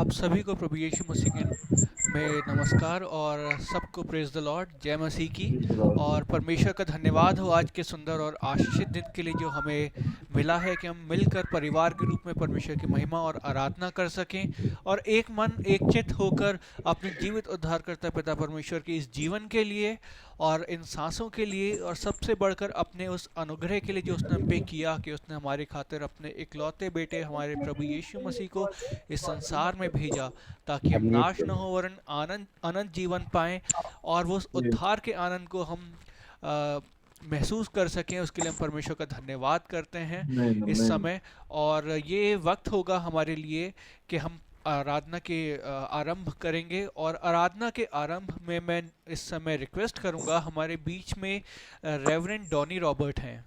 आप सभी को प्रभु यीशु मसीह के में नमस्कार और सबको प्रेज द लॉर्ड, जय मसीह की। और परमेश्वर का धन्यवाद हो आज के सुंदर और आशीषित दिन के लिए जो हमें मिला है कि हम मिलकर परिवार के रूप में परमेश्वर की महिमा और आराधना कर सकें और एक मन एक चित्त होकर अपने जीवित उद्धारकर्ता पिता परमेश्वर के इस जीवन के लिए और इन सांसों के लिए और सबसे बढ़कर अपने उस अनुग्रह के लिए जो उसने हम पे किया कि उसने हमारे खातिर अपने इकलौते बेटे हमारे प्रभु यीशु मसीह को इस संसार में भेजा ताकि हम नाश न हो वरन आनंद अनंत जीवन पाएं और वो उस उद्धार के आनंद को हम अ, महसूस कर सकें। उसके लिए हम परमेश्वर का धन्यवाद करते हैं इस समय। और ये वक्त होगा हमारे लिए कि हम आराधना के आरंभ करेंगे और आराधना के आरंभ में मैं इस समय रिक्वेस्ट करूंगा, हमारे बीच में रेवरेंड डॉनी रॉबर्ट हैं।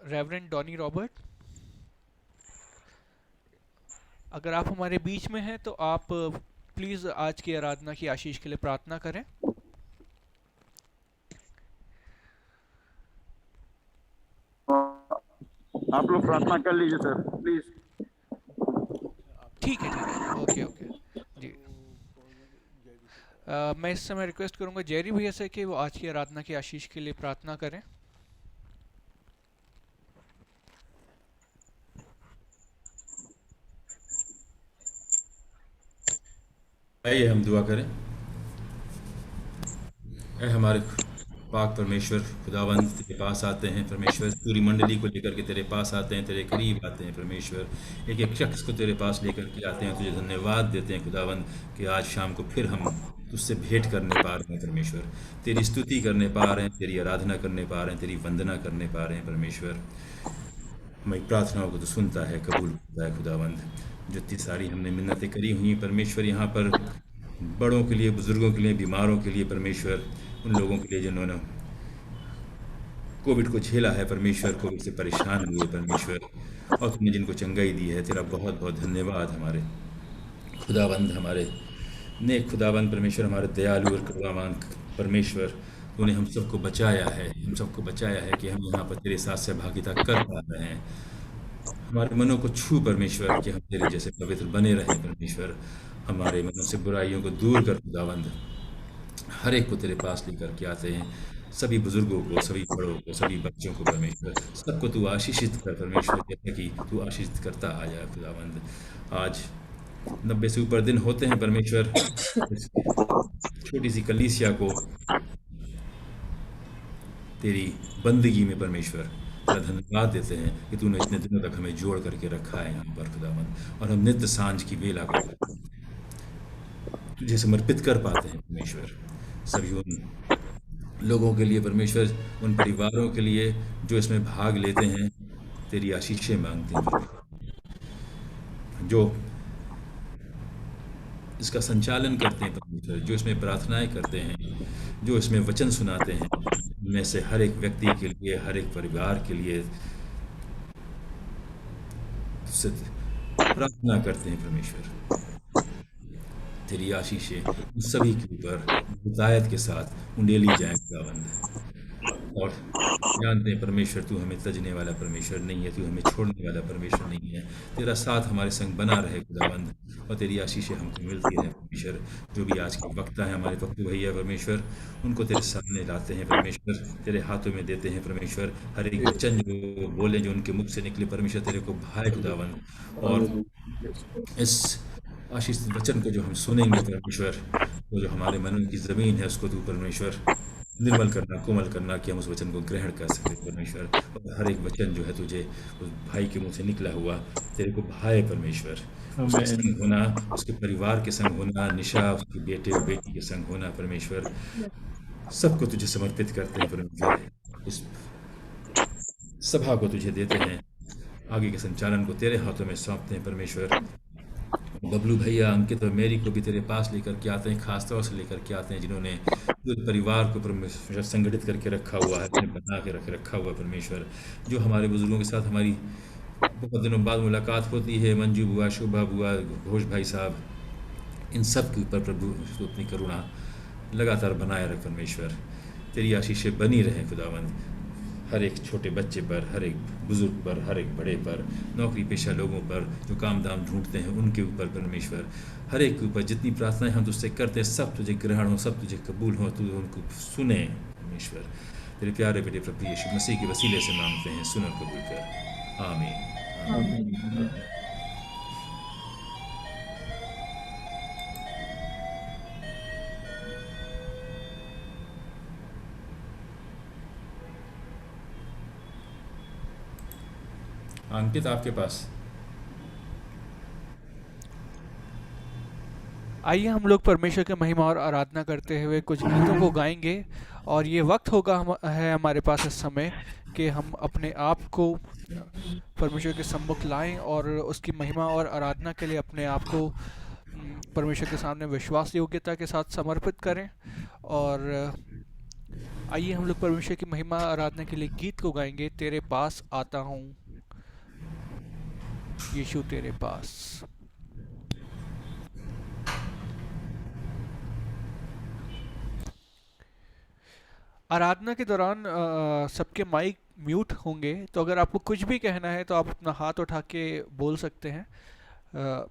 रेवरेंड डॉनी रॉबर्ट, अगर आप हमारे बीच में हैं तो आप प्लीज़ आज की आराधना की आशीष के लिए प्रार्थना करें। आप लोग प्रार्थना कर लीजिए सर प्लीज। ठीक है, ठीक है, ओके ओके जी। मैं इस समय रिक्वेस्ट करूंगा जेरी भैया से कि वो आज की आराधना की आशीष के लिए प्रार्थना करें। आइए हम दुआ करें। ऐ हमारे पाक परमेश्वर खुदावंद, तेरे पास आते हैं परमेश्वर, पूरी मंडली को लेकर के तेरे पास आते हैं, तेरे करीब आते हैं परमेश्वर। एक एक शख्स को तेरे पास लेकर के आते हैं, तुझे धन्यवाद देते हैं खुदावंद कि आज शाम को फिर हम तुझसे भेंट करने पा रहे हैं परमेश्वर, तेरी स्तुति करने पा रहे हैं, तेरी आराधना करने पा रहे हैं, तेरी वंदना करने पा रहे हैं परमेश्वर। हमारी प्रार्थनाओं को तो सुनता है, कबूल करता है खुदावंद। जो इतनी सारी हमने मिन्नतें करी हुई परमेश्वर, यहाँ पर बड़ों के लिए, बुजुर्गों के लिए, बीमारों के लिए परमेश्वर, उन लोगों के लिए जिन्होंने कोविड को झेला है परमेश्वर, कोविड से परेशान हुए परमेश्वर, और तुमने जिनको चंगाई दी है, तेरा बहुत बहुत धन्यवाद हमारे खुदावंद, हमारे नेक खुदावंद परमेश्वर, हमारे दयालु और कृपावान परमेश्वर। तूने हम सबको बचाया है, हम सबको बचाया है कि हम यहाँ पर तेरे साथ सहभागिता कर पा रहे हैं। हमारे मनों को छू परमेश्वर कि हम तेरे जैसे पवित्र बने रहें परमेश्वर। हमारे मनों से बुराइयों को दूर कर खुदावंद, हर एक को तेरे पास लेकर के आते हैं, सभी बुजुर्गों को, सभी बड़ों को, सभी बच्चों को परमेश्वर, सबको तू आशीषित कर परमेश्वर, जैसे कि तू आशीषित करता आ जाए खुदावंद। आज 90 से ऊपर दिन होते हैं परमेश्वर, इस छोटी सी कलीसिया को तेरी बंदगी में परमेश्वर तेरा धन्यवाद देते हैं कि तूने इतने दिनों तक हमें जोड़ करके रखा है यहाँ पर खुदावंद, और हम नित्य सांझ की बेला को तुझे समर्पित कर पाते हैं परमेश्वर। सभी उन लोगों के लिए परमेश्वर, उन परिवारों के लिए जो इसमें भाग लेते हैं, तेरी आशीषें मांगते हैं परमेश्वर। जो इसका संचालन करते हैं परमेश्वर, जो इसमें प्रार्थनाएं करते हैं, जो इसमें वचन सुनाते हैं, उनमें से हर एक व्यक्ति के लिए, हर एक परिवार के लिए तुझसे प्रार्थना करते हैं परमेश्वर। तेरी आशीषें उन सभी के ऊपर हिदायत के साथ उंडेली जाए खुदावंद, और जानते हैं परमेश्वर तू हमें तजने वाला परमेश्वर नहीं है, तू हमें छोड़ने वाला परमेश्वर नहीं है। तेरा साथ हमारे संग बना रहे खुदावंद, और तेरी आशीषें हमको मिलती हैं परमेश्वर। जो भी आज की वक्ता है हमारे पप्पू भैया परमेश्वर, उनको तेरे सामने लाते हैं परमेश्वर, तेरे हाथों में देते हैं परमेश्वर। हर एक वचन जो बोले, जो उनके मुख से निकले परमेश्वर, तेरे को भाए खुदावंद, और इस आशीष वचन को जो हम सुनेंगे परमेश्वर, वो जो हमारे मनों की ज़मीन है उसको तू परमेश्वर निर्मल करना, कोमल करना, कि हम उस वचन को ग्रहण कर सकें परमेश्वर। और हर एक वचन जो है तुझे उस भाई के मुंह से निकला हुआ तेरे को भाए परमेश्वर, उसके संग होना, उसके परिवार के संग होना, निशा उसके बेटे और बेटी के संग होना परमेश्वर, सबको तुझे समर्पित करते हैं परमेश्वर। इस सभा को तुझे देते हैं, आगे के संचालन को तेरे हाथों में सौंपते हैं परमेश्वर। बबलू भैया, अंकित और मेरी को भी तेरे पास लेकर के आते हैं, खास तौर से लेकर के आते हैं जिन्होंने पूरे परिवार को परमेश्वर संगठित करके रखा हुआ है, बना के रखा हुआ है परमेश्वर। जो हमारे बुजुर्गों के साथ हमारी बहुत दिनों बाद मुलाकात होती है, मंजू बुआ, शोभा बुआ, घोष भाई साहब, इन सब के ऊपर प्रभु तू अपनी करुणा लगातार बनाए रख परमेश्वर। तेरी आशीषें बनी रहें खुदावंद, हर एक छोटे बच्चे पर, हर एक बुज़ुर्ग पर, हर एक बड़े पर, नौकरी पेशा लोगों पर जो काम धाम ढूंढते हैं उनके ऊपर परमेश्वर, हर एक के ऊपर जितनी प्रार्थनाएं हम तुझसे करते हैं सब तुझे ग्रहण हो, सब तुझे कबूल हो, तू उनको सुने परमेश्वर। तेरे प्यारे बेटे प्रभु यीशु मसीह के वसीले से मांगते हैं, सुन और कबूल कर। आमीन। आमीन। अंकित आपके पास आइए हम लोग परमेश्वर की महिमा और आराधना करते हुए कुछ गीतों को गाएंगे। और ये वक्त होगा है हमारे पास इस समय कि हम अपने आप को परमेश्वर के सम्मुख लाएं और उसकी महिमा और आराधना के लिए अपने आप को परमेश्वर के सामने विश्वास योग्यता के साथ समर्पित करें। और आइए हम लोग परमेश्वर की महिमा आराधना के लिए गीत को गाएंगे, तेरे पास आता हूँ यीशु तेरे पास। आराधना के दौरान सबके माइक म्यूट होंगे, तो अगर आपको कुछ भी कहना है तो आप अपना हाथ उठा के बोल सकते हैं। अ,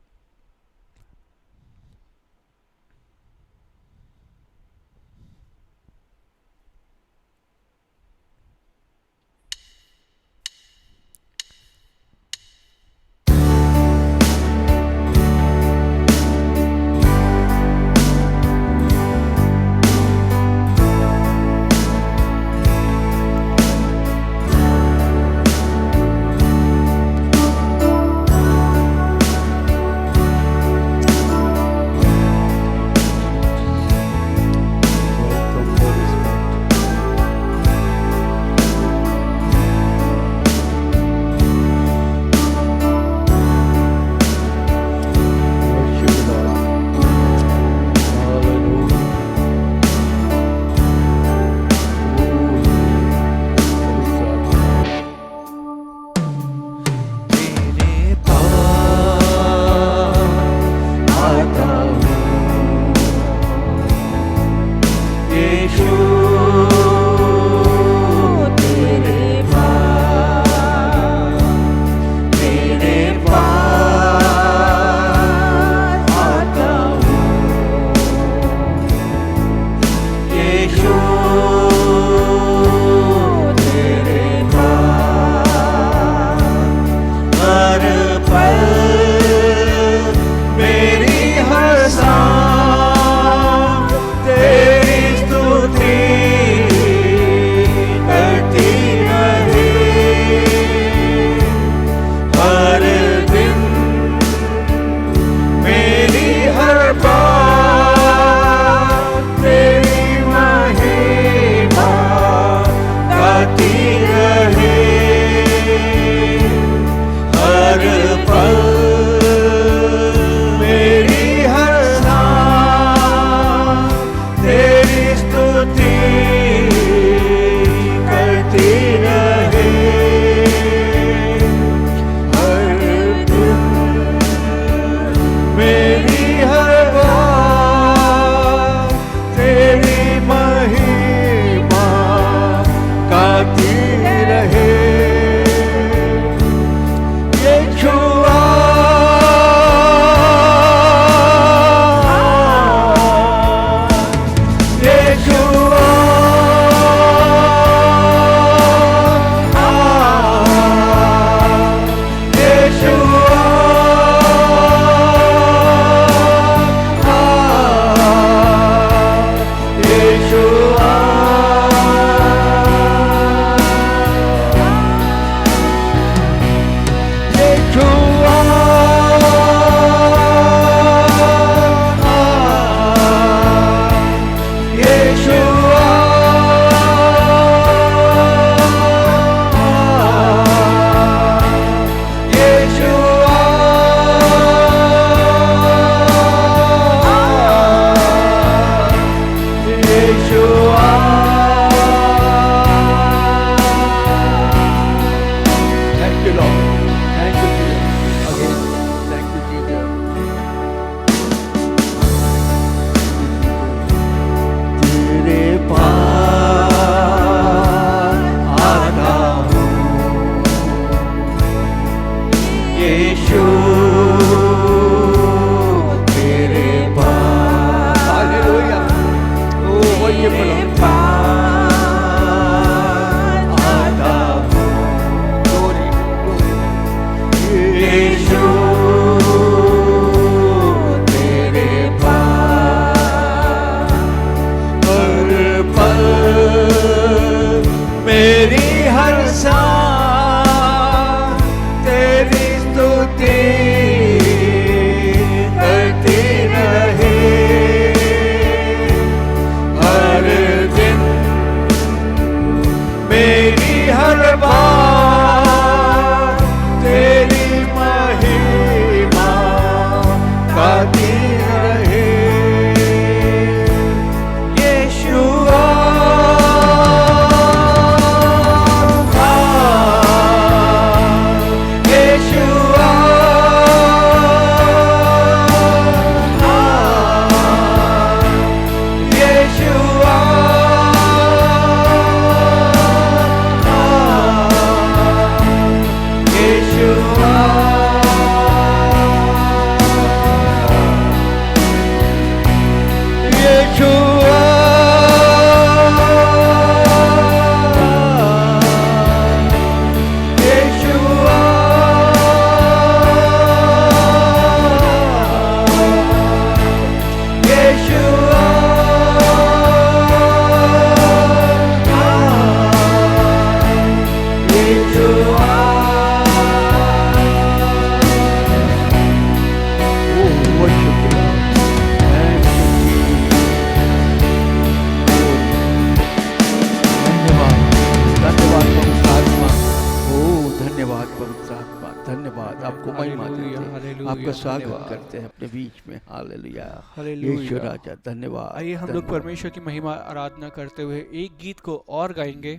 आपको महिमा देते हालेलुया, हैं, हालेलुया, आपका स्वागत धन्यवाद। करते हैं अपने बीच में। Hallelujah, hallelujah. यीशु राजा धन्यवाद। आइए हम लोग परमेश्वर की महिमा आराधना करते हुए एक गीत को और गाएंगे।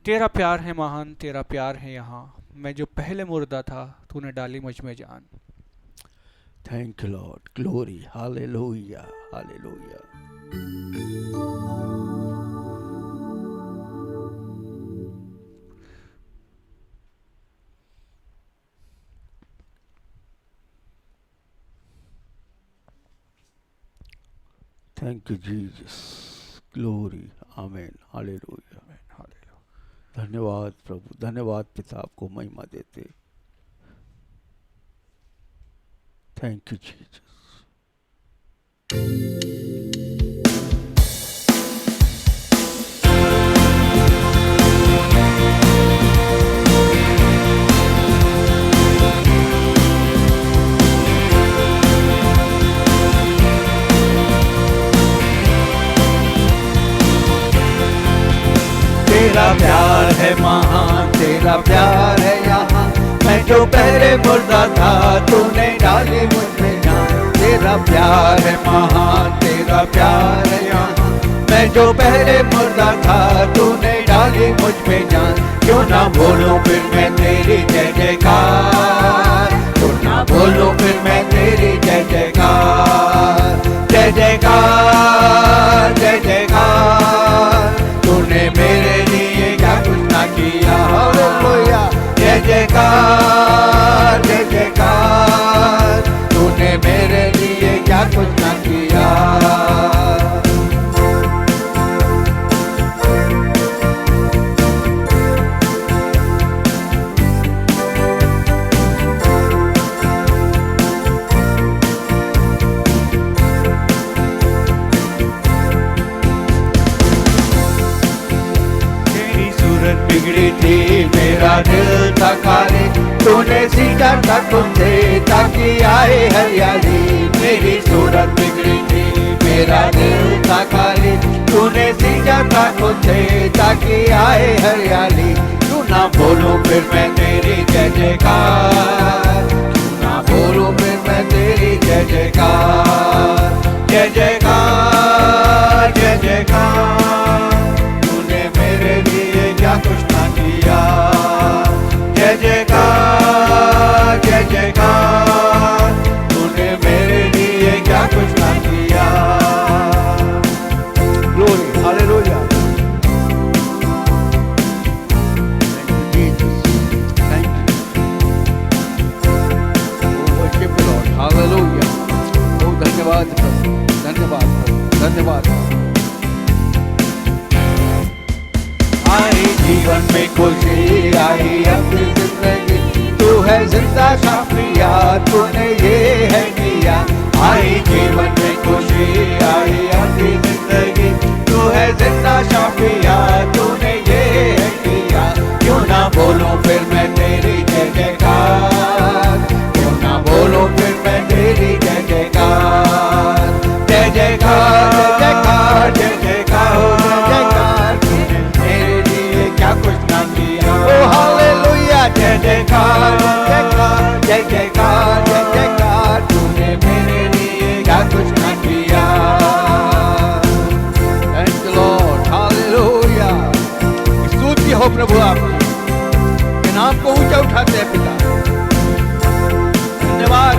तेरा प्यार है महान, तेरा प्यार है यहाँ, मैं जो पहले मुर्दा था तूने डाली मुझ में जान। Thank you Lord, glory, hallelujah, hallelujah. Thank you Jesus, glory, amen, hallelujah. Hallelujah. धन्यवाद प्रभु, धन्यवाद पिता, आपको महिमा देते। Thank you Jesus. तेरा प्यार है महान, तेरा प्यार है यहाँ, मैं जो पहले मुर्दा था तूने डाली मुझ में जान। तेरा प्यार है महान, तेरा प्यार है यहाँ, मैं जो पहले मुर्दा था तूने डाली मुझ में जान। क्यों ना बोलूं फिर मैं तेरी जय जयकार, क्यों ना बोलूं फिर मैं तेरी जय जयकार, जय जयकार, जय जयकार। तूने मेरे लिए क्या कुछ ना किया, हालेलुया, जय जयकार, जय जयकार। तूने मेरे लिए क्या कुछ ना किया। बिगड़ी थी मेरा दिल था खाली, तूने सीधा था तुझसे ताकि आए हरियाली। मेरी सूरत बिगड़ी थी मेरा दिल था खाली, तूने सीधा था तुझसे ताकि आए हरियाली। क्यों ना बोलूं फिर मैं तेरी जय जयकार, क्यों ना बोलूं फिर मैं तेरी जय जयकार, जय जयकार, जय जयकार। तूने मेरे लिए क्या कुछ ना किया, जय जयकार, जय जयकार। तूने मेरे लिए क्या कुछ ना किया। Glory, hallelujah. हालेलुया। ओ धन्यवाद प्रभु, धन्यवाद प्रभु, धन्यवाद प्रभु। आई जीवन में खुशी आई अपनी जिंदगी, तू है जिंदा शाफिया, तूने ये है किया। आई जीवन में खुशी आई अपनी जिंदगी, तू है जिंदा शाफिया, तूने ये है किया। क्यों ना बोलूं फिर मैं तेरी जय जयकार, क्यों ना बोलूं फिर मैं तेरी जय जयकार, जय जयकार, जय जयकार, जय जयकार, जय जयकार। तूने मेरे लिए क्या कुछ ना किया, ओ हालेलुया, जय जयकार, जय जयकार, जय जयकार, जय जयकार। तूने मेरे लिए क्या कुछ ना किया। Thank you lord, hallelujah. स्तुति हो प्रभु आपकी, के नाम को ऊंचा उठाते हैं पिता। धन्यवाद,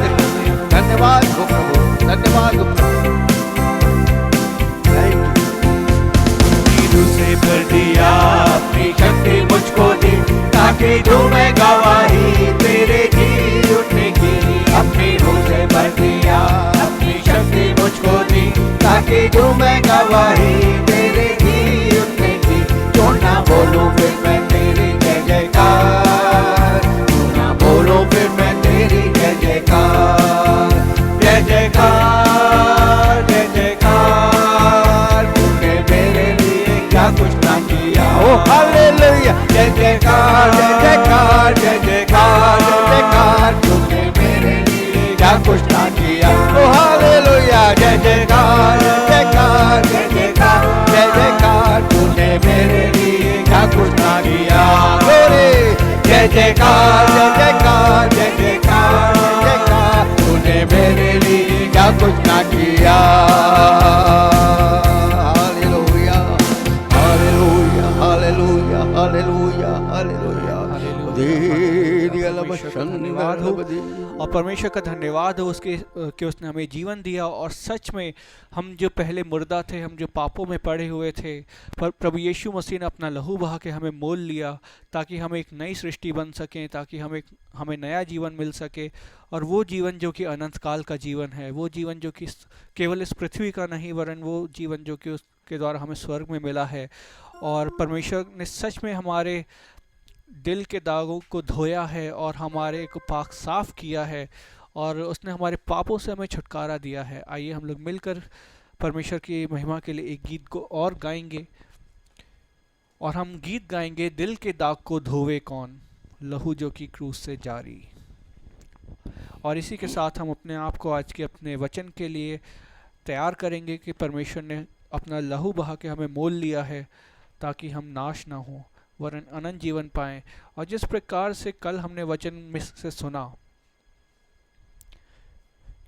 धन्यवाद हो प्रभु, धन्यवाद हो प्रभु। Thank you. से भर दिया अपनी शक्ति मुझको दी, ताकि दूं मैं गवाही तेरे जी उठने की। अपनी रूह से भर दिया अपनी शक्ति मुझको दी, ताकि दूं मैं गवाही तेरे जी उठने की। क्यों ना बोलूं फिर मैं तेरी जय जयकार, क्यों ना बोलूं फिर मैं तेरी जय जयकार, जय जयकार, जय जयकार। तूने मेरे लिए क्या कुछ ना किया, ओ हालेलुया, जय जयकार, जय जयकार, जय जयकार, जय जयकार। तूने मेरे लिए क्या कुछ ना किया, ओ हालेलुया, जय जयकार, जय जयकार, जय जयकार, जय जयकार। तूने मेरे लिए क्या कुछ ना किया। जय जयकार, जय जयकार, जय जयकार। कुछ ना किया। Hallelujah hallelujah hallelujah hallelujah hallelujah. धन्यवाद हो और परमेश्वर का धन्यवाद हो उसके कि उसने हमें जीवन दिया। और सच में हम जो पहले मुर्दा थे, हम जो पापों में पड़े हुए थे, पर प्रभु यीशु मसीह ने अपना लहू बहा के हमें मोल लिया ताकि हम एक नई सृष्टि बन सकें, ताकि हमें नया जीवन मिल सके। और वो जीवन जो कि अनंत काल का जीवन है, वो जीवन जो कि केवल इस पृथ्वी का नहीं वरन वो जीवन जो कि उसके द्वारा हमें स्वर्ग में मिला है। और परमेश्वर ने सच में हमारे दिल के दागों को धोया है और हमारे को पाक साफ किया है और उसने हमारे पापों से हमें छुटकारा दिया है। आइए हम लोग मिलकर परमेश्वर की महिमा के लिए एक गीत को और गाएंगे। और हम गीत गाएंगे, दिल के दाग को धोवे कौन, लहू जो कि क्रूस से जारी। और इसी के साथ हम अपने आप को आज के अपने वचन के लिए तैयार करेंगे कि परमेश्वर ने अपना लहू बहा के हमें मोल लिया है ताकि हम नाश ना हो वरन अनंत जीवन पाएं। और जिस प्रकार से कल हमने वचन में से सुना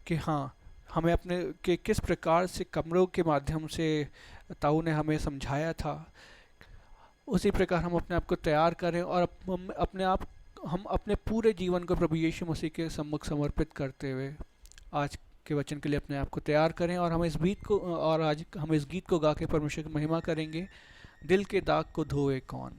कि हाँ, हमें अपने के किस प्रकार से कमरों के माध्यम से ताऊ ने हमें समझाया था, उसी प्रकार हम अपने आप को तैयार करें और हम अपने पूरे जीवन को प्रभु यीशु मसीह के सम्मुख समर्पित करते हुए आज के वचन के लिए अपने आप को तैयार करें। और हम आज हम इस गीत को गा के परमेश्वर की महिमा करेंगे, दिल के दाग को धोए कौन।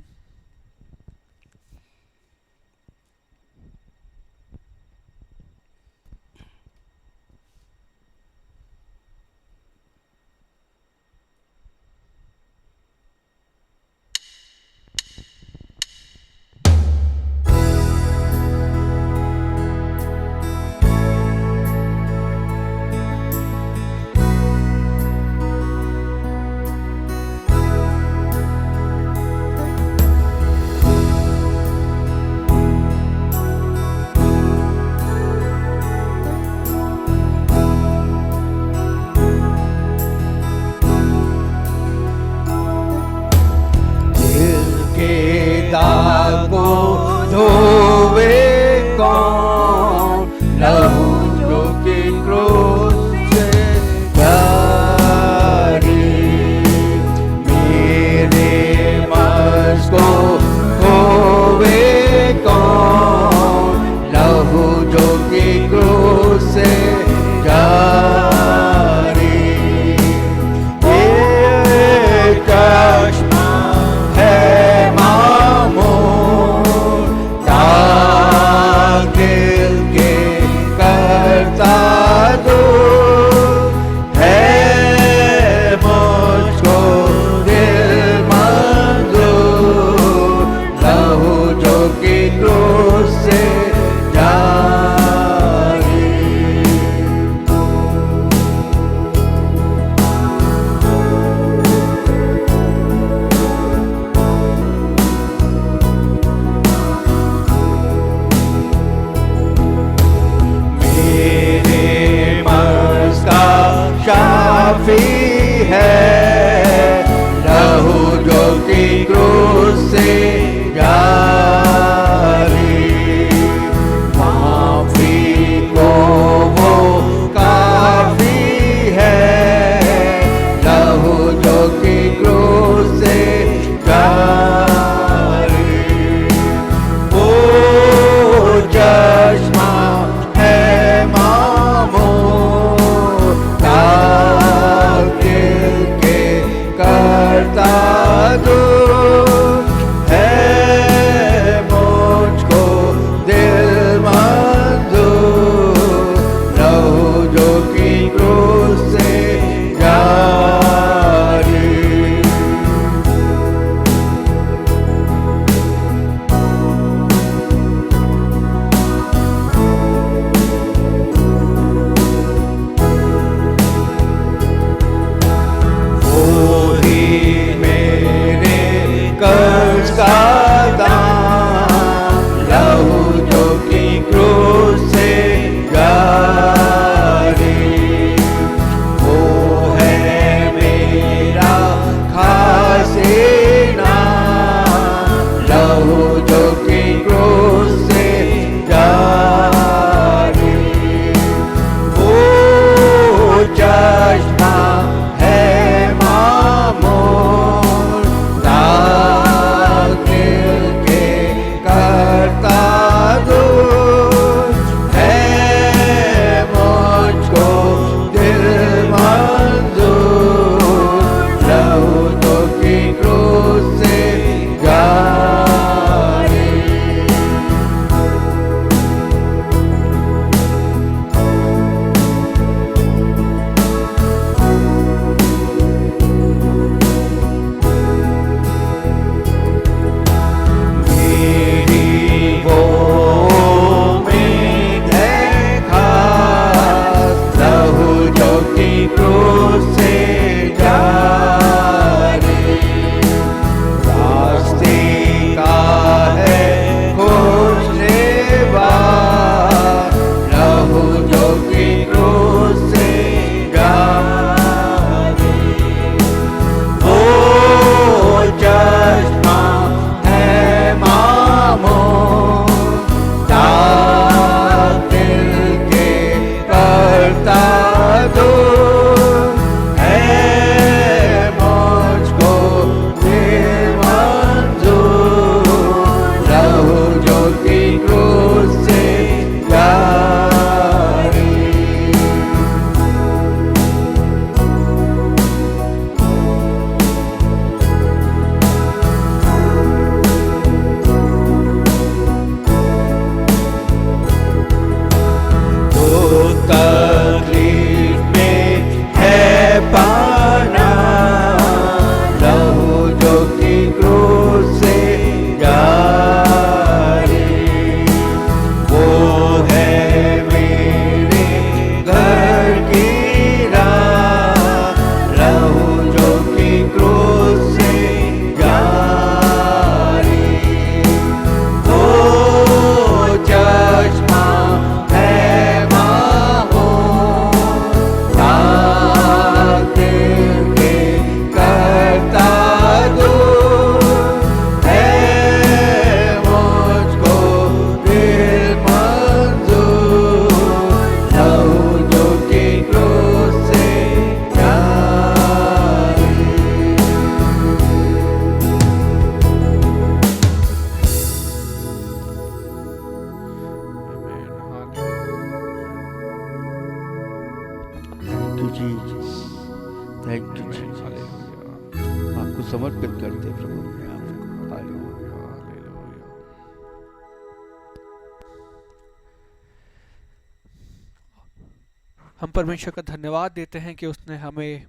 हम परमेश्वर का धन्यवाद देते हैं कि उसने हमें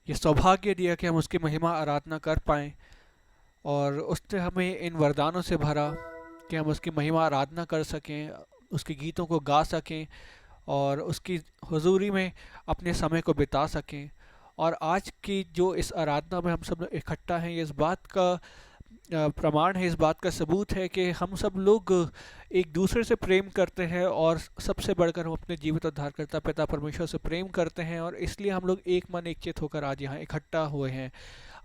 ये सौभाग्य दिया कि हम उसकी महिमा आराधना कर पाएँ, और उसने हमें इन वरदानों से भरा कि हम उसकी महिमा आराधना कर सकें, उसके गीतों को गा सकें और उसकी हुजूरी में अपने समय को बिता सकें। और आज की जो इस आराधना में हम सब इकट्ठा हैं, ये इस बात का प्रमाण है, इस बात का सबूत है कि हम सब लोग एक दूसरे से प्रेम करते हैं, और सबसे बढ़कर हम अपने जीवित उद्धारकर्ता पिता परमेश्वर से प्रेम करते हैं, और इसलिए हम लोग एक मन एक चित होकर आज यहाँ इकट्ठा हुए हैं।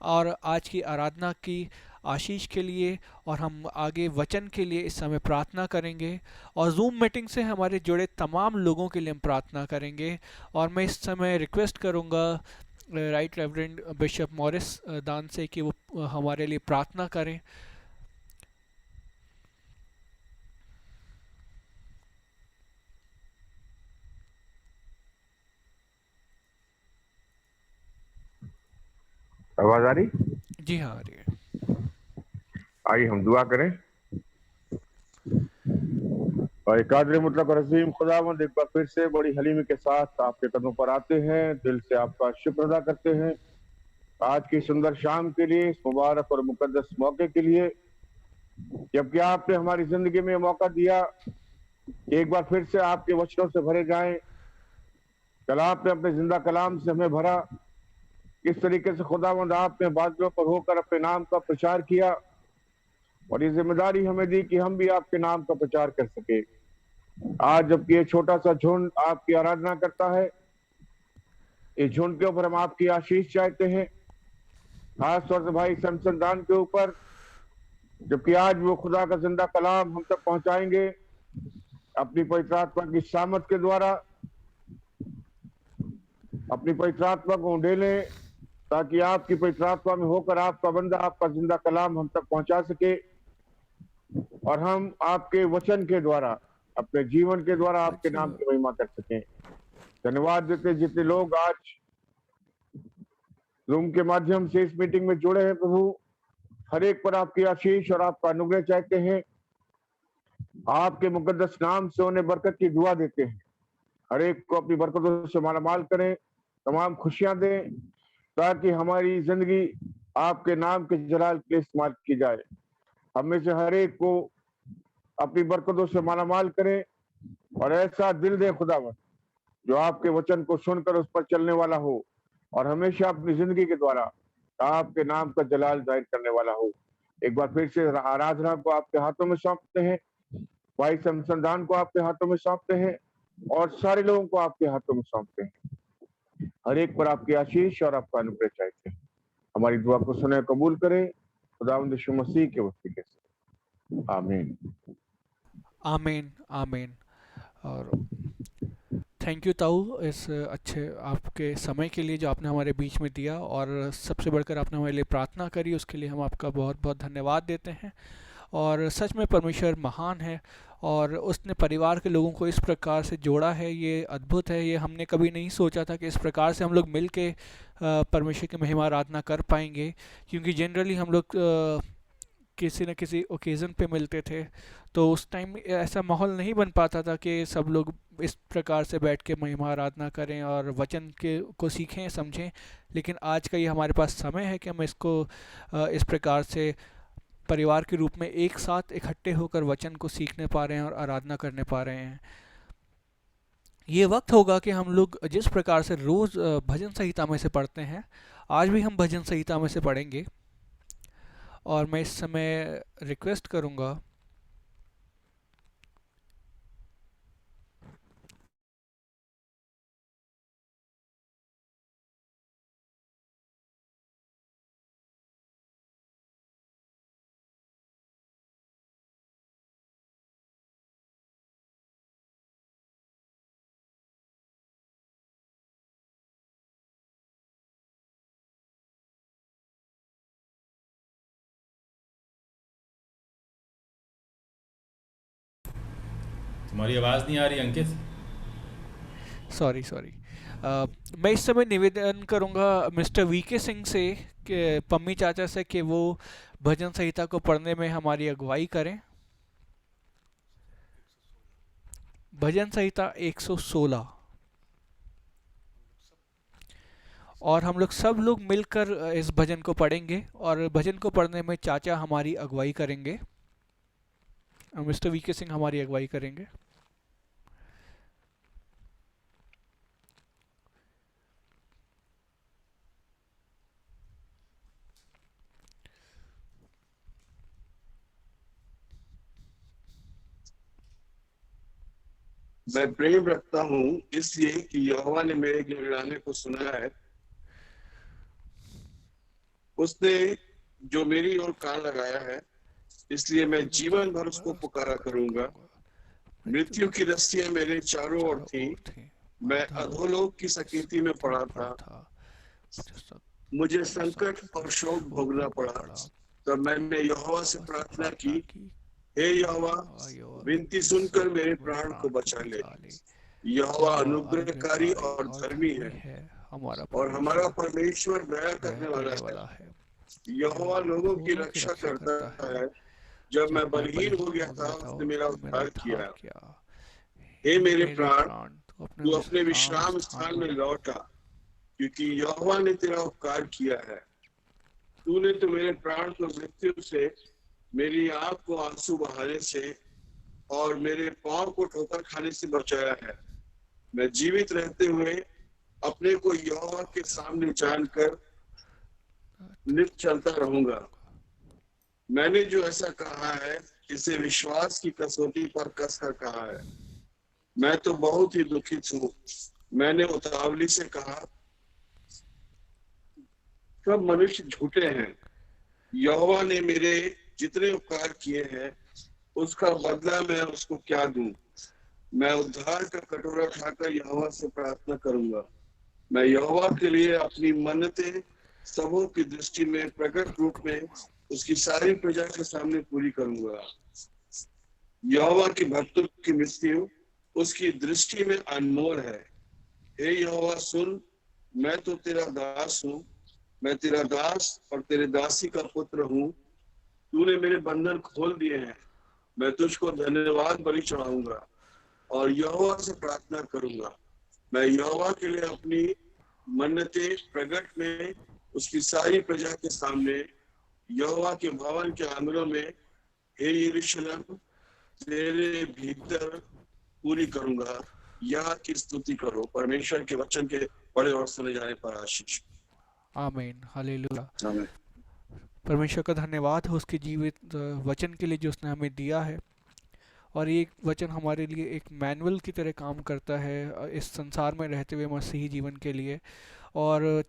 और आज की आराधना की आशीष के लिए और हम आगे वचन के लिए इस समय प्रार्थना करेंगे, और जूम मीटिंग से हमारे जुड़े तमाम लोगों के लिए हम प्रार्थना करेंगे। और मैं इस समय रिक्वेस्ट करूंगा राइट रेवरेंड बिशप मॉरिस दान से कि वो हमारे लिए प्रार्थना करें। आवाज आ रही? जी हाँ, आ रही है। आइए हम दुआ करें। और कादिर मुतलक और अजीम खुदावंद, एक बार फिर से बड़ी हलीमी के साथ आपके कदमों पर आते हैं, दिल से आपका शुक्र अदा करते हैं आज की सुंदर शाम के लिए, इस मुबारक और मुकद्दस मौके के लिए, जबकि आपने हमारी जिंदगी में मौका दिया एक बार फिर से आपके वचनों से भरे जाएं। कल आपने अपने जिंदा कलाम से हमें भरा, किस तरीके से खुदावंद आपने बादलों पर होकर अपने नाम का प्रचार किया, और ये जिम्मेदारी हमें दी कि हम भी आपके नाम का प्रचार कर सके। आज जबकि ये छोटा सा झुंड आपकी आराधना करता है, इस झुंड के ऊपर हम आपकी आशीष चाहते हैं, खास तौर से भाई सैमसन दान के ऊपर, जबकि आज वो खुदा का जिंदा कलाम हम तक पहुंचाएंगे अपनी पवित्र आत्मा की सामत के द्वारा। अपनी पवित्र आत्मा को उंडेलें ताकि आपकी पवित्र आत्मा में होकर आपका बंदा आपका जिंदा कलाम हम तक पहुंचा सके, और हम आपके वचन के द्वारा, अपने जीवन के द्वारा आपके नाम की महिमा कर सकें। धन्यवाद देते जितने लोग आज जूम के माध्यम से इस मीटिंग में जुड़े हैं, प्रभु हर एक पर आपकी आशीष और आपका अनुग्रह चाहते हैं, आपके मुकद्दस नाम से उन्हें बरकत की दुआ देते हैं। हर एक को अपनी बरकतों से मालामाल करें, तमाम खुशियां दें, ताकि हमारी जिंदगी आपके नाम के जलाल के लिए इस्तेमाल की जाए। हम में से हर एक को अपनी बरकतों से मालामाल करें, और ऐसा दिल दे खुदावंद जो आपके वचन को सुनकर उस पर चलने वाला हो, और हमेशा अपनी जिंदगी के द्वारा आपके नाम का जलाल जाहिर करने वाला हो। एक बार फिर से आराधना को आपके हाथों में सौंपते हैं, भाई समसंदान को आपके हाथों में सौंपते हैं, और सारे लोगों को आपके हाथों में सौंपते हैं। हर एक पर आपकी आशीष और आपका अनुग्रह चाहते हैं। हमारी दुआ को सुने कबूल करें खुदावंद यीशु मसीह के वसीले से, आमीन। आमीन आमीन। और थैंक यू ताऊ इस अच्छे आपके समय के लिए जो आपने हमारे बीच में दिया, और सबसे बढ़कर आपने हमारे लिए प्रार्थना करी, उसके लिए हम आपका बहुत बहुत धन्यवाद देते हैं। और सच में परमेश्वर महान है, और उसने परिवार के लोगों को इस प्रकार से जोड़ा है, ये अद्भुत है। ये हमने कभी नहीं सोचा था कि इस प्रकार से हम लोग मिल के परमेश्वर की महिमा आराधना कर पाएंगे, क्योंकि जनरली हम लोग किसी न किसी ओकेज़न पे मिलते थे, तो उस टाइम ऐसा माहौल नहीं बन पाता था कि सब लोग इस प्रकार से बैठ के महिमा आराधना करें और वचन के को सीखें समझें। लेकिन आज का ये हमारे पास समय है कि हम इसको इस प्रकार से परिवार के रूप में एक साथ इकट्ठे होकर वचन को सीखने पा रहे हैं और आराधना करने पा रहे हैं। ये वक्त होगा कि हम लोग जिस प्रकार से रोज़ भजन संहिता में से पढ़ते हैं, आज भी हम भजन संहिता में से पढ़ेंगे। और मैं इस समय रिक्वेस्ट करूंगा तुम्हारी आवाज़ नहीं आ रही अंकित। सॉरी मैं इस समय निवेदन करूंगा मिस्टर वीके सिंह से कि पम्मी चाचा से कि वो भजन संहिता को पढ़ने में हमारी अगुवाई करें। भजन संहिता 116। और हम लोग सब लोग मिलकर इस भजन को पढ़ेंगे, और भजन को पढ़ने में चाचा हमारी अगुवाई करेंगे, मिस्टर वीके सिंह हमारी अगुवाई करेंगे। मैं प्रेम रखता हूँ इसलिए कि यहोवा ने मेरे गिड़गिड़ाने को सुना है। उसने जो मेरी ओर कान लगाया है, इसलिए मैं जीवन भर उसको पुकारा करूंगा। मृत्यु की रस्सियां मेरे चारों ओर थी, मैं अधोलोक की सकीती में पड़ा था, मुझे संकट और शोक भोगना पड़ा। तब मैंने यहोवा से प्रार्थना की, हे यहोवा, विनती सुनकर मेरे प्राण को बचा ले। यहोवा अनुग्रहकारी और धर्मी है, और हमारा परमेश्वर दया करने वाला है। यहोवा लोगों की रक्षा करता है। जब मैं बलहीन हो गया था, उसने मेरा उद्धार किया। हे मेरे प्राण, तू अपने विश्राम स्थान में लौटा, क्योंकि यहोवा ने तेरा उपकार किया है। तूने तो मेरे प्राण को मृत्यु से, मेरी आंख को आंसू बहाने से और मेरे पांव को ठोकर खाने से बचाया है। मैं जीवित रहते हुए अपने को यहोवा के सामने जानकर नित चलता रहूंगा। मैंने जो ऐसा कहा है, इसे विश्वास की कसौटी पर कसकर कहा है। मैं तो बहुत ही दुखित हूँ। मैंने उतावली से कहा, सब मनुष्य झूठे हैं। यहोवा ने मेरे जितने उपकार किए हैं, उसका बदला मैं उसको क्या दूं। मैं उद्धार का कटोरा उठाकर यहोवा से प्रार्थना करूंगा। मैं यहोवा के लिए अपनी मन्नतें सबों की दृष्टि में प्रकट रूप में उसकी सारी प्रजा के सामने पूरी करूंगा। यहोवा के भक्तों की मृत्यु उसकी दृष्टि में अनमोल है। हे यहोवा सुन, मैं तो तेरा दास हूँ। मैं तेरा दास और तेरे दासी का पुत्र हूँ। तूने मेरे बंधन खोल दिए हैं। मैं तुझको धन्यवाद बलि चढ़ाऊंगा और यहोवा से प्रार्थना करूंगा। मैं यहोवा के लिए अपनी मन्नतें प्रगट में उसकी सारी प्रजा के सामने यहोवा के भवन के आंगनों में, हे यरूशलेम, तेरे भीतर पूरी करूंगा। यहाँ की स्तुति करो। परमेश्वर के वचन के पढ़े और सुने जाने पर आशीष। आमीन, हालेलुया। आमीन। परमेश्वर का धन्यवाद हो उसके जीवित वचन के लिए जो उसने हमें दिया है, और ये वचन हमारे लिए एक मैनुअल की तरह काम करता है इस संसार में रहते हुए मसीही जीवन के लिए। और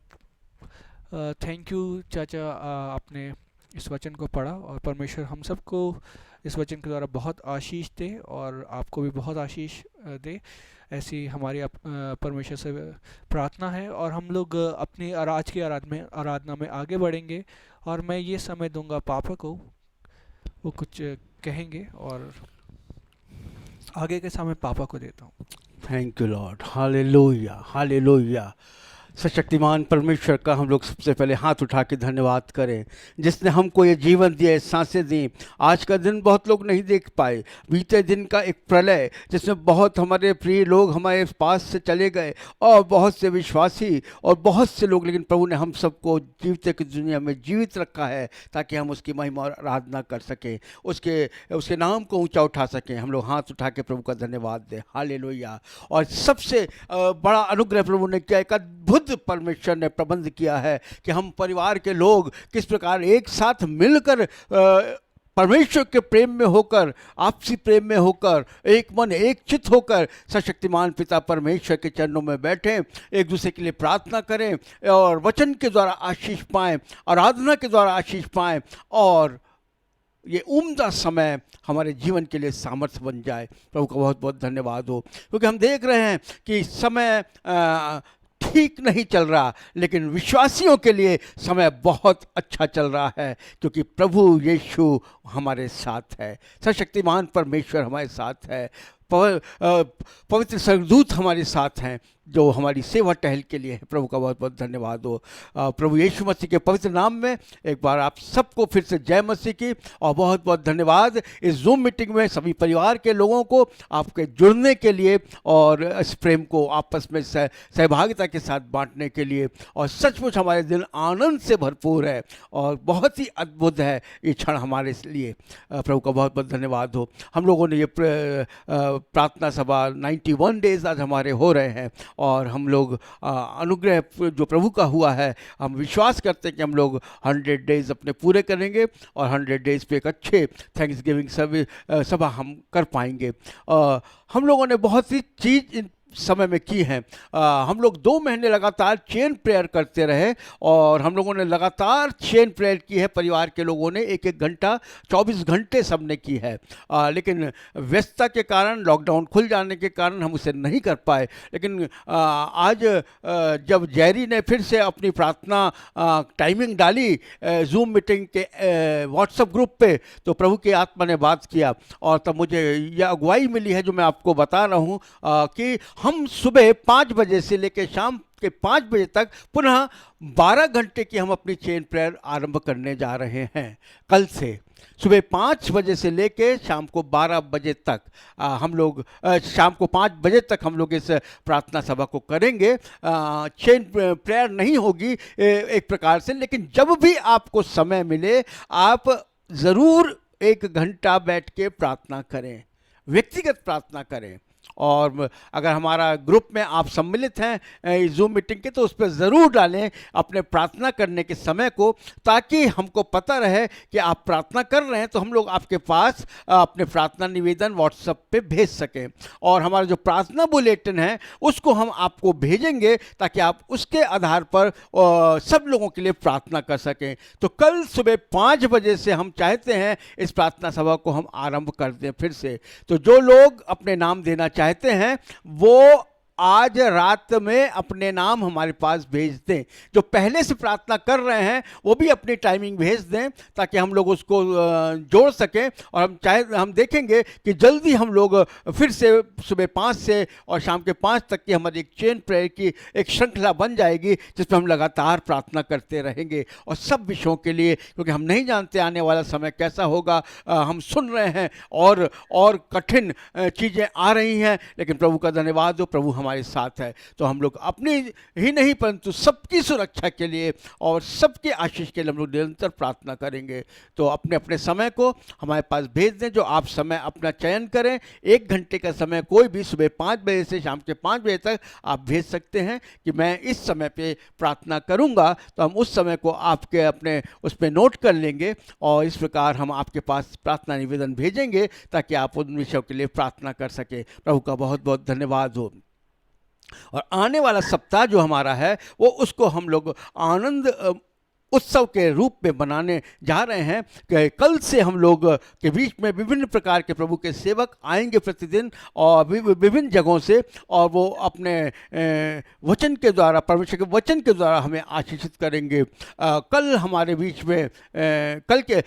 थैंक यू चाचा, आपने इस वचन को पढ़ा, और परमेश्वर हम सबको इस वचन के द्वारा बहुत आशीष दे, और आपको भी बहुत आशीष दे। ऐसी हमारी परमेश्वर से प्रार्थना है। और हम लोग अपनी आज की आराधना में आगे बढ़ेंगे, और मैं ये समय दूंगा पापा को, वो कुछ कहेंगे, और आगे के समय पापा को देता हूँ। Thank you lord, hallelujah hallelujah. सशक्तिमान परमेश्वर का हम लोग सबसे पहले हाथ उठा के धन्यवाद करें, जिसने हमको ये जीवन दिया, सांसें दी। आज का दिन बहुत लोग नहीं देख पाए, बीते दिन का एक प्रलय जिसमें बहुत हमारे प्रिय लोग हमारे पास से चले गए, और बहुत से विश्वासी और बहुत से लोग, लेकिन प्रभु ने हम सबको जीवते की दुनिया में जीवित रखा है ताकि हम उसकी महिमा और आराधना कर सकें, उसके नाम को ऊंचा उठा सकें। हम लोग हाथ उठा के प्रभु का धन्यवाद दें। हालेलुया। और सबसे बड़ा अनुग्रह प्रभु ने किया, एक अद्भुत परमेश्वर ने प्रबंध किया है कि हम परिवार के लोग किस प्रकार एक साथ मिलकर परमेश्वर के प्रेम में होकर, आपसी प्रेम में होकर, एक मन एक चित्त होकर सशक्तिमान पिता परमेश्वर के चरणों में बैठें, एक दूसरे के लिए प्रार्थना करें, और वचन के द्वारा आशीष पाएं, आराधना के द्वारा आशीष पाएं, और ये उम्दा समय हमारे जीवन के लिए सामर्थ्य बन जाए। प्रभु का बहुत बहुत धन्यवाद हो, क्योंकि हम देख रहे हैं कि समय ठीक नहीं चल रहा, लेकिन विश्वासियों के लिए समय बहुत अच्छा चल रहा है, क्योंकि प्रभु यीशु हमारे साथ है, सशक्तिमान परमेश्वर हमारे साथ है। पवित्र स्वर्गदूत हमारे साथ हैं जो हमारी सेवा टहल के लिए है। प्रभु का बहुत बहुत धन्यवाद हो। प्रभु यीशु मसीह के पवित्र नाम में एक बार आप सबको फिर से जय मसीह की, और बहुत बहुत धन्यवाद इस जूम मीटिंग में सभी परिवार के लोगों को आपके जुड़ने के लिए और इस प्रेम को आपस में सहभागिता के साथ बांटने के लिए। और सचमुच हमारे दिन आनंद से भरपूर है और बहुत ही अद्भुत है ये क्षण हमारे लिए। प्रभु का बहुत बहुत धन्यवाद हो। हम लोगों ने ये प्रार्थना सभा 91 डेज आज हमारे हो रहे हैं, और हम लोग अनुग्रह जो प्रभु का हुआ है, हम विश्वास करते हैं कि हम लोग 100 डेज अपने पूरे करेंगे और 100 डेज पे एक अच्छे थैंक्स गिविंग सभा हम कर पाएंगे। हम लोगों ने बहुत सी चीज़ इन समय में की हैं। हम लोग 2 महीने लगातार चेन प्रेयर करते रहे, और हम लोगों ने लगातार चेन प्रेयर की है। परिवार के लोगों ने 1-1 घंटा 24 घंटे सबने की है, लेकिन व्यस्तता के कारण, लॉकडाउन खुल जाने के कारण हम उसे नहीं कर पाए। लेकिन आज जब जैरी ने फिर से अपनी प्रार्थना टाइमिंग डाली जूम मीटिंग के व्हाट्सएप ग्रुप पे, तो प्रभु की आत्मा ने बात किया, और तब मुझे यह अगुवाई मिली है जो मैं आपको बता रहा हूँ कि हम सुबह 5 बजे से लेकर शाम के 5 बजे तक पुनः 12 घंटे की हम अपनी चेन प्रेयर आरंभ करने जा रहे हैं। कल से सुबह 5 बजे से लेकर शाम को 12 बजे तक हम लोग शाम को 5 बजे तक हम लोग इस प्रार्थना सभा को करेंगे। चेन प्रेयर नहीं होगी एक प्रकार से, लेकिन जब भी आपको समय मिले आप ज़रूर 1 घंटा बैठ के प्रार्थना करें, व्यक्तिगत प्रार्थना करें। और अगर हमारा ग्रुप में आप सम्मिलित हैं जूम मीटिंग के, तो उस पर ज़रूर डालें अपने प्रार्थना करने के समय को, ताकि हमको पता रहे कि आप प्रार्थना कर रहे हैं, तो हम लोग आपके पास अपने प्रार्थना निवेदन व्हाट्सएप पे भेज सकें। और हमारा जो प्रार्थना बुलेटिन है उसको हम आपको भेजेंगे, ताकि आप उसके आधार पर सब लोगों के लिए प्रार्थना कर सकें। तो कल सुबह 5 बजे से हम चाहते हैं इस प्रार्थना सभा को हम आरंभ कर दें फिर से। तो जो लोग अपने नाम देना चाहते हैं वो आज रात में अपने नाम हमारे पास भेज दें। जो पहले से प्रार्थना कर रहे हैं वो भी अपनी टाइमिंग भेज दें, ताकि हम लोग उसको जोड़ सकें। और हम देखेंगे कि जल्दी हम लोग फिर से सुबह 5 से और शाम के 5 तक की हमारी एक चेन प्रेयर की एक श्रृंखला बन जाएगी, जिसमें हम लगातार प्रार्थना करते रहेंगे और सब विषयों के लिए, क्योंकि हम नहीं जानते आने वाला समय कैसा होगा। हम सुन रहे हैं और कठिन चीज़ें आ रही हैं, लेकिन प्रभु का धन्यवाद हो, प्रभु हमारे साथ है। तो हम लोग अपनी ही नहीं परंतु सबकी सुरक्षा के लिए और सबके आशीष के लिए हम लोग निरंतर प्रार्थना करेंगे। तो अपने अपने समय को हमारे पास भेज दें, जो आप समय अपना चयन करें। 1 घंटे का समय कोई भी सुबह 5 बजे से शाम के 5 बजे तक आप भेज सकते हैं कि मैं इस समय पे प्रार्थना करूंगा। तो हम उस समय को आपके अपने उस पर नोट कर लेंगे, और इस प्रकार हम आपके पास प्रार्थना निवेदन भेजेंगे, ताकि आप उन विषयों के लिए प्रार्थना कर सके। प्रभु का बहुत बहुत धन्यवाद हो। और आने वाला सप्ताह जो हमारा है वो उसको हम लोग आनंद उत्सव के रूप में बनाने जा रहे हैं। कि कल से हम लोग के बीच में विभिन्न प्रकार के प्रभु के सेवक आएंगे प्रतिदिन और विभिन्न जगहों से, और वो अपने वचन के द्वारा, परमेश्वर के वचन के द्वारा हमें आशीषित करेंगे। कल हमारे बीच में कल के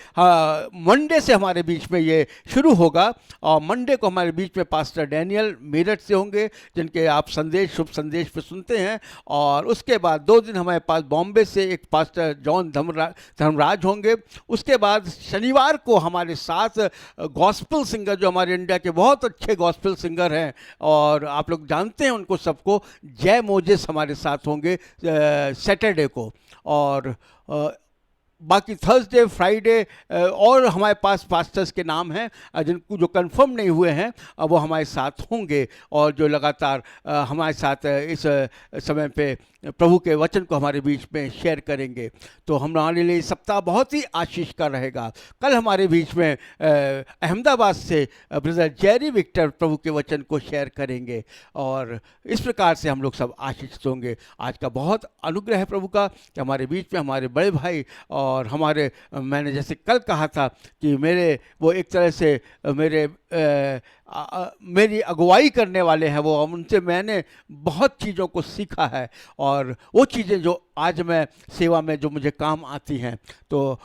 मंडे से हमारे बीच में ये शुरू होगा, और मंडे को हमारे बीच में पास्टर डैनियल मेरठ से होंगे, जिनके आप संदेश शुभ संदेश पे सुनते हैं। और उसके बाद 2 दिन हमारे पास बॉम्बे से एक पास्टर जॉन धर्मराज होंगे। उसके बाद शनिवार को हमारे साथ गॉस्पेल सिंगर, जो हमारे इंडिया के बहुत अच्छे गॉस्पेल सिंगर हैं और आप लोग जानते हैं उनको सबको, जय मोजेस हमारे साथ होंगे सैटरडे को। और बाकी थर्सडे, फ्राइडे और हमारे पास पास्टर्स के नाम हैं जिनको जो कंफर्म नहीं हुए हैं, वो हमारे साथ होंगे, और जो लगातार हमारे साथ इस समय पे प्रभु के वचन को हमारे बीच में शेयर करेंगे। तो हमारे लिए सप्ताह बहुत ही आशीष का रहेगा। कल हमारे बीच में अहमदाबाद से ब्रदर जेरी विक्टर प्रभु के वचन को शेयर करेंगे, और इस प्रकार से हम लोग सब आशीषित होंगे। आज का बहुत अनुग्रह है प्रभु का कि हमारे बीच में हमारे बड़े भाई और हमारे, मैंने जैसे कल कहा था कि मेरे वो एक तरह से मेरी अगुवाई करने वाले हैं, वो उनसे मैंने बहुत चीज़ों को सीखा है, और वो चीज़ें जो आज मैं सेवा में जो मुझे काम आती हैं। तो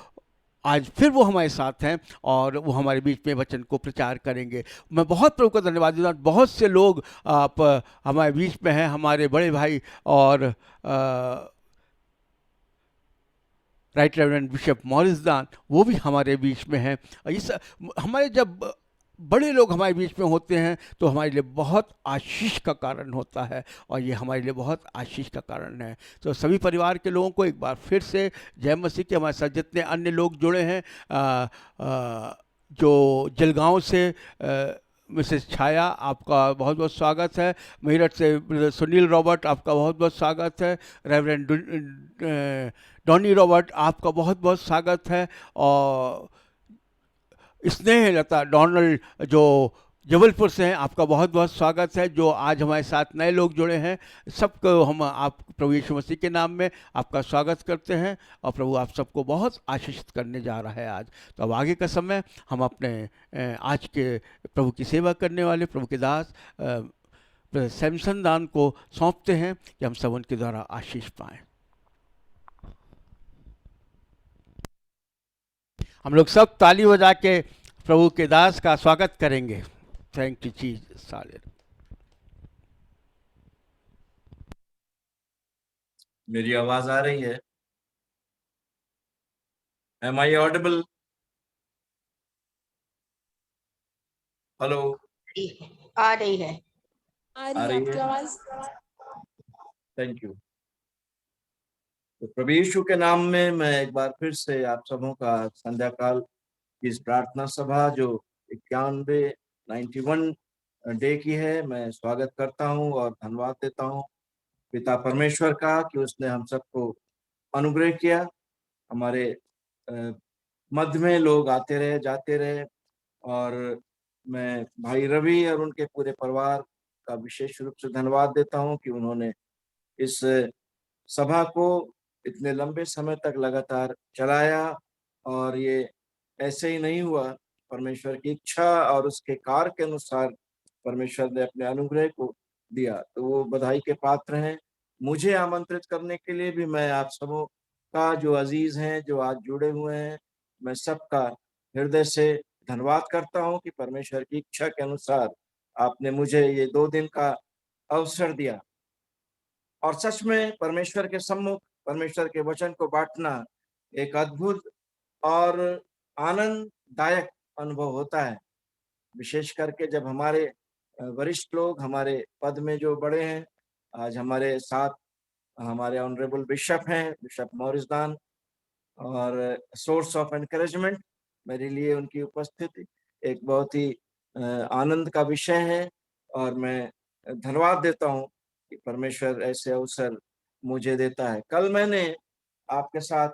आज फिर वो हमारे साथ हैं और वो हमारे बीच में वचन को प्रचार करेंगे। मैं बहुत प्रभु का धन्यवाद देता हूँ। बहुत से लोग आप हमारे बीच में हैं, हमारे बड़े भाई और राइट रेवरेंड बिशप मॉरिस दान, वो भी हमारे बीच में हैं। इस हमारे जब बड़े लोग हमारे बीच में होते हैं तो हमारे लिए बहुत आशीष का कारण होता है, और ये हमारे लिए बहुत आशीष का कारण है। तो सभी परिवार के लोगों को एक बार फिर से जय मसीह के। हमारे साथ जितने अन्य लोग जुड़े हैं, जो जलगांव से मिसेस छाया, आपका बहुत बहुत स्वागत है। मेरठ से ब्रदर सुनील रॉबर्ट, आपका बहुत बहुत स्वागत है। रेवरेंड डॉनी रॉबर्ट, आपका बहुत बहुत स्वागत है। और स्नेह लता डोनाल्ड जो जबलपुर से हैं, आपका बहुत बहुत स्वागत है। जो आज हमारे साथ नए लोग जुड़े हैं, सबको हम आप प्रभु यीशु मसीह के नाम में आपका स्वागत करते हैं, और प्रभु आप सबको बहुत आशीषित करने जा रहा है आज। तो अब आगे का समय हम अपने आज के प्रभु की सेवा करने वाले प्रभु के दास सैमसन दान को सौंपते हैं कि हम सब उनके द्वारा आशीष पाएँ। हम लोग सब ताली बजा के प्रभु के दास का स्वागत करेंगे। Thank you Jesus. साले मेरी आवाज आ रही है? Am I audible? हेलो, आ रही है। आ रही है आवाज? Thank you. तो प्रभु यीशु के नाम में मैं एक बार फिर से आप सबों का संध्या काल की इस प्रार्थना सभा जो 91 डे की है, मैं स्वागत करता हूं और धन्यवाद देता हूं पिता परमेश्वर का कि उसने हम सबको अनुग्रह किया। हमारे मध्य में लोग आते रहे जाते रहे, और मैं भाई रवि और उनके पूरे परिवार का विशेष रूप से धन्यवाद देता हूं कि उन्होंने इस सभा को इतने लंबे समय तक लगातार चलाया, और ये ऐसे ही नहीं हुआ। परमेश्वर की इच्छा और उसके कार्य के अनुसार परमेश्वर ने अपने अनुग्रह को दिया, तो वो बधाई के पात्र हैं। मुझे आमंत्रित करने के लिए भी मैं आप सबों का, जो अजीज हैं, जो आज जुड़े हुए हैं, मैं सबका हृदय से धन्यवाद करता हूं कि परमेश्वर की इच्छा के अनुसार आपने मुझे ये 2 दिन का अवसर दिया। और सच में परमेश्वर के सम्मुख परमेश्वर के वचन को बांटना एक अद्भुत और आनंददायक अनुभव होता है, विशेष करके जब हमारे वरिष्ठ लोग, हमारे पद में जो बड़े हैं, आज हमारे साथ हमारे ऑनरेबल बिशप हैं, बिशप मॉरिस दान, और सोर्स ऑफ एनकरेजमेंट मेरे लिए उनकी उपस्थिति एक बहुत ही आनंद का विषय है। और मैं धन्यवाद देता हूं कि परमेश्वर ऐसे अवसर मुझे देता है। कल मैंने आपके साथ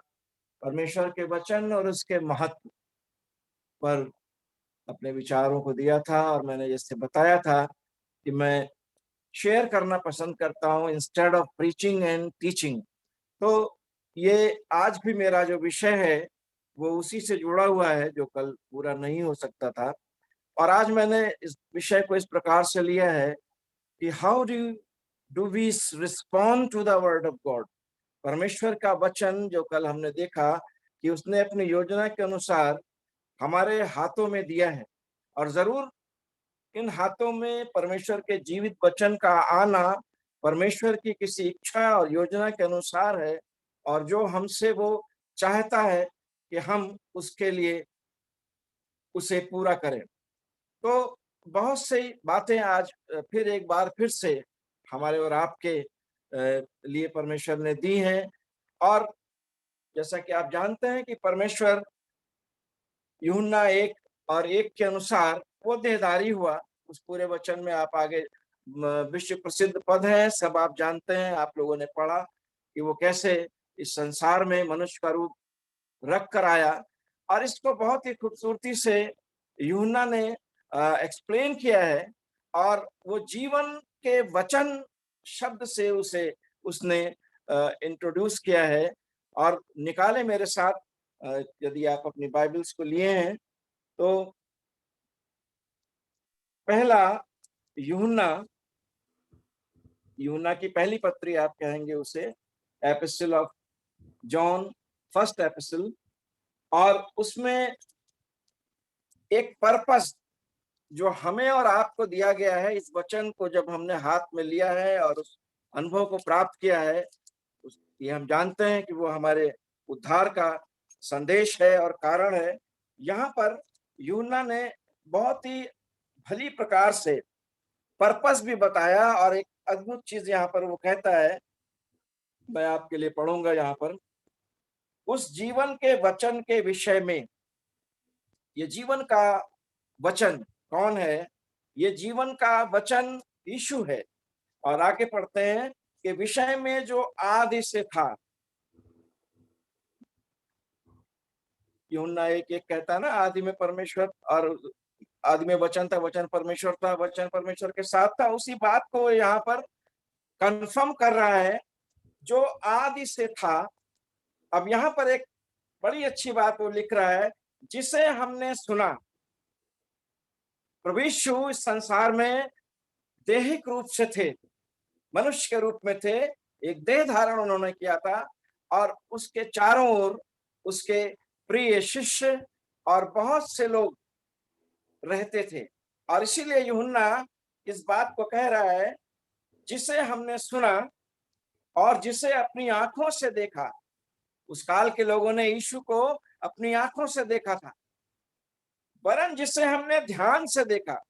परमेश्वर के वचन और उसके महत्व पर अपने विचारों को दिया था, और मैंने जैसे बताया था कि मैं शेयर करना पसंद करता हूं instead of preaching and teaching. तो ये आज भी मेरा जो विषय है वो उसी से जुड़ा हुआ है जो कल पूरा नहीं हो सकता था। और आज मैंने इस विषय को इस प्रकार से लिया है कि how do we respond to the word of God. परमेश्वर का वचन जो कल हमने देखा कि उसने अपनी योजना के अनुसार हमारे हाथों में दिया है, और जरूर इन हाथों में परमेश्वर के जीवित वचन का आना परमेश्वर की किसी इच्छा और योजना के अनुसार है, और जो हमसे वो चाहता है कि हम उसके लिए उसे पूरा करें। तो बहुत सी बातें आज फिर एक बार फिर से हमारे और आपके लिए परमेश्वर ने दी हैं। और जैसा कि आप जानते हैं कि परमेश्वर यूहन्ना 1:1 के अनुसार वो देहधारी हुआ। उस पूरे वचन में आप आगे विश्व प्रसिद्ध पद है, सब आप जानते हैं, आप लोगों ने पढ़ा कि वो कैसे इस संसार में मनुष्य का रूप रख कर आया। और इसको बहुत ही खूबसूरती से यूहन्ना ने एक्सप्लेन किया है, और वो जीवन के वचन शब्द से उसे उसने इंट्रोड्यूस किया है। और निकाले मेरे साथ, यदि आप अपनी बाइबल्स को लिए हैं तो पहला यूहन्ना की पहली पत्री आप कहेंगे उसे, epistle of John, first epistle और उसमें एक पर्पस जो हमें और आपको दिया गया है, इस वचन को जब हमने हाथ में लिया है और उस अनुभव को प्राप्त किया है, ये हम जानते हैं कि वो हमारे उद्धार का संदेश है और कारण है। यहाँ पर यूहन्ना ने बहुत ही भली प्रकार से पर्पस भी बताया और एक अद्भुत चीज यहाँ पर वो कहता है, मैं आपके लिए पढ़ूंगा यहाँ पर, उस जीवन के वचन के विषय में। ये जीवन का वचन कौन है? ये जीवन का वचन यीशु है। और आगे पढ़ते हैं कि विषय में जो आदि से था। यूहन्ना 1:1 कहता है ना, आदि में परमेश्वर, और आदि में वचन था, वचन परमेश्वर था, वचन परमेश्वर के साथ था। उसी बात को यहाँ पर कंफर्म कर रहा है, जो आदि से था। अब यहाँ पर एक बड़ी अच्छी बात वो लिख रहा है, जिसे हमने सुना। प्रभु यीशु इस संसार में दैहिक रूप से थे, मनुष्य के रूप में थे, एक देह धारण उन्होंने किया था, और उसके चारों ओर उसके प्रिय शिष्य और बहुत से लोग रहते थे। और इसीलिए यूहन्ना इस बात को कह रहा है, जिसे हमने सुना और जिसे अपनी आंखों से देखा। उस काल के लोगों ने यीशु को अपनी आंखों से देखा था, वरन जिसे हमने ध्यान से देखा।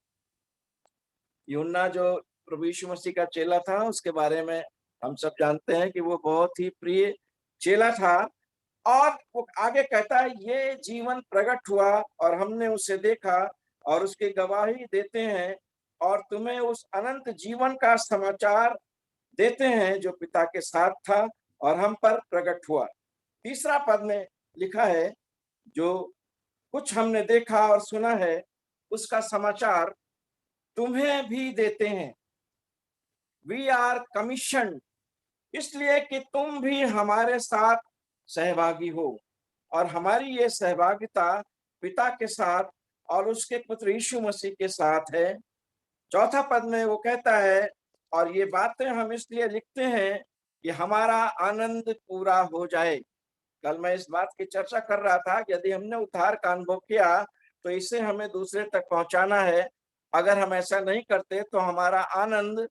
यूहन्ना जो प्रभु यीशु मसीह का चेला था, उसके बारे में हम सब जानते हैं कि वो बहुत ही प्रिय चेला था। और वो आगे कहता है, ये जीवन प्रकट हुआ और हमने उसे देखा और उसकी गवाही देते हैं, और तुम्हें उस अनंत जीवन का समाचार देते हैं जो पिता के साथ था और हम पर प्रकट हुआ। तीसरा पद में लिखा है, जो कुछ हमने देखा और सुना है उसका समाचार तुम्हें भी देते हैं। वी आर कमीशन, इसलिए कि तुम भी हमारे साथ सहभागी हो। और हमारी ये सहभागिता पिता के साथ और उसके पुत्र यीशु मसीह के साथ है। चौथा पद में वो कहता है, और ये बातें हम इसलिए लिखते हैं कि हमारा आनंद पूरा हो जाए। कल मैं इस बात की चर्चा कर रहा था कि यदि हमने उद्धार का अनुभव किया तो इसे हमें दूसरे तक पहुंचाना है। अगर हम ऐसा नहीं करते तो हमारा आनंद,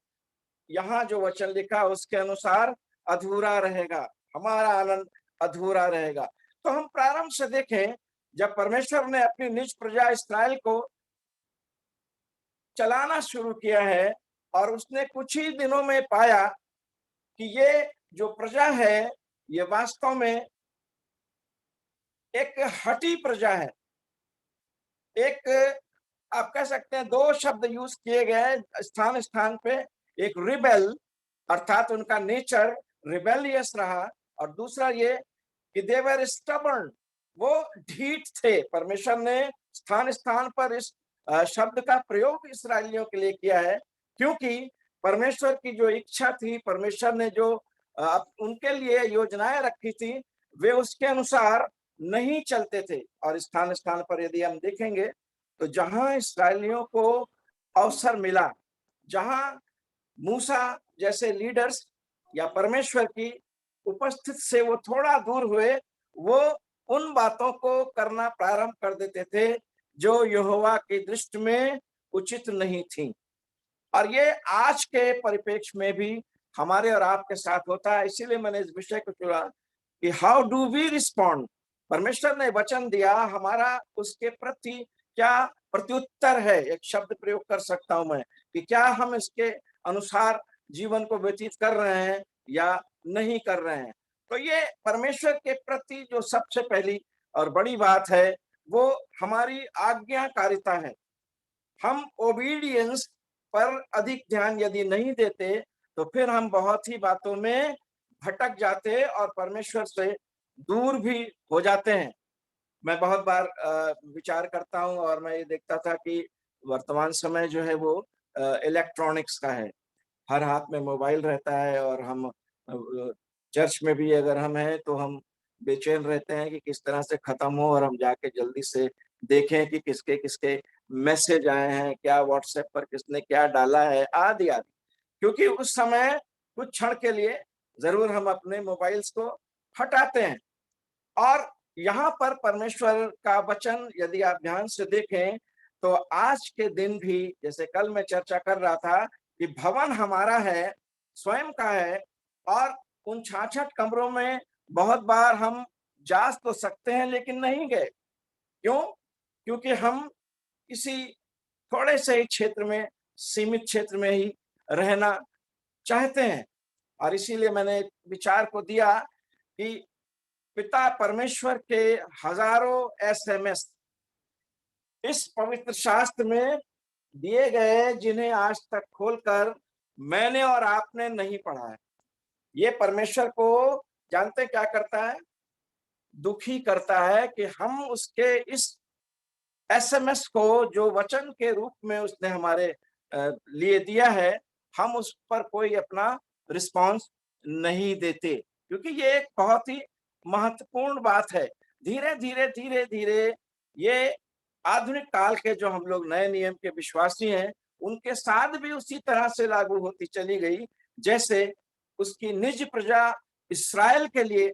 यहाँ जो वचन लिखा उसके अनुसार, अधूरा रहेगा। हमारा आनंद अधूरा रहेगा। तो हम प्रारंभ से देखें, जब परमेश्वर ने अपनी निज प्रजा इस्राएल को चलाना शुरू किया है, और उसने कुछ ही दिनों में पाया कि ये जो प्रजा है ये वास्तव में एक हठी प्रजा है। एक, आप कह सकते हैं, दो शब्द यूज किए गए स्थान स्थान पे। एक रिबेल, अर्थात उनका नेचर रिबेलियस रहा, और दूसरा ये कि दे वर स्टबर्न, वो ढीठ थे। परमेश्वर ने स्थान स्थान पर इस शब्द का प्रयोग इस्राएलियों के लिए किया है, क्योंकि परमेश्वर की जो इच्छा थी, परमेश्वर ने जो उनके लिए योजनाएं रखी थी, वे उसके अनुसार नहीं चलते थे। और स्थान स्थान पर यदि हम देखेंगे तो जहां इस्राएलियों को अवसर मिला, जहां मूसा जैसे लीडर्स या परमेश्वर की उपस्थित से वो थोड़ा दूर हुए, वो उन बातों को करना प्रारंभ कर देते थे जो यहोवा की दृष्टि में उचित नहीं थी। और ये आज के परिप्रेक्ष्य में भी हमारे और आपके साथ होता है। इसीलिए मैंने इस विषय को चुना कि हाउ डू वी रिस्पॉन्ड। परमेश्वर ने वचन दिया, हमारा उसके प्रति क्या प्रत्युत्तर है। एक शब्द प्रयोग कर सकता हूं मैं कि क्या हम इसके अनुसार जीवन को व्यतीत कर रहे हैं या नहीं कर रहे हैं। तो ये परमेश्वर के प्रति जो सबसे पहली और बड़ी बात है, वो हमारी आज्ञाकारिता है। हम ओबीडियंस पर अधिक ध्यान यदि नहीं देते तो फिर हम बहुत ही बातों में भटक जाते और परमेश्वर से दूर भी हो जाते हैं। मैं बहुत बार विचार करता हूं, और मैं ये देखता था कि वर्तमान समय जो है वो इलेक्ट्रॉनिक्स का है। हर हाथ में मोबाइल रहता है, और हम चर्च में भी अगर हम हैं तो हम बेचैन रहते हैं कि किस तरह से खत्म हो और हम जाके जल्दी से देखें कि किसके किसके मैसेज आए हैं, क्या व्हाट्सएप पर किसने क्या डाला है, आदि आदि। क्योंकि उस समय कुछ क्षण के लिए जरूर हम अपने मोबाइल्स को हटाते हैं, और यहाँ पर परमेश्वर का वचन यदि आप ध्यान से देखें तो आज के दिन भी, जैसे कल मैं चर्चा कर रहा था कि भवन हमारा है, स्वयं का है, और उन 66 कमरों में बहुत बार हम जा तो सकते हैं लेकिन नहीं गए। क्यों? क्योंकि हम किसी थोड़े से ही क्षेत्र में, सीमित क्षेत्र में ही रहना चाहते हैं। और इसीलिए मैंने विचार को दिया कि पिता परमेश्वर के हजारों एसएमएस इस पवित्र शास्त्र में दिए गए, जिन्हें आज तक खोलकर मैंने और आपने नहीं पढ़ा है। ये परमेश्वर को जानते क्या करता है? दुखी करता है कि हम उसके इस एसएमएस को, जो वचन के रूप में उसने हमारे लिए दिया है, हम उस पर कोई अपना रिस्पांस नहीं देते, क्योंकि ये एक बहुत ही महत्वपूर्ण बात है। धीरे धीरे धीरे धीरे ये आधुनिक काल के जो हम लोग नए नियम के विश्वासी हैं, उनके साथ भी उसी तरह से लागू होती चली गई जैसे उसकी निज प्रजा इस्राएल के लिए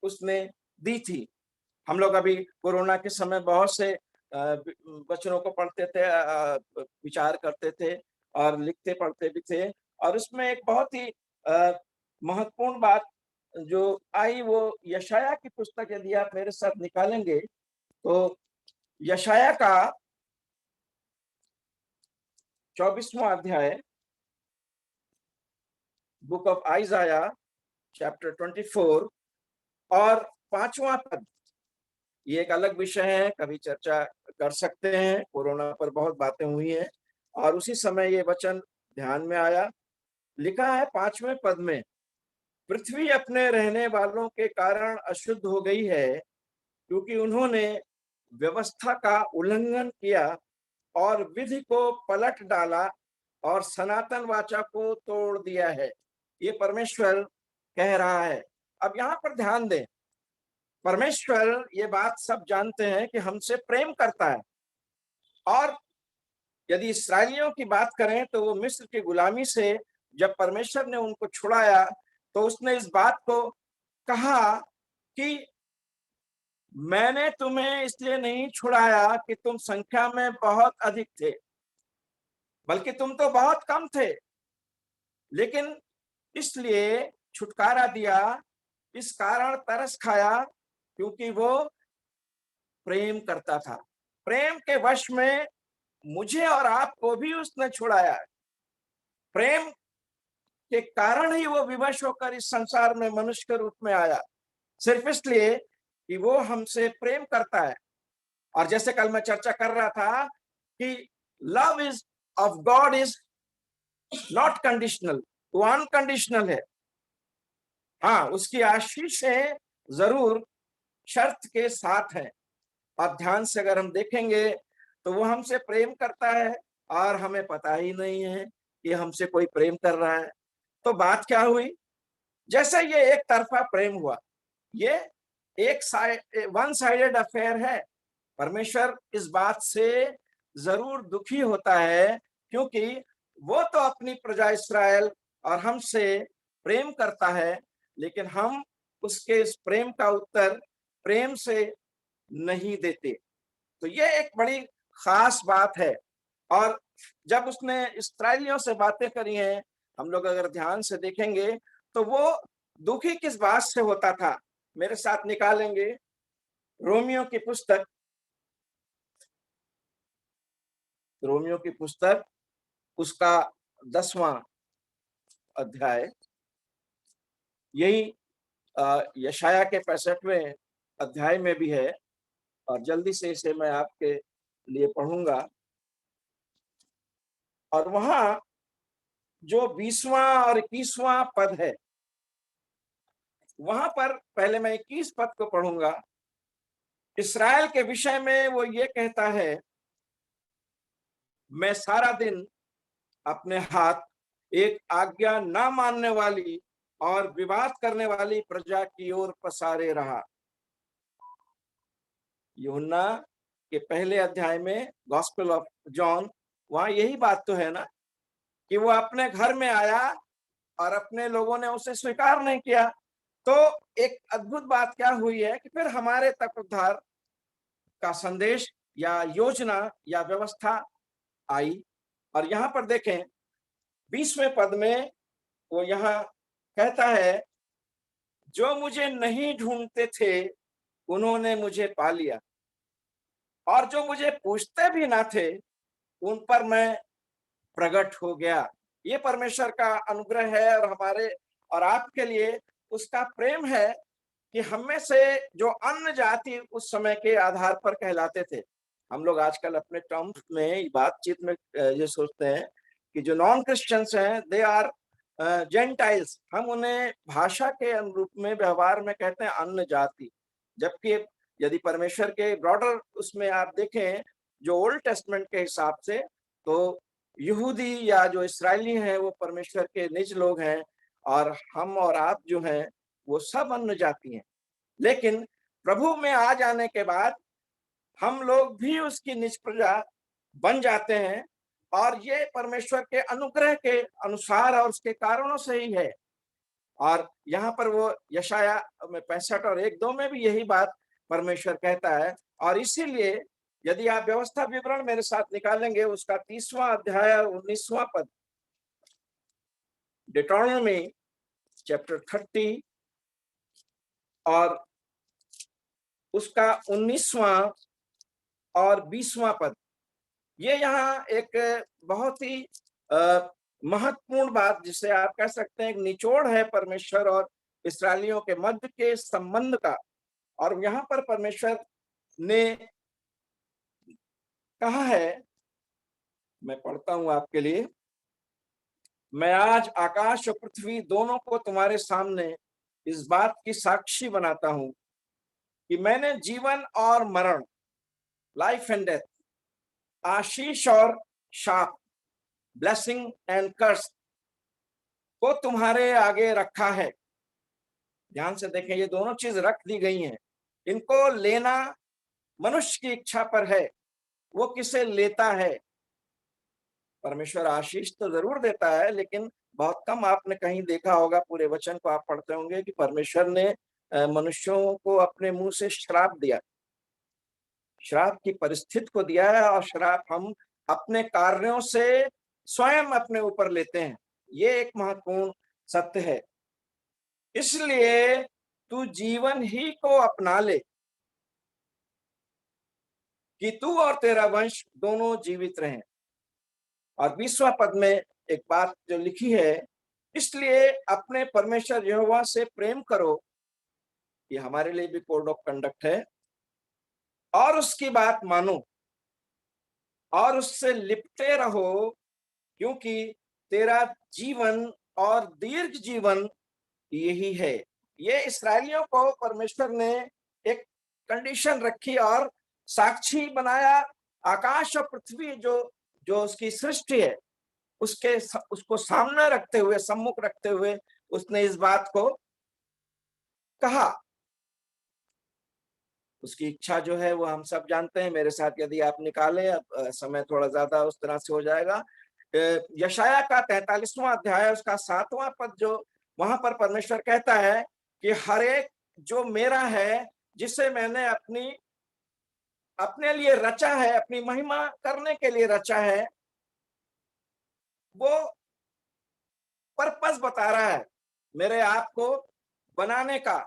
उसने दी थी। हम लोग अभी कोरोना के समय बहुत से वचनों को पढ़ते थे, विचार करते थे और लिखते पढ़ते भी थे, और उसमें एक बहुत ही महत्वपूर्ण बात जो आई वो यशाया की पुस्तक, यदि आप मेरे साथ निकालेंगे तो यशाया का 24वां अध्याय, बुक ऑफ आइजाया चैप्टर 24 और 5वां पद। ये एक अलग विषय है, कभी चर्चा कर सकते हैं। कोरोना पर बहुत बातें हुई हैं और उसी समय ये वचन ध्यान में आया। लिखा है 5वें पद में, पृथ्वी अपने रहने वालों के कारण अशुद्ध हो गई है, क्योंकि उन्होंने व्यवस्था का उल्लंघन किया और विधि को पलट डाला और सनातन वाचा को तोड़ दिया है। ये परमेश्वर कह रहा है। अब यहाँ पर ध्यान दें, परमेश्वर ये बात सब जानते हैं कि हमसे प्रेम करता है, और यदि इस्राएलियों की बात करें तो वो मिस्र की गुलामी से जब परमेश्वर ने उनको छुड़ाया तो उसने इस बात को कहा कि मैंने तुम्हें इसलिए नहीं छुड़ाया कि तुम संख्या में बहुत अधिक थे, बल्कि तुम तो बहुत कम थे, लेकिन इसलिए छुटकारा दिया, इस कारण तरस खाया क्योंकि वो प्रेम करता था। प्रेम के वश में मुझे और आपको भी उसने छुड़ाया है। प्रेम के कारण ही वो विवश होकर इस संसार में मनुष्य के रूप में आया, सिर्फ इसलिए कि वो हमसे प्रेम करता है। और जैसे कल मैं चर्चा कर रहा था कि love is of God is not conditional, वो अनकंडीशनल है। हाँ, उसकी आशीषें जरूर शर्त के साथ है। आप ध्यान से अगर हम देखेंगे तो वो हमसे प्रेम करता है और हमें पता ही नहीं है कि हमसे कोई प्रेम कर रहा है। तो बात क्या हुई? जैसे ये एक तरफा प्रेम हुआ, ये वन साइडेड अफेयर है। परमेश्वर इस बात से जरूर दुखी होता है, क्योंकि वो तो अपनी प्रजा इस्राएल और हमसे प्रेम करता है, लेकिन हम उसके इस प्रेम का उत्तर प्रेम से नहीं देते। तो ये एक बड़ी खास बात है। और जब उसने इस्राएलियों से बातें करी हैं, हम लोग अगर ध्यान से देखेंगे तो वो दुखी किस बात से होता था? मेरे साथ निकालेंगे रोमियो की पुस्तक, रोमियो की पुस्तक उसका 10वां अध्याय, यही यशाया के 65वें अध्याय में भी है, और जल्दी से इसे मैं आपके लिए पढ़ूंगा। और वहां जो 20वां और 21वां पद है, वहां पर पहले मैं 21 पद को पढ़ूंगा। इस्राएल के विषय में वो ये कहता है, मैं सारा दिन अपने हाथ एक आज्ञा ना मानने वाली और विवाद करने वाली प्रजा की ओर पसारे रहा। यूहन्ना के पहले अध्याय में, गॉस्पेल ऑफ जॉन, वहां यही बात तो है ना कि वो अपने घर में आया और अपने लोगों ने उसे स्वीकार नहीं किया। तो एक अद्भुत बात क्या हुई है कि फिर हमारे तक उद्धार का संदेश या योजना या व्यवस्था आई। और यहाँ पर देखें 20वें पद में वो यहाँ कहता है, जो मुझे नहीं ढूंढते थे उन्होंने मुझे पा लिया, और जो मुझे पूछते भी ना थे उन पर मैं प्रकट हो गया। ये परमेश्वर का अनुग्रह है और हमारे और आपके लिए उसका प्रेम है कि हम में से जो अन्य जाति उस समय के आधार पर कहलाते थे, हम लोग आजकल अपने टर्म्स में बातचीत में ये सोचते हैं कि जो नॉन क्रिश्चियंस हैं दे आर जेंटाइल्स, हम उन्हें भाषा के अनुरूप में व्यवहार में कहते हैं अन्य जाति। जबकि यदि परमेश्वर के ब्रॉडर उसमें आप देखें जो ओल्ड टेस्टमेंट के हिसाब से, तो यहूदी या जो इस्राएली हैं वो परमेश्वर के निज लोग हैं, और हम और आप जो हैं वो सब अन्य जाति हैं। लेकिन प्रभु में आ जाने के बाद हम लोग भी उसकी निज प्रजा बन जाते हैं, और ये परमेश्वर के अनुग्रह के अनुसार और उसके कारणों से ही है। और यहाँ पर वो यशाया में 65 और 1-2 में भी यही बात परमेश्वर कहता है। और इसीलिए यदि आप व्यवस्था विवरण मेरे साथ निकालेंगे, उसका 30वां अध्याय और 19वां पद, डिट्रोनॉमी चैप्टर 30 और उसका 19वां और 20वां पद, ये यहाँ एक बहुत ही महत्वपूर्ण बात, जिसे आप कह सकते हैं एक निचोड़ है परमेश्वर और इस्राएलियों के मध्य के संबंध का। और यहाँ पर परमेश्वर ने कहा है, मैं पढ़ता हूं आपके लिए, मैं आज आकाश और पृथ्वी दोनों को तुम्हारे सामने इस बात की साक्षी बनाता हूं कि मैंने जीवन और मरण, लाइफ एंड डेथ, आशीष और शाप, ब्लेसिंग एंड कर्स को तुम्हारे आगे रखा है। ध्यान से देखें, ये दोनों चीज रख दी गई हैं। इनको लेना मनुष्य की इच्छा पर है, वो किसे लेता है। परमेश्वर आशीष तो जरूर देता है, लेकिन बहुत कम आपने कहीं देखा होगा, पूरे वचन को आप पढ़ते होंगे कि परमेश्वर ने मनुष्यों को अपने मुंह से श्राप दिया, श्राप की परिस्थिति को दिया है, और श्राप हम अपने कार्यों से स्वयं अपने ऊपर लेते हैं। ये एक महत्वपूर्ण सत्य है। इसलिए तू जीवन ही को अपना ले कि तू और तेरा वंश दोनों जीवित रहें। और 20वां पद में एक बात जो लिखी है, इसलिए अपने परमेश्वर यहोवा से प्रेम करो, ये हमारे लिए भी कोड ऑफ कंडक्ट है, और उसकी बात मानो और उससे लिपटे रहो, क्योंकि तेरा जीवन और दीर्घ जीवन यही है। ये इस्राएलियों को परमेश्वर ने एक कंडीशन रखी और साक्षी बनाया। आकाश और पृथ्वी जो उसकी सृष्टि है, उसको सामने रखते हुए, सम्मुख रखते हुए उसने इस बात को कहा। उसकी इच्छा जो है वो हम सब जानते हैं। मेरे साथ यदि आप निकालें, अब समय थोड़ा ज्यादा उस तरह से हो जाएगा। यशाया का 43वां अध्याय उसका 7वां पद, जो वहां पर परमेश्वर कहता है कि हर एक जो मेरा है, जिसे मैंने अपने लिए रचा है, अपनी महिमा करने के लिए रचा है, वो पर्पस बता रहा है मेरे आप को बनाने का,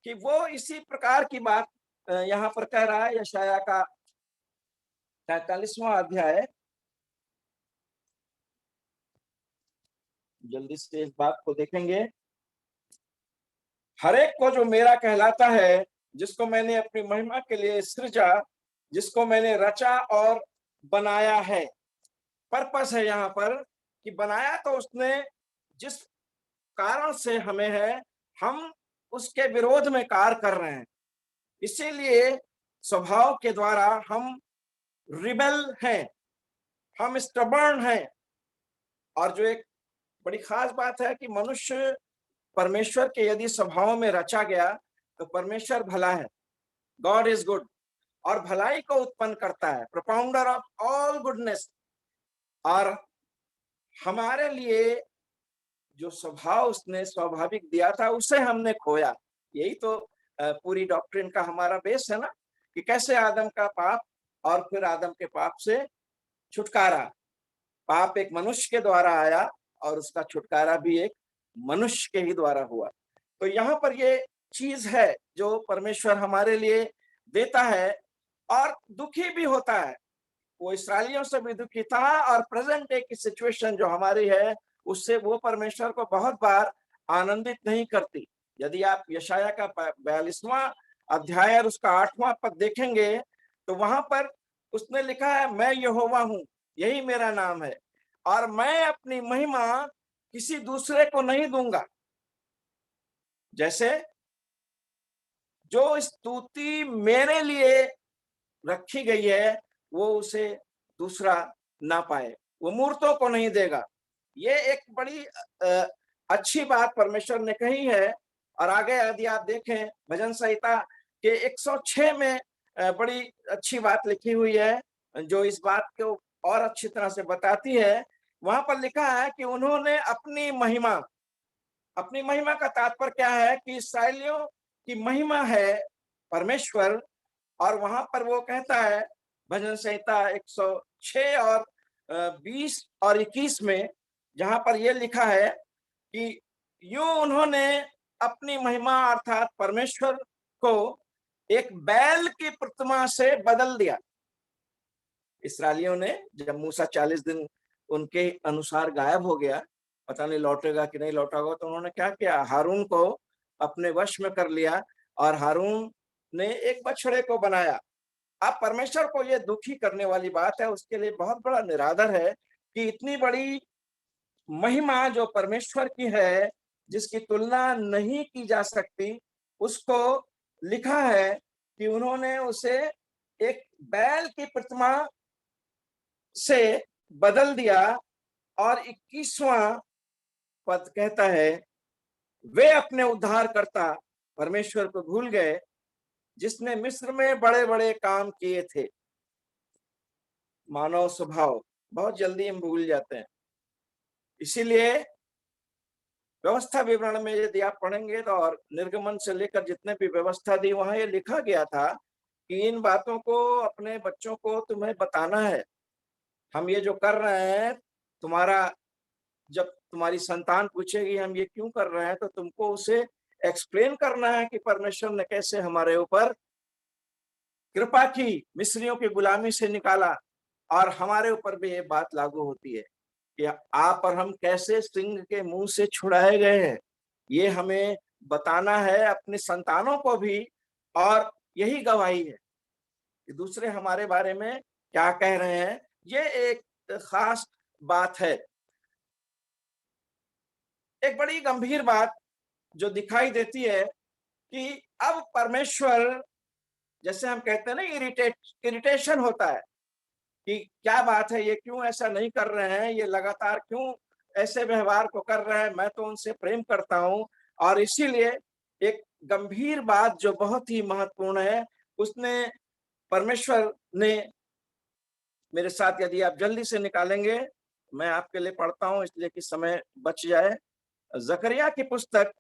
कि वो इसी प्रकार की बात यहाँ पर कह रहा है। यशाया का 43वां अध्याय, जल्दी से इस बात को देखेंगे। हर एक को जो मेरा कहलाता है, जिसको मैंने अपनी महिमा के लिए सृजा, जिसको मैंने रचा और बनाया है। पर्पस है यहाँ पर कि बनाया तो उसने जिस कारण से हमें है, हम उसके विरोध में कार्य कर रहे हैं। इसीलिए स्वभाव के द्वारा हम रिबेल हैं, हम स्टबर्न हैं। और जो एक बड़ी खास बात है कि मनुष्य परमेश्वर के यदि स्वभाव में रचा गया, तो परमेश्वर भला है, गॉड इज गुड, और भलाई को उत्पन्न करता है, प्रोपाउंडर ऑफ ऑल गुडनेस। और हमारे लिए जो स्वभाव उसने स्वाभाविक दिया था, उसे हमने खोया। यही तो पूरी डॉक्ट्रिन का हमारा बेस है ना, कि कैसे आदम का पाप और फिर आदम के पाप से छुटकारा। पाप एक मनुष्य के द्वारा आया और उसका छुटकारा भी एक मनुष्य के ही द्वारा हुआ। तो यहाँ पर ये चीज है जो परमेश्वर हमारे लिए देता है और दुखी भी होता है। वो इसराइलियों से भी दुखी था और प्रेजेंट डे की सिचुएशन जो हमारी है उससे वो परमेश्वर को बहुत बार आनंदित नहीं करती। यदि आप यशाया का 42वां अध्याय और उसका 8वां पद देखेंगे तो वहां पर उसने लिखा है, मैं यहोवा हूं, यही मेरा नाम है और मैं अपनी महिमा किसी दूसरे को नहीं दूंगा। जैसे जो स्तुति मेरे लिए रखी गई है वो उसे दूसरा ना पाए, वो मूर्तों को नहीं देगा। ये एक बड़ी अच्छी बात परमेश्वर ने कही है। और आगे यदि आप देखें भजन संहिता के 106 में बड़ी अच्छी बात लिखी हुई है जो इस बात को और अच्छी तरह से बताती है। वहां पर लिखा है कि उन्होंने अपनी महिमा का तात्पर्य क्या है कि इसराइलियों की महिमा है परमेश्वर। और वहां पर वो कहता है भजन संहिता 106 और 20 और 21 में, जहां पर ये लिखा है कि यूं उन्होंने अपनी महिमा अर्थात परमेश्वर को एक बैल की प्रतिमा से बदल दिया। इसराइलियों ने जब मूसा 40 दिन उनके अनुसार गायब हो गया, पता नहीं लौटेगा कि नहीं लौटेगा, तो उन्होंने क्या किया, हारून को अपने वश में कर लिया और हारून ने एक बछड़े को बनाया। अब परमेश्वर को ये दुखी करने वाली बात है, उसके लिए बहुत बड़ा निरादर है कि इतनी बड़ी महिमा जो परमेश्वर की है जिसकी तुलना नहीं की जा सकती, उसको लिखा है कि उन्होंने उसे एक बैल की प्रतिमा से बदल दिया। और 21वां पद कहता है, वे अपने उद्धारकर्ता परमेश्वर को भूल गए जिसने मिस्र में बड़े बड़े काम किए थे। मानव स्वभाव, बहुत जल्दी हम भूल जाते हैं। इसीलिए व्यवस्था विवरण में यदि आप पढ़ेंगे तो और निर्गमन से लेकर जितने भी व्यवस्था दी वहां ये लिखा गया था कि इन बातों को अपने बच्चों को तुम्हें बताना है। हम ये जो कर रहे हैं, तुम्हारा जब तुम्हारी संतान पूछेगी हम ये क्यों कर रहे हैं, तो तुमको उसे एक्सप्लेन करना है कि परमेश्वर ने कैसे हमारे ऊपर कृपा की, मिस्रियों की गुलामी से निकाला। और हमारे ऊपर भी ये बात लागू होती है कि आप और हम कैसे सिंह के मुंह से छुड़ाए गए हैं, ये हमें बताना है अपने संतानों को भी। और यही गवाही है कि दूसरे हमारे बारे में क्या कह रहे हैं। ये एक खास बात है। एक बड़ी गंभीर बात जो दिखाई देती है कि अब परमेश्वर, जैसे हम कहते हैं ना, इरिटेशन होता है कि क्या बात है, ये क्यों ऐसा नहीं कर रहे हैं, ये लगातार क्यों ऐसे व्यवहार को कर रहे हैं, मैं तो उनसे प्रेम करता हूं। और इसीलिए एक गंभीर बात जो बहुत ही महत्वपूर्ण है, उसने परमेश्वर ने मेरे साथ, यदि आप जल्दी से निकालेंगे, मैं आपके लिए पढ़ता हूं इसलिए कि समय बच जाए। जकरिया की पुस्तक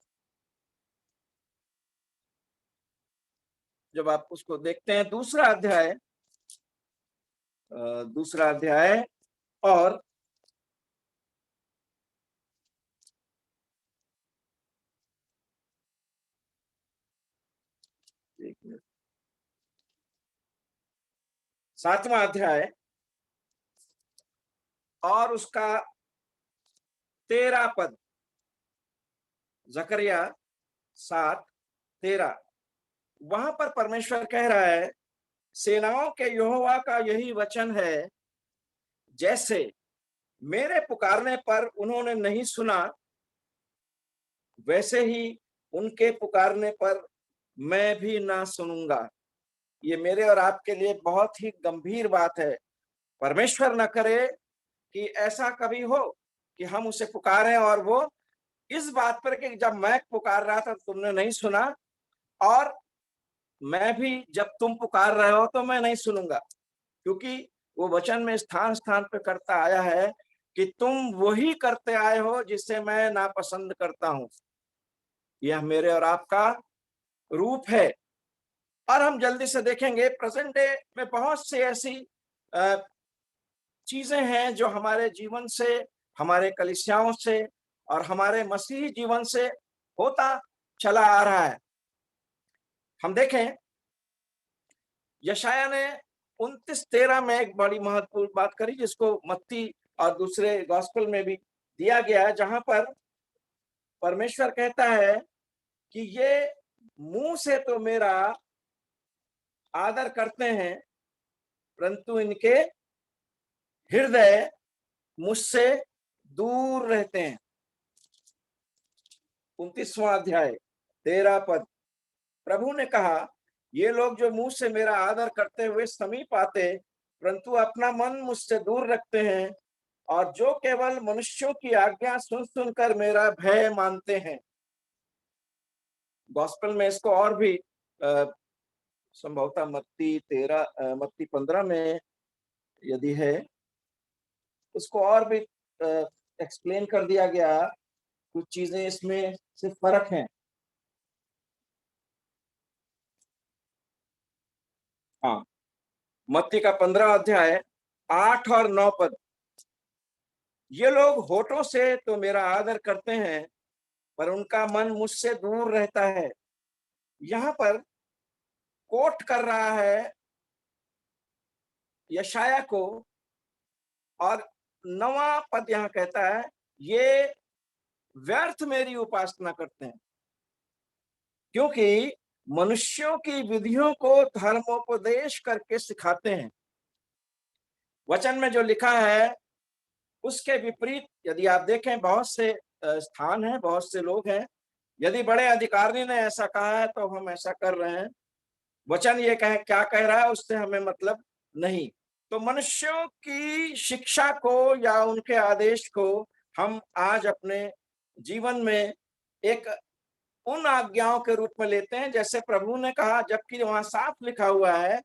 जब आप उसको देखते हैं, दूसरा अध्याय और 7वां अध्याय और उसका 13 पद, जकरिया 7:13, वहां पर परमेश्वर कह रहा है, सेनाओं के यहोवा का यही वचन है, जैसे मेरे पुकारने पर उन्होंने नहीं सुना, वैसे ही उनके पुकारने पर मैं भी ना सुनूंगा। ये मेरे और आपके लिए बहुत ही गंभीर बात है। परमेश्वर न करे कि ऐसा कभी हो कि हम उसे पुकारें और वो इस बात पर कि जब मैं पुकार रहा था तुमने नहीं सुना, और मैं भी जब तुम पुकार रहे हो तो मैं नहीं सुनूंगा। क्योंकि वो वचन में स्थान स्थान पे करता आया है कि तुम वही करते आए हो जिसे मैं नापसंद करता हूं। यह मेरे और आपका रूप है। और हम जल्दी से देखेंगे प्रेजेंट डे में बहुत सी ऐसी चीजें हैं जो हमारे जीवन से, हमारे कलीसियाओं से और हमारे मसीही जीवन से होता चला आ रहा है। हम देखें यशाया ने 29:13 में एक बड़ी महत्वपूर्ण बात करी, जिसको मत्ती और दूसरे गॉस्पेल में भी दिया गया है, जहां पर परमेश्वर कहता है कि ये मुंह से तो मेरा आदर करते हैं, परंतु इनके हृदय मुझसे दूर रहते हैं। 29वां अध्याय 13 पद, प्रभु ने कहा, ये लोग जो मुंह से मेरा आदर करते हुए समीप आते, परंतु अपना मन मुझसे दूर रखते हैं, और जो केवल मनुष्यों की आज्ञा सुन सुनकर मेरा भय मानते हैं। गॉस्पेल में इसको और भी संभवतः मत्ती 15 में यदि है, उसको और भी एक्सप्लेन कर दिया गया। कुछ चीजें इसमें सिर्फ फर्क है। हाँ, मत्ती का 15 अध्याय 8 और 9 पद, ये लोग होठों से तो मेरा आदर करते हैं, पर उनका मन मुझसे दूर रहता है। यहाँ पर कोट कर रहा है यशाया को, और 9वां पद यहाँ कहता है, ये व्यर्थ मेरी उपासना करते हैं, क्योंकि मनुष्यों की विधियों को धर्मोपदेश करके सिखाते हैं। वचन में जो लिखा है उसके विपरीत यदि आप देखें, बहुत से स्थान हैं, बहुत से लोग हैं, यदि बड़े अधिकारी ने ऐसा कहा है तो हम ऐसा कर रहे हैं। वचन ये क्या कह रहा है उससे हमें मतलब नहीं। तो मनुष्यों की शिक्षा को या उनके आदेश को हम आज अपने जीवन में एक उन आज्ञाओं के रूप में लेते हैं जैसे प्रभु ने कहा, जबकि वहां साफ लिखा हुआ है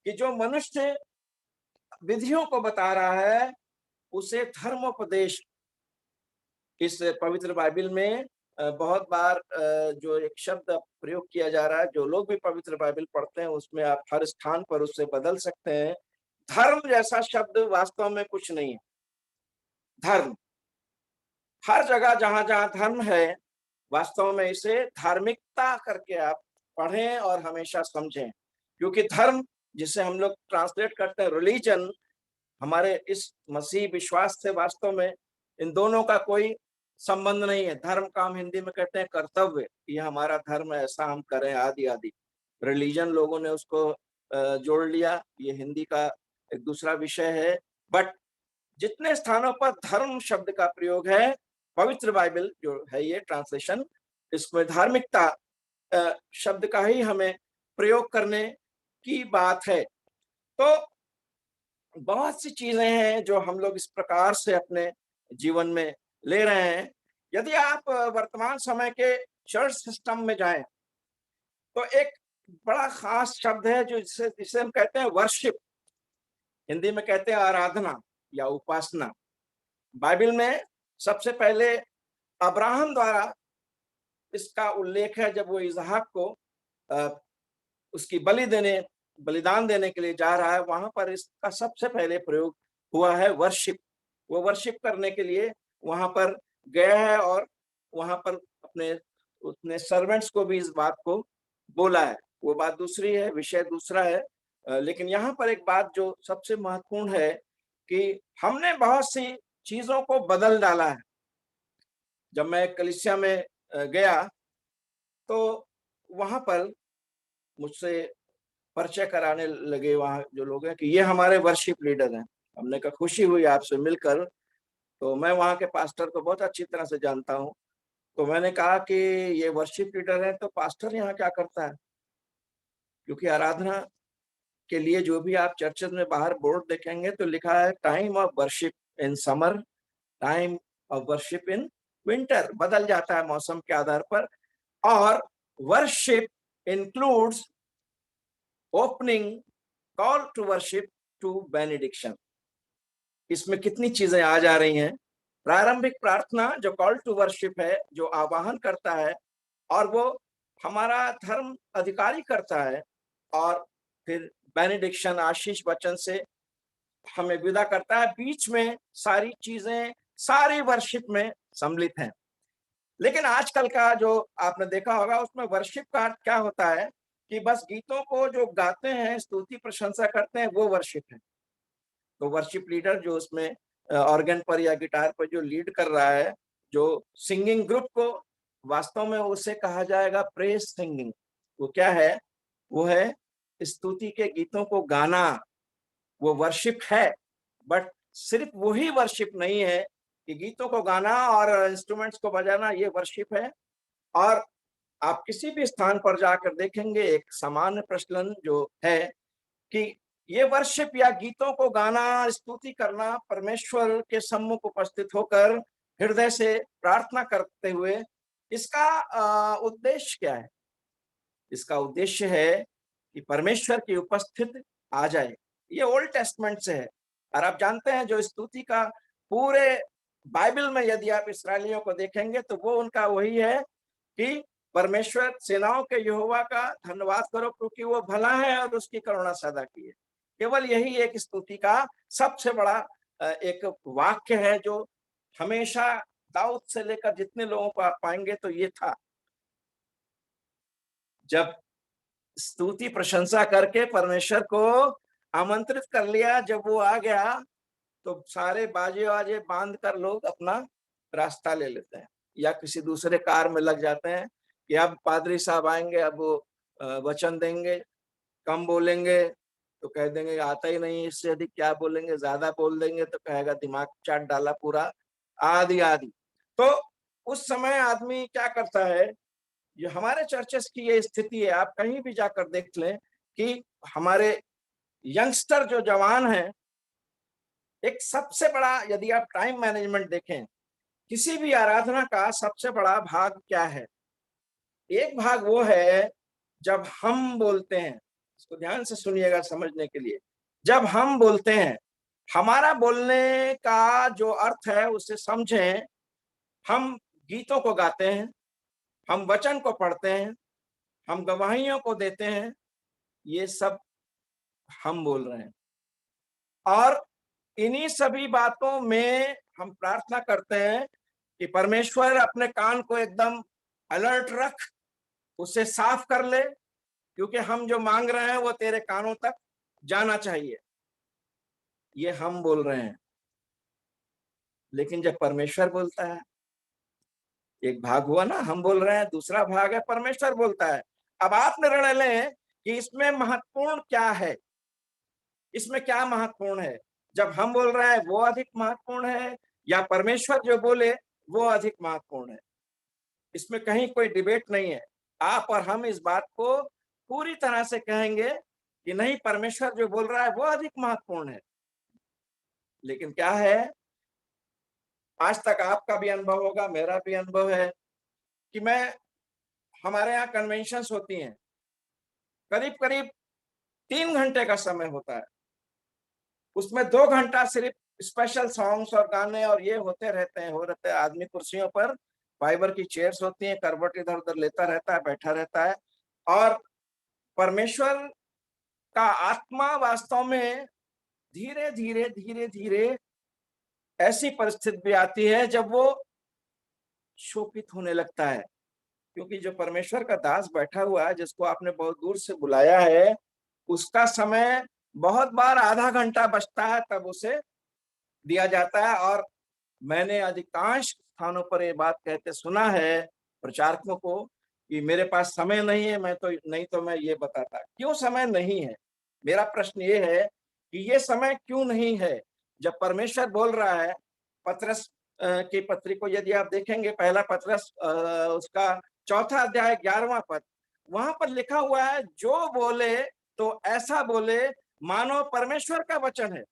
कि जो मनुष्य विधियों को बता रहा है उसे धर्मोपदेश। इस पवित्र बाइबल में बहुत बार जो एक शब्द प्रयोग किया जा रहा है, जो लोग भी पवित्र बाइबल पढ़ते हैं उसमें आप हर स्थान पर उससे बदल सकते हैं। धर्म जैसा शब्द वास्तव में कुछ नहीं है। धर्म हर जगह जहां जहां धर्म है, वास्तव में इसे धार्मिकता करके आप पढ़ें और हमेशा समझें, क्योंकि धर्म जिसे हम लोग ट्रांसलेट करते हैं रिलीजन, हमारे इस मसीह विश्वास से वास्तव में इन दोनों का कोई संबंध नहीं है। धर्म का हम हिंदी में कहते हैं कर्तव्य, ये हमारा धर्म है, ऐसा हम करें आदि आदि। रिलीजन लोगों ने उसको जोड़ लिया, ये हिंदी का एक दूसरा विषय है। बट जितने स्थानों पर धर्म शब्द का प्रयोग है, पवित्र बाइबल जो है ये ट्रांसलेशन, इसमें धार्मिकता शब्द का ही हमें प्रयोग करने की बात है। तो बहुत सी चीजें हैं जो हम लोग इस प्रकार से अपने जीवन में ले रहे हैं। यदि आप वर्तमान समय के चर्च सिस्टम में जाएं तो एक बड़ा खास शब्द है जो जिसे हम कहते हैं वर्शिप, हिंदी में कहते हैं आराधना या उपासना। बाइबल में सबसे पहले अब्राहम द्वारा इसका उल्लेख है, जब वो इसहाक को उसकी बलिदान देने के लिए जा रहा है, वहां पर इसका सबसे पहले प्रयोग हुआ है वर्शिप। वो वर्शिप करने के लिए वहां पर गया है और वहां पर अपने सर्वेंट्स को भी इस बात को बोला है। वो बात दूसरी है, विषय दूसरा है, लेकिन यहाँ पर एक बात जो सबसे महत्वपूर्ण है कि हमने बहुत सी चीजों को बदल डाला है। जब मैं कलीसिया में गया तो वहां पर मुझसे परिचय कराने लगे वहां जो लोग हैं कि ये हमारे वर्शिप लीडर हैं। हमने कहा खुशी हुई आपसे मिलकर। तो मैं वहां के पास्टर को बहुत अच्छी तरह से जानता हूँ। तो मैंने कहा कि ये वर्शिप लीडर है, तो पास्टर यहाँ क्या करता है? क्योंकि आराधना के लिए जो भी आप चर्चेज में बाहर बोर्ड देखेंगे तो लिखा है time of worship in summer, time of worship in winter, बदल जाता है मौसम के आधार पर। और worship includes opening, call to worship to benediction. इसमें कितनी चीजें आ जा रही हैं। प्रारंभिक प्रार्थना जो कॉल टू वर्शिप है, जो आवाहन करता है, और वो हमारा धर्म अधिकारी करता है और फिर बेनेडिक्शन आशीष वचन से हमें विदा करता है। बीच में सारी चीजें सारी वर्शिप में सम्मिलित हैं। लेकिन आजकल का जो आपने देखा होगा उसमें वर्शिप का अर्थ क्या होता है कि बस गीतों को जो गाते हैं, स्तुति प्रशंसा करते हैं, वो वर्शिप है। तो वर्शिप लीडर जो उसमें ऑर्गन पर या गिटार पर जो लीड कर रहा है, जो सिंगिंग ग्रुप को, वास्तव में उसे कहा जाएगा प्रेज सिंगिंग। वो क्या है? वो है स्तुति के गीतों को गाना। वो वर्शिप है, बट सिर्फ वही वर्शिप नहीं है कि गीतों को गाना और इंस्ट्रूमेंट्स को बजाना, ये वर्शिप है। और आप किसी भी स्थान पर जाकर देखेंगे एक सामान्य प्रचलन जो है कि ये वर्शिप या गीतों को गाना, स्तुति करना, परमेश्वर के सम्मुख उपस्थित होकर हृदय से प्रार्थना करते हुए, इसका उद्देश्य क्या है? इसका उद्देश्य है कि परमेश्वर की उपस्थिति आ जाए। ये ओल्ड टेस्टमेंट से है। और आप जानते हैं जो स्तुति का पूरे बाइबल में यदि आप इस्राएलियों को देखेंगे तो वो उनका वही है कि परमेश्वर सेनाओं के यहोवा का धन्यवाद करो क्योंकि वो भला है और उसकी करुणा सदा की है। केवल यही एक स्तुति का सबसे बड़ा एक वाक्य है जो हमेशा दाऊद से लेकर जितने लोगों को आप पाएंगे तो ये था। जब स्तुति प्रशंसा करके परमेश्वर को आमंत्रित कर लिया, जब वो आ गया तो सारे बाजे वाजे बांध कर लोग अपना रास्ता ले लेते हैं या किसी दूसरे कार में लग जाते हैं कि अब पादरी साहब आएंगे, अब वो वचन देंगे, कम बोलेंगे तो कह देंगे आता ही नहीं, इससे अधिक क्या बोलेंगे, ज्यादा बोल देंगे तो कहेगा दिमाग चाट डाला पूरा, आदि आदि। तो उस समय आदमी क्या करता है? ये हमारे चर्चेस की ये स्थिति है, आप कहीं भी जाकर देख लें कि हमारे यंगस्टर जो जवान हैं, एक सबसे बड़ा, यदि आप टाइम मैनेजमेंट देखें, किसी भी आराधना का सबसे बड़ा भाग क्या है? एक भाग वो है जब हम बोलते हैं। इसको ध्यान से सुनिएगा समझने के लिए। जब हम बोलते हैं, हमारा बोलने का जो अर्थ है उसे समझें। हम गीतों को गाते हैं, हम वचन को पढ़ते हैं, हम गवाहियों को देते हैं, ये सब हम बोल रहे हैं। और इन्हीं सभी बातों में हम प्रार्थना करते हैं कि परमेश्वर अपने कान को एकदम अलर्ट रख, उसे साफ कर ले, क्योंकि हम जो मांग रहे हैं वो तेरे कानों तक जाना चाहिए। ये हम बोल रहे हैं। लेकिन जब परमेश्वर बोलता है, एक भाग हुआ ना हम बोल रहे हैं, दूसरा भाग है परमेश्वर बोलता है। अब आप निर्णय लें कि इसमें महत्वपूर्ण क्या है, इसमें क्या महत्वपूर्ण है? जब हम बोल रहे हैं वो अधिक महत्वपूर्ण है या परमेश्वर जो बोले वो अधिक महत्वपूर्ण है? इसमें कहीं कोई डिबेट नहीं है। आप और हम इस बात को पूरी तरह से कहेंगे कि नहीं, परमेश्वर जो बोल रहा है वो अधिक महत्वपूर्ण है। लेकिन क्या है, आज तक आपका भी अनुभव होगा, मेरा भी अनुभव है कि हमारे यहाँ कन्वेंशंस होती हैं, करीब करीब 3 घंटे का समय होता है। उसमें 2 घंटा सिर्फ स्पेशल सॉन्ग्स और गाने और ये होते रहते हैं। आदमी कुर्सियों पर, फाइबर की चेयर्स होती हैं, करवट इधर उधर लेता रहता है, बैठा रहता है। और परमेश्वर का आत्मा वास्तव में धीरे धीरे धीरे धीरे ऐसी परिस्थिति भी आती है जब वो शोकित होने लगता है, क्योंकि जो परमेश्वर का दास बैठा हुआ है, जिसको आपने बहुत दूर से बुलाया है, उसका समय बहुत बार आधा घंटा बचता है, तब उसे दिया जाता है। और मैंने अधिकांश स्थानों पर ये बात कहते सुना है प्रचारकों को कि मेरे पास समय नहीं है, नहीं तो मैं ये बताता। क्यों समय नहीं है? मेरा प्रश्न ये है कि ये समय क्यों नहीं है? जब परमेश्वर बोल रहा है, पतरस की पत्री को यदि आप देखेंगे, पहला पतरस उसका 4 अध्याय 11वां पद, वहां पर लिखा हुआ है, जो बोले तो ऐसा बोले मानो परमेश्वर का वचन है।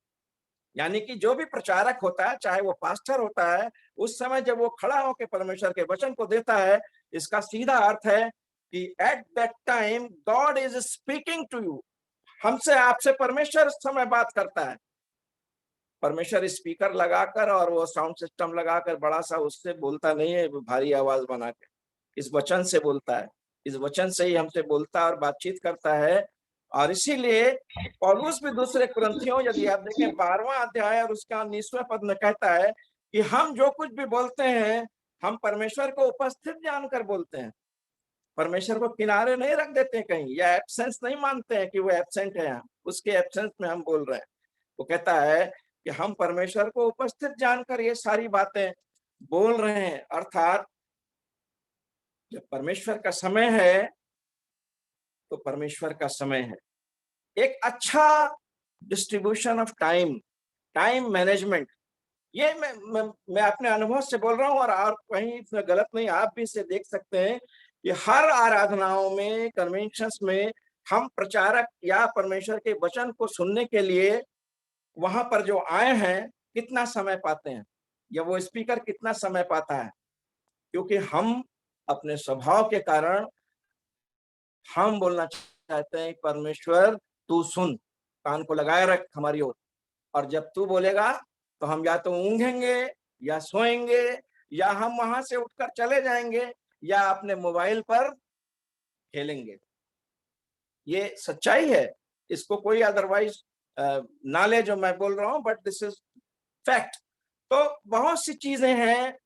यानी कि जो भी प्रचारक होता है, चाहे वो पास्टर होता है, उस समय जब वो खड़ा होकर परमेश्वर के वचन को देता है, इसका सीधा अर्थ है कि at that time God is speaking to you. हमसे, आपसे परमेश्वर उस समय बात करता है। परमेश्वर स्पीकर लगाकर और वो साउंड सिस्टम लगाकर बड़ा सा उससे बोलता नहीं है भारी आवाज बना के, इस वचन से बोलता है। इस वचन से ही हमसे बोलता और बातचीत करता है। और इसीलिए पौलुस भी दूसरे कुरिन्थियों, यदि आप देखें 12वां अध्याय और उसका 19वें पद में कहता है कि हम जो कुछ भी बोलते हैं हम परमेश्वर को उपस्थित जानकर बोलते हैं। परमेश्वर को किनारे नहीं रख देते हैं कहीं, या एब्सेंस नहीं मानते हैं कि वो एब्सेंट है, उसके एब्सेंस में हम बोल रहे हैं। वो कहता है कि हम परमेश्वर को उपस्थित जानकर ये सारी बातें बोल रहे हैं। अर्थात जब परमेश्वर का समय है तो परमेश्वर का समय है। एक अच्छा distribution of time, time management, ये मैं अपने अनुभव से बोल रहा हूं और कहीं इसमें गलत नहीं, आप भी इसे देख सकते हैं कि हर आराधनाओं में, कन्वेंशंस में हम प्रचारक या परमेश्वर के वचन को सुनने के लिए वहां पर जो आए हैं कितना समय पाते हैं, या वो स्पीकर कितना समय पाता है। क्योंकि हम अपने स्वभाव के कारण हम बोलना चाहते हैं परमेश्वर तू सुन, कान को लगाए रख हमारी ओर, और जब तू बोलेगा तो हम या तो ऊंघेंगे या सोएंगे या हम वहां से उठकर चले जाएंगे या अपने मोबाइल पर खेलेंगे। ये सच्चाई है, इसको कोई अदरवाइज ना ले जो मैं बोल रहा हूं, बट दिस इज फैक्ट। तो बहुत सी चीजें हैं,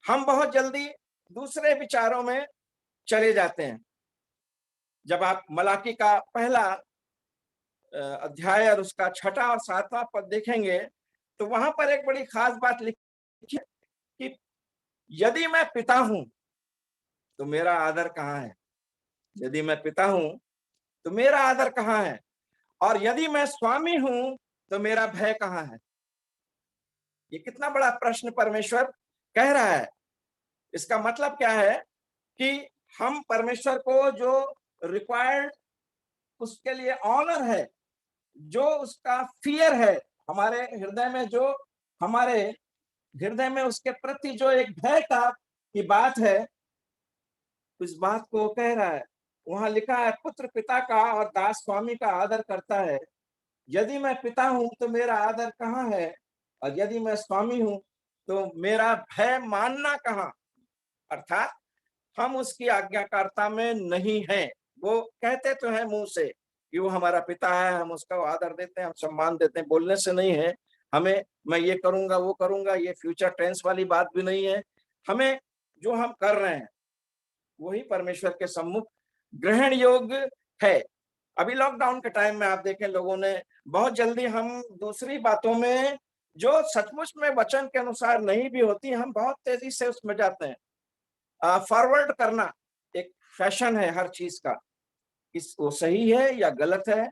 हम बहुत जल्दी दूसरे विचारों में चले जाते हैं। जब आप मलाकी का पहला अध्याय और उसका 6वां और 7वां पद देखेंगे तो वहां पर एक बड़ी खास बात लिखी है कि यदि मैं पिता हूं तो मेरा आदर कहाँ है, यदि मैं पिता हूं तो मेरा आदर कहाँ है, और यदि मैं स्वामी हूं तो मेरा भय कहाँ है। ये कितना बड़ा प्रश्न परमेश्वर कह रहा है। इसका मतलब क्या है कि हम परमेश्वर को जो रिक्वायर्ड, उसके लिए ऑनर है, जो उसका फियर है हमारे हृदय में, जो हमारे हृदय में उसके प्रति जो एक भय का की बात है, इस बात को कह रहा है। वहां लिखा है पुत्र पिता का और दास स्वामी का आदर करता है। यदि मैं पिता हूं तो मेरा आदर कहाँ है, और यदि मैं स्वामी हूं तो मेरा भय मानना कहाँ। अर्थात हम उसकी आज्ञाकारिता में नहीं हैं। वो कहते तो हैं मुंह से कि वो हमारा पिता है, हम उसका आदर देते हैं, हम सम्मान देते हैं, बोलने से नहीं है। हमें मैं ये करूंगा वो करूंगा, ये फ्यूचर टेंस वाली बात भी नहीं है। हमें जो हम कर रहे हैं वही परमेश्वर के सम्मुख ग्रहण योग्य है। अभी लॉकडाउन के टाइम में आप देखें, लोगों ने बहुत जल्दी, हम दूसरी बातों में जो सचमुच में वचन के अनुसार नहीं भी होती, हम बहुत तेजी से उसमें जाते हैं। फॉरवर्ड करना एक फैशन है हर चीज का, वो सही है या गलत है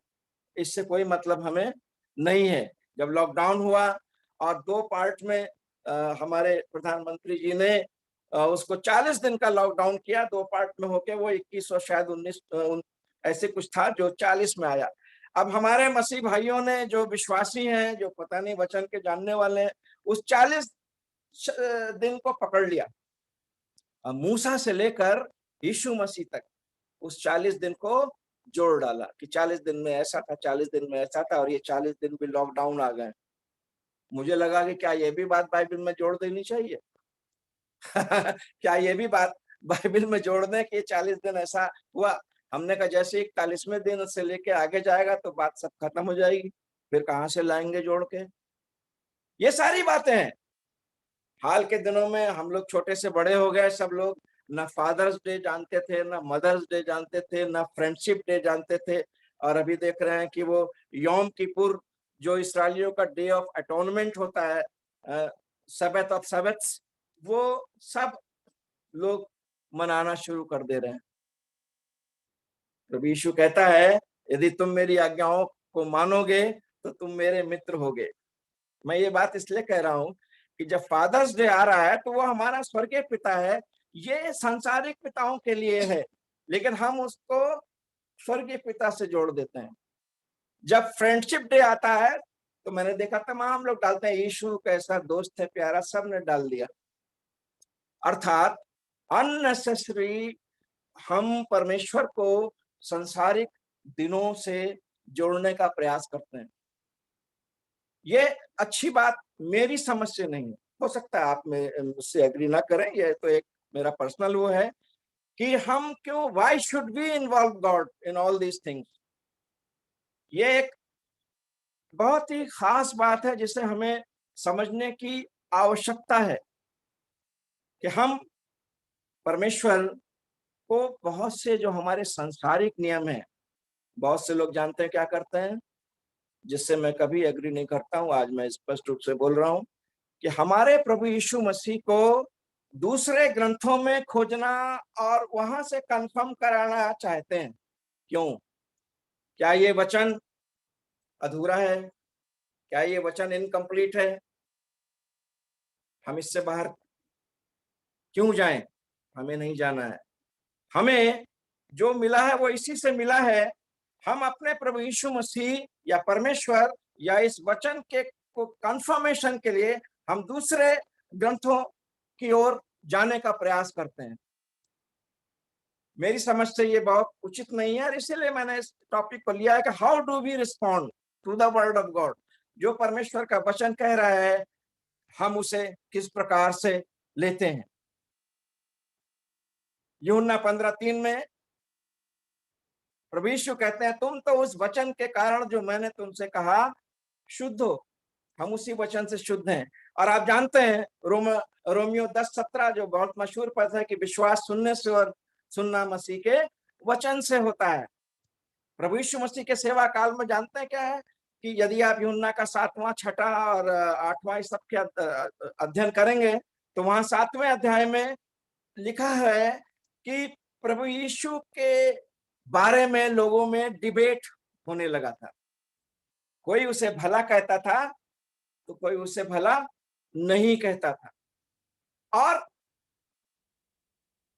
इससे कोई मतलब हमें नहीं है। जब लॉकडाउन हुआ और 2 पार्ट में हमारे प्रधानमंत्री जी ने उसको 40 दिन का लॉकडाउन किया, 2 पार्ट में होके वो 21 और शायद 19 ऐसे कुछ था जो 40 में आया। अब हमारे मसीह भाइयों ने जो विश्वासी हैं, जो पता नहीं वचन के जानने वाले हैं, उस 40 दिन को पकड़ लिया। मूसा से लेकर यीशु मसीह तक उस 40 दिन को जोड़ डाला कि 40 दिन में ऐसा था, 40 दिन में ऐसा था, और ये 40 दिन भी लॉकडाउन आ गए। मुझे लगा कि क्या ये भी बात बाइबल में जोड़ देनी चाहिए क्या ये भी बात बाइबल में जोड़ दें कि 40 दिन ऐसा हुआ। हमने कहा जैसे 41वें दिन से लेके आगे जाएगा तो बात सब खत्म हो जाएगी, फिर कहां से लाएंगे जोड़ के। ये सारी बातें हैं। हाल के दिनों में हम लोग छोटे से बड़े हो गए, सब लोग ना फादर्स डे जानते थे, ना मदर्स डे जानते थे, ना फ्रेंडशिप डे जानते थे, और अभी देख रहे हैं कि वो यौम किपुर जो इसराइलियों का डे ऑफ अटोनमेंट होता है, सबत ऑफ सबत्स, वो सब लोग मनाना शुरू कर दे रहे हैं। प्रभु यीशु कहता है यदि तुम मेरी आज्ञाओं को मानोगे तो तुम मेरे मित्र होगे। मैं ये बात इसलिए कह रहा हूं कि जब फादर्स डे आ रहा है तो वो हमारा स्वर्गीय पिता है, ये सांसारिक पिताओं के लिए है, लेकिन हम उसको स्वर्गीय पिता से जोड़ देते हैं। जब फ्रेंडशिप डे आता है तो मैंने देखा तमाम लोग डालते हैं यीशु कैसा दोस्त है प्यारा, सब ने डाल दिया। अर्थात अननेसेसरी हम परमेश्वर को संसारिक दिनों से जोड़ने का प्रयास करते हैं। ये अच्छी बात मेरी समझ से नहीं है, हो सकता है आप मुझसे एग्री ना करें, ये तो एक मेरा पर्सनल वो है कि हम क्यों, why should we involve God in all these things. ये एक बहुत ही खास बात है जिसे हमें समझने की आवश्यकता है कि हम परमेश्वर को बहुत से जो हमारे सांसारिक नियम हैं, बहुत से लोग जानते हैं क्या करते हैं, जिससे मैं कभी एग्री नहीं करता हूं। आज मैं स्पष्ट रूप से बोल रहा हूं कि हमारे प्रभु यीशु मसीह को दूसरे ग्रंथों में खोजना और वहां से कंफर्म कराना चाहते हैं। क्यों? क्या ये वचन अधूरा है? क्या ये वचन इनकम्प्लीट है? हम इससे बाहर क्यों जाएं? हमें नहीं जाना है। हमें जो मिला है वो इसी से मिला है। हम अपने प्रभु यीशु मसीह या परमेश्वर या इस वचन के को कंफर्मेशन के लिए हम दूसरे ग्रंथों की ओर जाने का प्रयास करते हैं। मेरी समझ से ये बहुत उचित नहीं है और इसीलिए मैंने इस टॉपिक को लिया है कि how do we respond to the word of God. जो परमेश्वर का वचन कह रहा है हम उसे किस प्रकार से लेते हैं। यूहन्ना 15:3 में प्रभु यीशु कहते हैं, तुम तो उस वचन के कारण जो मैंने तुमसे कहा शुद्ध हो। हम उसी वचन से शुद्ध हैं। और आप जानते हैं रोमियो 10:17 जो बहुत मशहूर पद है कि विश्वास सुनने से और सुनना मसीह के वचन से होता है। प्रभु यीशु मसीह के सेवा काल में जानते हैं क्या है कि यदि आप यूहन्ना का 7वां, 6ठा और 8वां इस सब के अध्ययन करेंगे तो वहां 7वें अध्याय में लिखा है कि प्रभु यीशु के बारे में लोगों में डिबेट होने लगा था। कोई उसे भला कहता था तो कोई उसे भला नहीं कहता था। और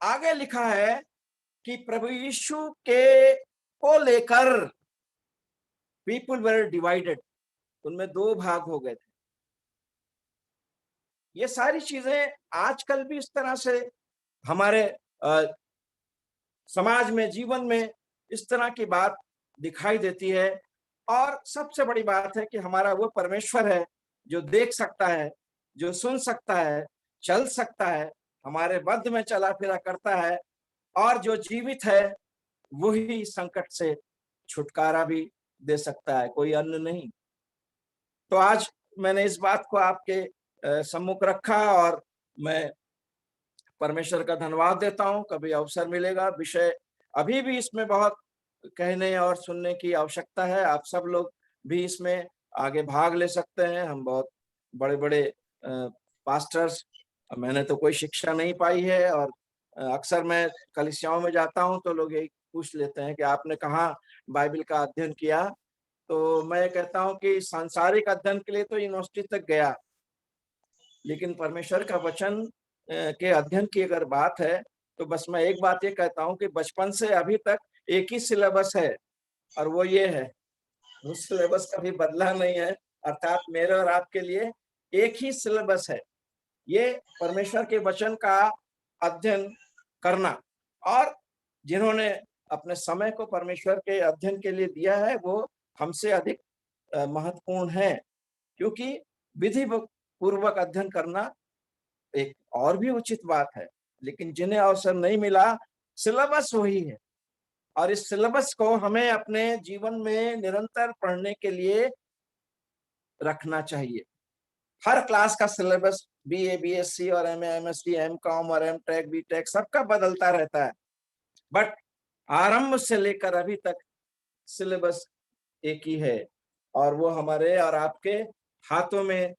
आगे लिखा है कि प्रभु यीशु के को लेकर पीपल वर डिवाइडेड, उनमें 2 भाग हो गए थे। ये सारी चीजें आजकल भी इस तरह से हमारे समाज में, जीवन में इस तरह की बात दिखाई देती है। और सबसे बड़ी बात है कि हमारा वो परमेश्वर है जो देख सकता है, जो सुन सकता है, चल सकता है, हमारे मध्य में चला फिरा करता है और जो जीवित है वही संकट से छुटकारा भी दे सकता है, कोई अन्य नहीं। तो आज मैंने इस बात को आपके सम्मुख रखा और मैं परमेश्वर का धन्यवाद देता हूं। कभी अवसर मिलेगा, विषय अभी भी इसमें बहुत कहने और सुनने की आवश्यकता है। आप सब लोग भी इसमें आगे भाग ले सकते हैं। हम बहुत बड़े बड़े पास्टर्स, मैंने तो कोई शिक्षा नहीं पाई है और अक्सर मैं कलीसियाओं में जाता हूं तो लोग यही पूछ लेते हैं कि आपने कहाँ बाइबल का अध्ययन किया। तो मैं कहता हूं कि सांसारिक अध्ययन के लिए तो यूनिवर्सिटी तक गया, लेकिन परमेश्वर का वचन के अध्ययन की अगर बात है तो बस मैं एक बात ये कहता हूं कि बचपन से अभी तक एक ही सिलेबस है और वो ये है, उस सिलेबस कभी बदला नहीं है। अर्थात मेरे और आपके लिए एक ही सिलेबस है, ये परमेश्वर के वचन का अध्ययन करना। और जिन्होंने अपने समय को परमेश्वर के अध्ययन के लिए दिया है वो हमसे अधिक महत्वपूर्ण है, क्योंकि विधि पूर्वक अध्ययन करना एक और भी उचित बात है। लेकिन जिन्हें अवसर नहीं मिला, सिलेबस वही है और इस सिलेबस को हमें अपने जीवन में निरंतर पढ़ने के लिए रखना चाहिए। हर क्लास का सिलेबस बीए, बीएससी और एमए, एमएससी, एमकॉम और एमटेक, बीटेक सबका बदलता रहता है, बट आरंभ से लेकर अभी तक सिलेबस एक ही है और वो हमारे और आपके हाथों में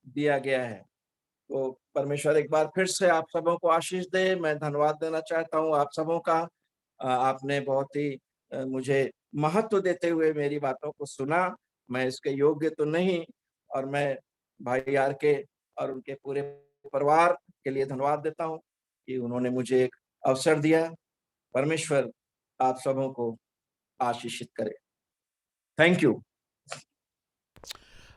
दिया गया है। तो परमेश्वर एक बार फिर से आप सबों को आशीष दे। मैं धन्यवाद देना चाहता हूँ आप सबों का। आपने बहुत ही मुझे महत्व देते हुए मेरी बातों को सुना। मैं इसके योग्य तो नहीं और मैं भाई यार के और उनके पूरे परिवार के लिए धन्यवाद देता हूँ कि उन्होंने मुझे एक अवसर दिया। परमेश्वर आप सबों को आशीषित करे। Thank you.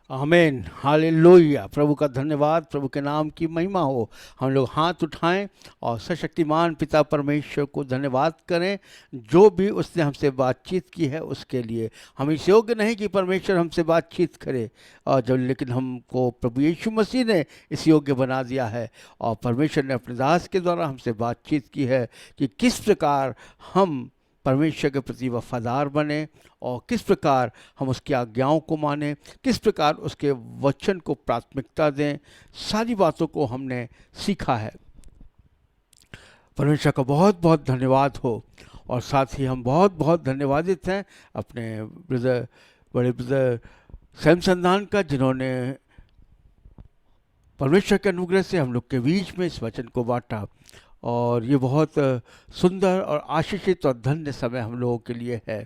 आमीन, हालेलुया। प्रभु का धन्यवाद, प्रभु के नाम की महिमा हो। हम लोग हाथ उठाएं और सशक्तिमान पिता परमेश्वर को धन्यवाद करें, जो भी उसने हमसे बातचीत की है उसके लिए। हम इस योग्य नहीं कि परमेश्वर हमसे बातचीत करे, और जब लेकिन हमको प्रभु यीशु मसीह ने इस योग्य बना दिया है, और परमेश्वर ने अपने दास के द्वारा हमसे बातचीत की है कि किस प्रकार हम परमेश्वर के प्रति वफादार बने और किस प्रकार हम उसकी आज्ञाओं को माने, किस प्रकार उसके वचन को प्राथमिकता दें। सारी बातों को हमने सीखा है। परमेश्वर का बहुत बहुत धन्यवाद हो। और साथ ही हम बहुत बहुत धन्यवादित हैं अपने ब्रदर, बड़े ब्रदर सैमसंदान का, जिन्होंने परमेश्वर के अनुग्रह से हम लोग के बीच में इस वचन को बांटा। और ये बहुत सुंदर और आशीषित और धन्य समय हम लोगों के लिए है।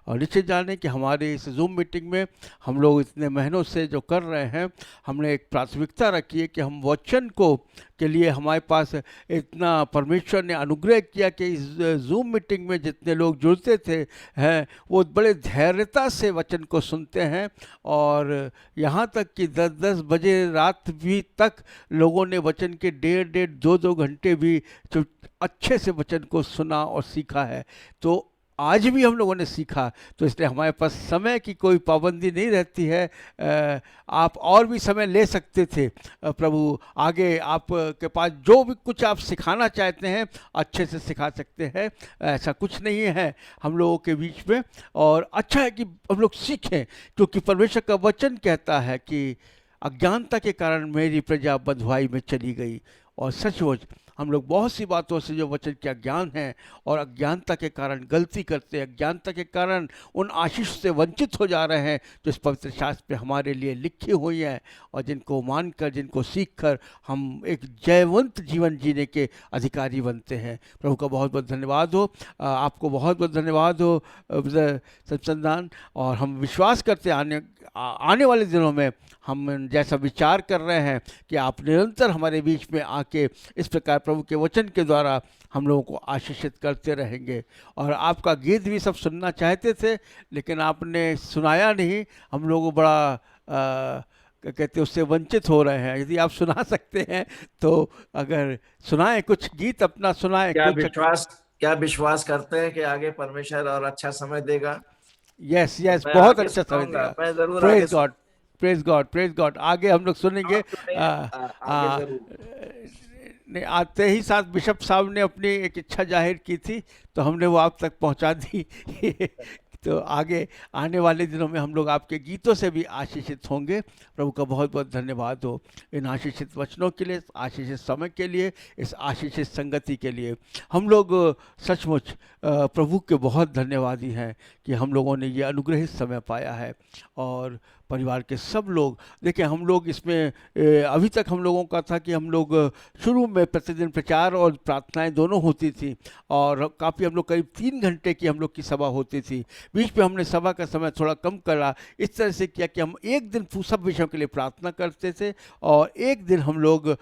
और निश्चित जाने कि हमारे इस जूम मीटिंग में हम लोग इतने महीनों से जो कर रहे हैं, हमने एक प्राथमिकता रखी है कि हम वचन को के लिए हमारे पास इतना परमेश्वर ने अनुग्रह किया कि इस जूम मीटिंग में जितने लोग जुड़ते थे हैं, वो बड़े धैर्यता से वचन को सुनते हैं। और यहाँ तक कि 10-10 बजे रात भी तक लोगों ने वचन के 1.5-1.5, 2-2 घंटे भी जो अच्छे से वचन को सुना और सीखा है। तो आज भी हम लोगों ने सीखा, तो इसलिए हमारे पास समय की कोई पाबंदी नहीं रहती है। आप और भी समय ले सकते थे। प्रभु आगे आप के पास जो भी कुछ आप सिखाना चाहते हैं अच्छे से सिखा सकते हैं, ऐसा कुछ नहीं है हम लोगों के बीच में। और अच्छा है कि हम लोग सीखें, क्योंकि परमेश्वर का वचन कहता है कि अज्ञानता के कारण मेरी प्रजा बंधुआई में चली गई। और सचमुच हम लोग बहुत सी बातों से जो वचन के अज्ञान हैं और अज्ञानता के कारण गलती करते हैं, अज्ञानता के कारण उन आशीष से वंचित हो जा रहे हैं जो इस पवित्र शास्त्र में हमारे लिए लिखी हुई हैं, और जिनको मानकर, जिनको सीखकर हम एक जयवंत जीवन जीने के अधिकारी बनते हैं। प्रभु का बहुत बहुत धन्यवाद हो। आपको बहुत बहुत धन्यवाद हो सत्संदान। और हम विश्वास करते आने वाले दिनों में हम जैसा विचार कर रहे हैं कि आप निरंतर हमारे बीच में आके इस प्रकार प्रभु के वचन के द्वारा हम लोगों को आशीषित करते रहेंगे। और आपका गीत भी सब सुनना चाहते थे, लेकिन आपने सुनाया नहीं। हम लोग बड़ा कहते उससे वंचित हो रहे हैं। यदि आप सुना सकते हैं तो अगर सुनाएं, कुछ गीत अपना सुनाएं। क्या विश्वास करते हैं कि आगे परमेश्वर और अच्छा समय देगा? यस, बहुत अच्छा समय देगा। मैं जरूर praise God, praise God, praise God. आगे हम लोग सुनेंगे। ने आते ही साथ बिशप साहब ने अपनी एक इच्छा जाहिर की थी, तो हमने वो आप तक पहुंचा दी। तो आगे आने वाले दिनों में हम लोग आपके गीतों से भी आशीषित होंगे। प्रभु का बहुत बहुत धन्यवाद हो इन आशीषित वचनों के लिए, आशीषित समय के लिए, इस आशीषित संगति के लिए। हम लोग सचमुच प्रभु के बहुत धन्यवादी हैं कि हम लोगों ने ये अनुग्रहित समय पाया है। और परिवार के सब लोग, देखिए हम लोग इसमें अभी तक हम लोगों का था कि हम लोग शुरू में प्रतिदिन प्रचार और प्रार्थनाएं दोनों होती थी, और काफ़ी हम लोग करीब 3 घंटे की हम लोग की सभा होती थी। बीच में हमने सभा का समय थोड़ा कम करा, इस तरह से किया कि हम एक दिन सब विषयों के लिए प्रार्थना करते थे और एक दिन हम लोग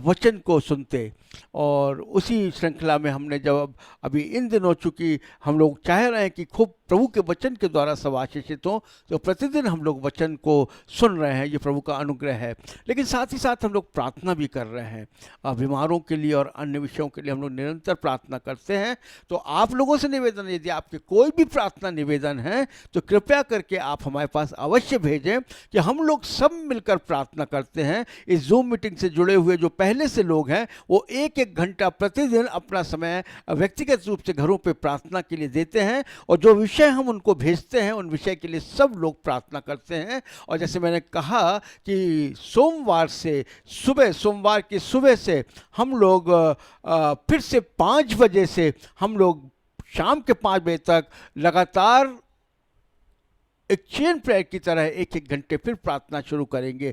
वचन को सुनते। और उसी श्रृंखला में हमने जब अभी इन दिनों चूँकि हम लोग चाह रहे हैं कि खूब प्रभु के वचन के द्वारा सब आशीषित हों, तो प्रतिदिन हम लोग वचन को सुन रहे हैं। ये प्रभु का अनुग्रह है। लेकिन साथ ही साथ हम लोग प्रार्थना भी कर रहे हैं बीमारों के लिए और अन्य विषयों के लिए हम लोग निरंतर प्रार्थना करते हैं। तो आप लोगों से निवेदन है, यदि आपके कोई भी प्रार्थना निवेदन है तो कृपया करके आप हमारे पास अवश्य भेजें कि हम लोग सब मिलकर प्रार्थना करते हैं। इस जूम मीटिंग से जुड़े हुए जो पहले से लोग हैं वो 1-1 घंटा प्रतिदिन अपना समय व्यक्तिगत रूप से घरों पे प्रार्थना के लिए देते हैं, और जो विषय हम उनको भेजते हैं उन विषय के लिए सब लोग प्रार्थना करते हैं। और जैसे मैंने कहा कि सोमवार की सुबह से हम लोग फिर से 5 बजे से हम लोग शाम के 5 बजे तक लगातार एक चेन प्रेयर की तरह 1-1 घंटे फिर प्रार्थना शुरू करेंगे।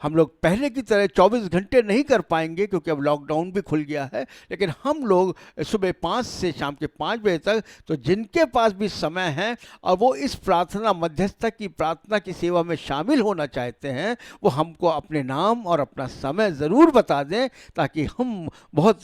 हम लोग पहले की तरह 24 घंटे नहीं कर पाएंगे क्योंकि अब लॉकडाउन भी खुल गया है, लेकिन हम लोग सुबह 5 से शाम के 5 बजे तक, तो जिनके पास भी समय है और वो इस प्रार्थना मध्यस्थता की प्रार्थना की सेवा में शामिल होना चाहते हैं, वो हमको अपने नाम और अपना समय ज़रूर बता दें, ताकि हम बहुत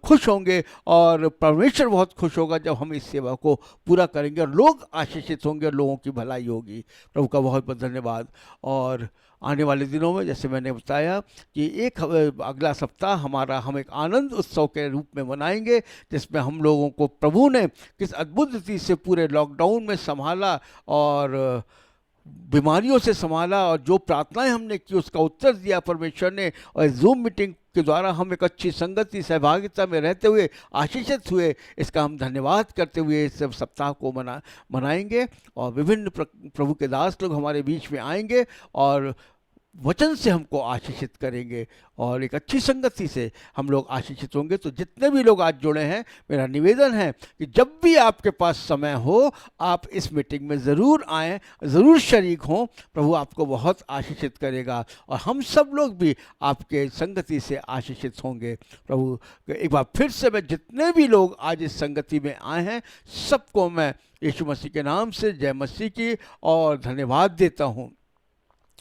खुश होंगे और परमेश्वर बहुत खुश होगा जब हम इस सेवा को पूरा करेंगे और लोग आशीषित होंगे और लोगों की भलाई होगी। प्रभु का बहुत बहुत धन्यवाद। और आने वाले दिनों में जैसे मैंने बताया कि अगला सप्ताह हम एक आनंद उत्सव के रूप में मनाएंगे, जिसमें हम लोगों को प्रभु ने किस अद्भुत रीति से पूरे लॉकडाउन में संभाला और बीमारियों से संभाला, और जो प्रार्थनाएं हमने की उसका उत्तर दिया परमेश्वर ने। और जूम मीटिंग के द्वारा हम एक अच्छी संगति सहभागिता में रहते हुए आशीषित हुए, इसका हम धन्यवाद करते हुए इस सप्ताह को मनाएंगे। और विभिन्न प्रभु के दास लोग हमारे बीच में आएंगे और वचन से हमको आशीषित करेंगे और एक अच्छी संगति से हम लोग आशीषित होंगे। तो जितने भी लोग आज जुड़े हैं, मेरा निवेदन है कि जब भी आपके पास समय हो आप इस मीटिंग में ज़रूर आएँ, ज़रूर शरीक हों। प्रभु आपको बहुत आशीषित करेगा और हम सब लोग भी आपके संगति से आशीषित होंगे। प्रभु एक बार फिर से मैं जितने भी लोग आज इस संगति में आए हैं सबको मैं यीशु मसीह के नाम से जय मसीह की और धन्यवाद देता हूँ।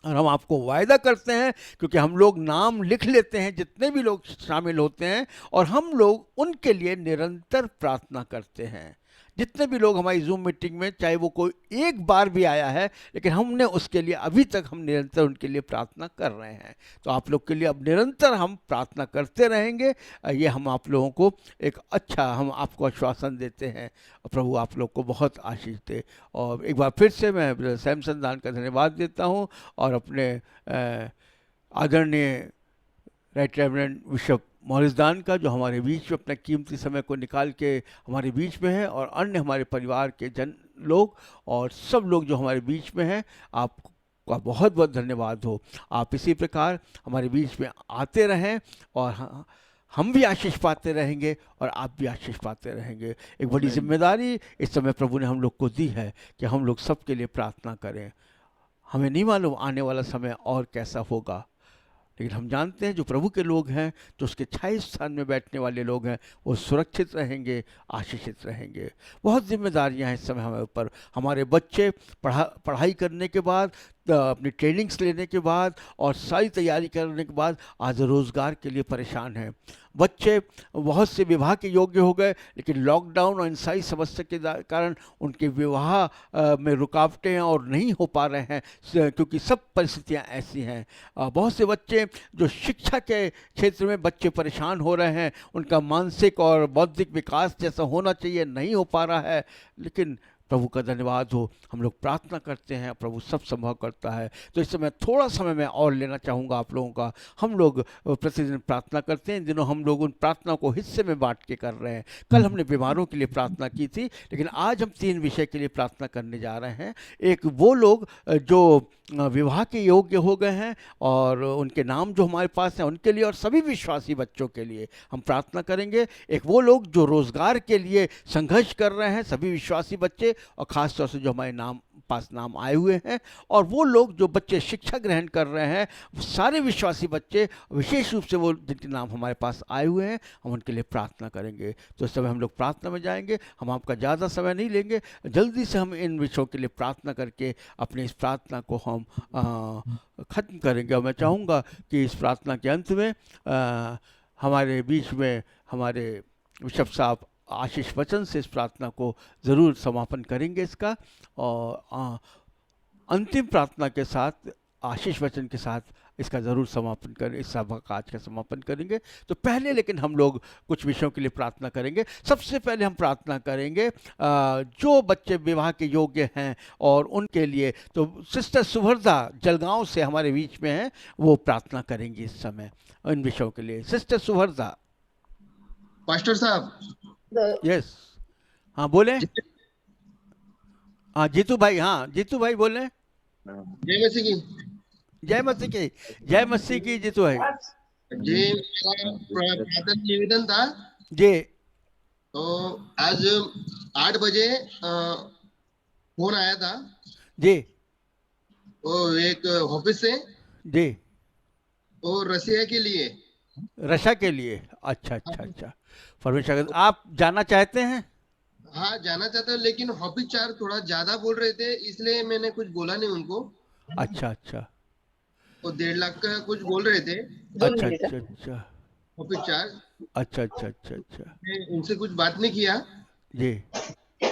और हम आपको वायदा करते हैं, क्योंकि हम लोग नाम लिख लेते हैं जितने भी लोग शामिल होते हैं, और हम लोग उनके लिए निरंतर प्रार्थना करते हैं। जितने भी लोग हमारी जूम मीटिंग में, चाहे वो कोई एक बार भी आया है, लेकिन हमने उसके लिए अभी तक हम निरंतर उनके लिए प्रार्थना कर रहे हैं। तो आप लोग के लिए अब निरंतर हम प्रार्थना करते रहेंगे। ये हम आप लोगों को हम आपको आश्वासन देते हैं। प्रभु आप लोग को बहुत आशीष दे। और एक बार फिर से मैं सैमसन दान का धन्यवाद देता हूँ और अपने आदरणीय राइट रेवरेंड बिशप मॉरिस दान का, जो हमारे बीच में अपने कीमती समय को निकाल के हमारे बीच में है, और अन्य हमारे परिवार के लोग और सब लोग जो हमारे बीच में हैं, आपका बहुत बहुत धन्यवाद हो। आप इसी प्रकार हमारे बीच में आते रहें और हम भी आशीष पाते रहेंगे और आप भी आशीष पाते रहेंगे। एक बड़ी जिम्मेदारी इस समय प्रभु ने हम लोग को दी है कि हम लोग सबके लिए प्रार्थना करें। हमें नहीं मालूम आने वाला समय और कैसा होगा, लेकिन हम जानते हैं जो प्रभु के लोग हैं, जो उसके छाया स्थान में बैठने वाले लोग हैं, वो सुरक्षित रहेंगे, आशीषित रहेंगे। बहुत जिम्मेदारियां हैं इस समय हमारे ऊपर। हमारे बच्चे पढ़ाई करने के बाद, अपनी ट्रेनिंग्स लेने के बाद और सारी तैयारी करने के बाद आज रोज़गार के लिए परेशान हैं। बच्चे बहुत से विवाह के योग्य हो गए, लेकिन लॉकडाउन और इन सारी समस्या के कारण उनके विवाह में रुकावटें हैं और नहीं हो पा रहे हैं, क्योंकि सब परिस्थितियां ऐसी हैं। बहुत से बच्चे जो शिक्षा के क्षेत्र में बच्चे परेशान हो रहे हैं, उनका मानसिक और बौद्धिक विकास जैसा होना चाहिए नहीं हो पा रहा है। लेकिन प्रभु का धन्यवाद हो, हम लोग प्रार्थना करते हैं, प्रभु सब संभव करता है। तो इस समय थोड़ा समय मैं और लेना चाहूँगा आप लोगों का। हम लोग प्रतिदिन प्रार्थना करते हैं। इन दिनों हम लोग उन प्रार्थना को हिस्से में बांट के कर रहे हैं। कल हमने बीमारों के लिए प्रार्थना की थी, लेकिन आज हम 3 विषय के लिए प्रार्थना करने जा रहे हैं। एक वो लोग जो विवाह के योग्य हो गए हैं और उनके नाम जो हमारे पास हैं उनके लिए, और सभी विश्वासी बच्चों के लिए हम प्रार्थना करेंगे। एक वो लोग जो रोज़गार के लिए संघर्ष कर रहे हैं, सभी विश्वासी बच्चे, और ख़ास तौर से जो हमारे पास नाम आए हुए हैं, और वो लोग जो बच्चे शिक्षा ग्रहण कर रहे हैं, सारे विश्वासी बच्चे, विशेष रूप से वो जिनके नाम हमारे पास आए हुए हैं, हम उनके लिए प्रार्थना करेंगे। तो इस समय हम लोग प्रार्थना में जाएंगे। हम आपका ज़्यादा समय नहीं लेंगे, जल्दी से हम इन विषयों के लिए प्रार्थना करके अपनी इस प्रार्थना को हम ख़त्म करेंगे। और मैं चाहूँगा कि इस प्रार्थना के अंत में हमारे बीच में हमारे बिशप साहब आशीष वचन से इस प्रार्थना को ज़रूर समापन करेंगे इसका, और अंतिम प्रार्थना के साथ आशीष वचन के साथ इसका ज़रूर समापन करें, इस सभा का आज का समापन करेंगे। तो पहले लेकिन हम लोग कुछ विषयों के लिए प्रार्थना करेंगे। सबसे पहले हम प्रार्थना करेंगे जो बच्चे विवाह के योग्य हैं और उनके लिए, तो सिस्टर सुभद्रा जलगांव से हमारे बीच में हैं, वो प्रार्थना करेंगी इस समय इन विषयों के लिए। सिस्टर सुभद्रा। पास्टर साहब। यस, हाँ बोले। हाँ जीतू भाई, हाँ जीतू भाई बोले। जय मसीह की। जय मसीह की, जय मसीह की जीतू भाई जी। मेरा प्रार्थना निवेदन था जी। तो आज 8 बजे फोन आया था जी, वो एक ऑफिस से जी, वो रसिया के लिए। रशा के लिए। अच्छा अच्छा अच्छा, परमेश्वर आप जाना चाहते हैं? हाँ जाना चाहता हूँ, लेकिन ऑफिस चार्ज थोड़ा ज्यादा बोल रहे थे, इसलिए मैंने कुछ बोला नहीं उनको। अच्छा अच्छा, वो 1.5 लाख का कुछ बोल रहे थे। अच्छा अच्छा अच्छा, ऑफिस चार्ज। अच्छा अच्छा अच्छा अच्छा, उनसे कुछ बात नहीं किया जी।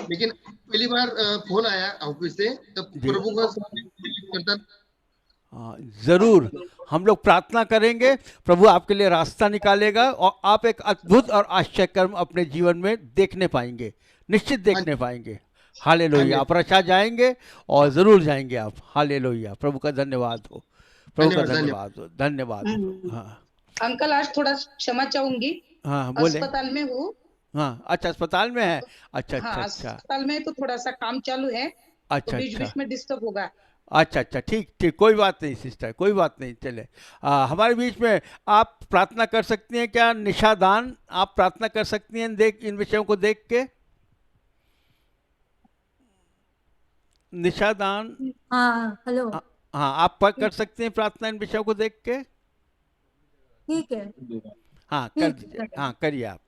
लेकिन पहली बार फोन आया ऑफिस से, तब जी। प्रभु का करता। हाँ, जरूर हम लोग प्रार्थना करेंगे, प्रभु आपके लिए रास्ता निकालेगा और आप एक अद्भुत और आश्चर्य कर्म अपने जीवन में देखने पाएंगे, निश्चित देखने पाएंगे। हालेलुया, आप रचा जाएंगे और जरूर जाएंगे आप। हालेलुया, प्रभु का धन्यवाद हो, प्रभु का धन्यवाद हो, धन्यवाद हो। हाँ अंकल, आज थोड़ा क्षमा चाहूंगी। हाँ बोले। अस्पताल में हूँ। हाँ अच्छा, अस्पताल में है। अच्छा हाँ, अच्छा अच्छा अस्पताल में तो थोड़ा सा काम चालू है, तो अच्छा बीच अच्छा बीच में डिस्टर्ब होगा। अच्छा अच्छा, ठीक ठीक, कोई बात नहीं सिस्टर, कोई बात नहीं, चले। हमारे बीच में आप प्रार्थना कर सकती हैं क्या? निशादान, आप प्रार्थना कर सकती हैं देख इन विषयों को देख के? निशादान, हाँ हेलो। हाँ आप कर सकती हैं प्रार्थना इन विषयों को देख के? ठीक है, हाँ कर ठीक दीजिए, है। हाँ करिए आप।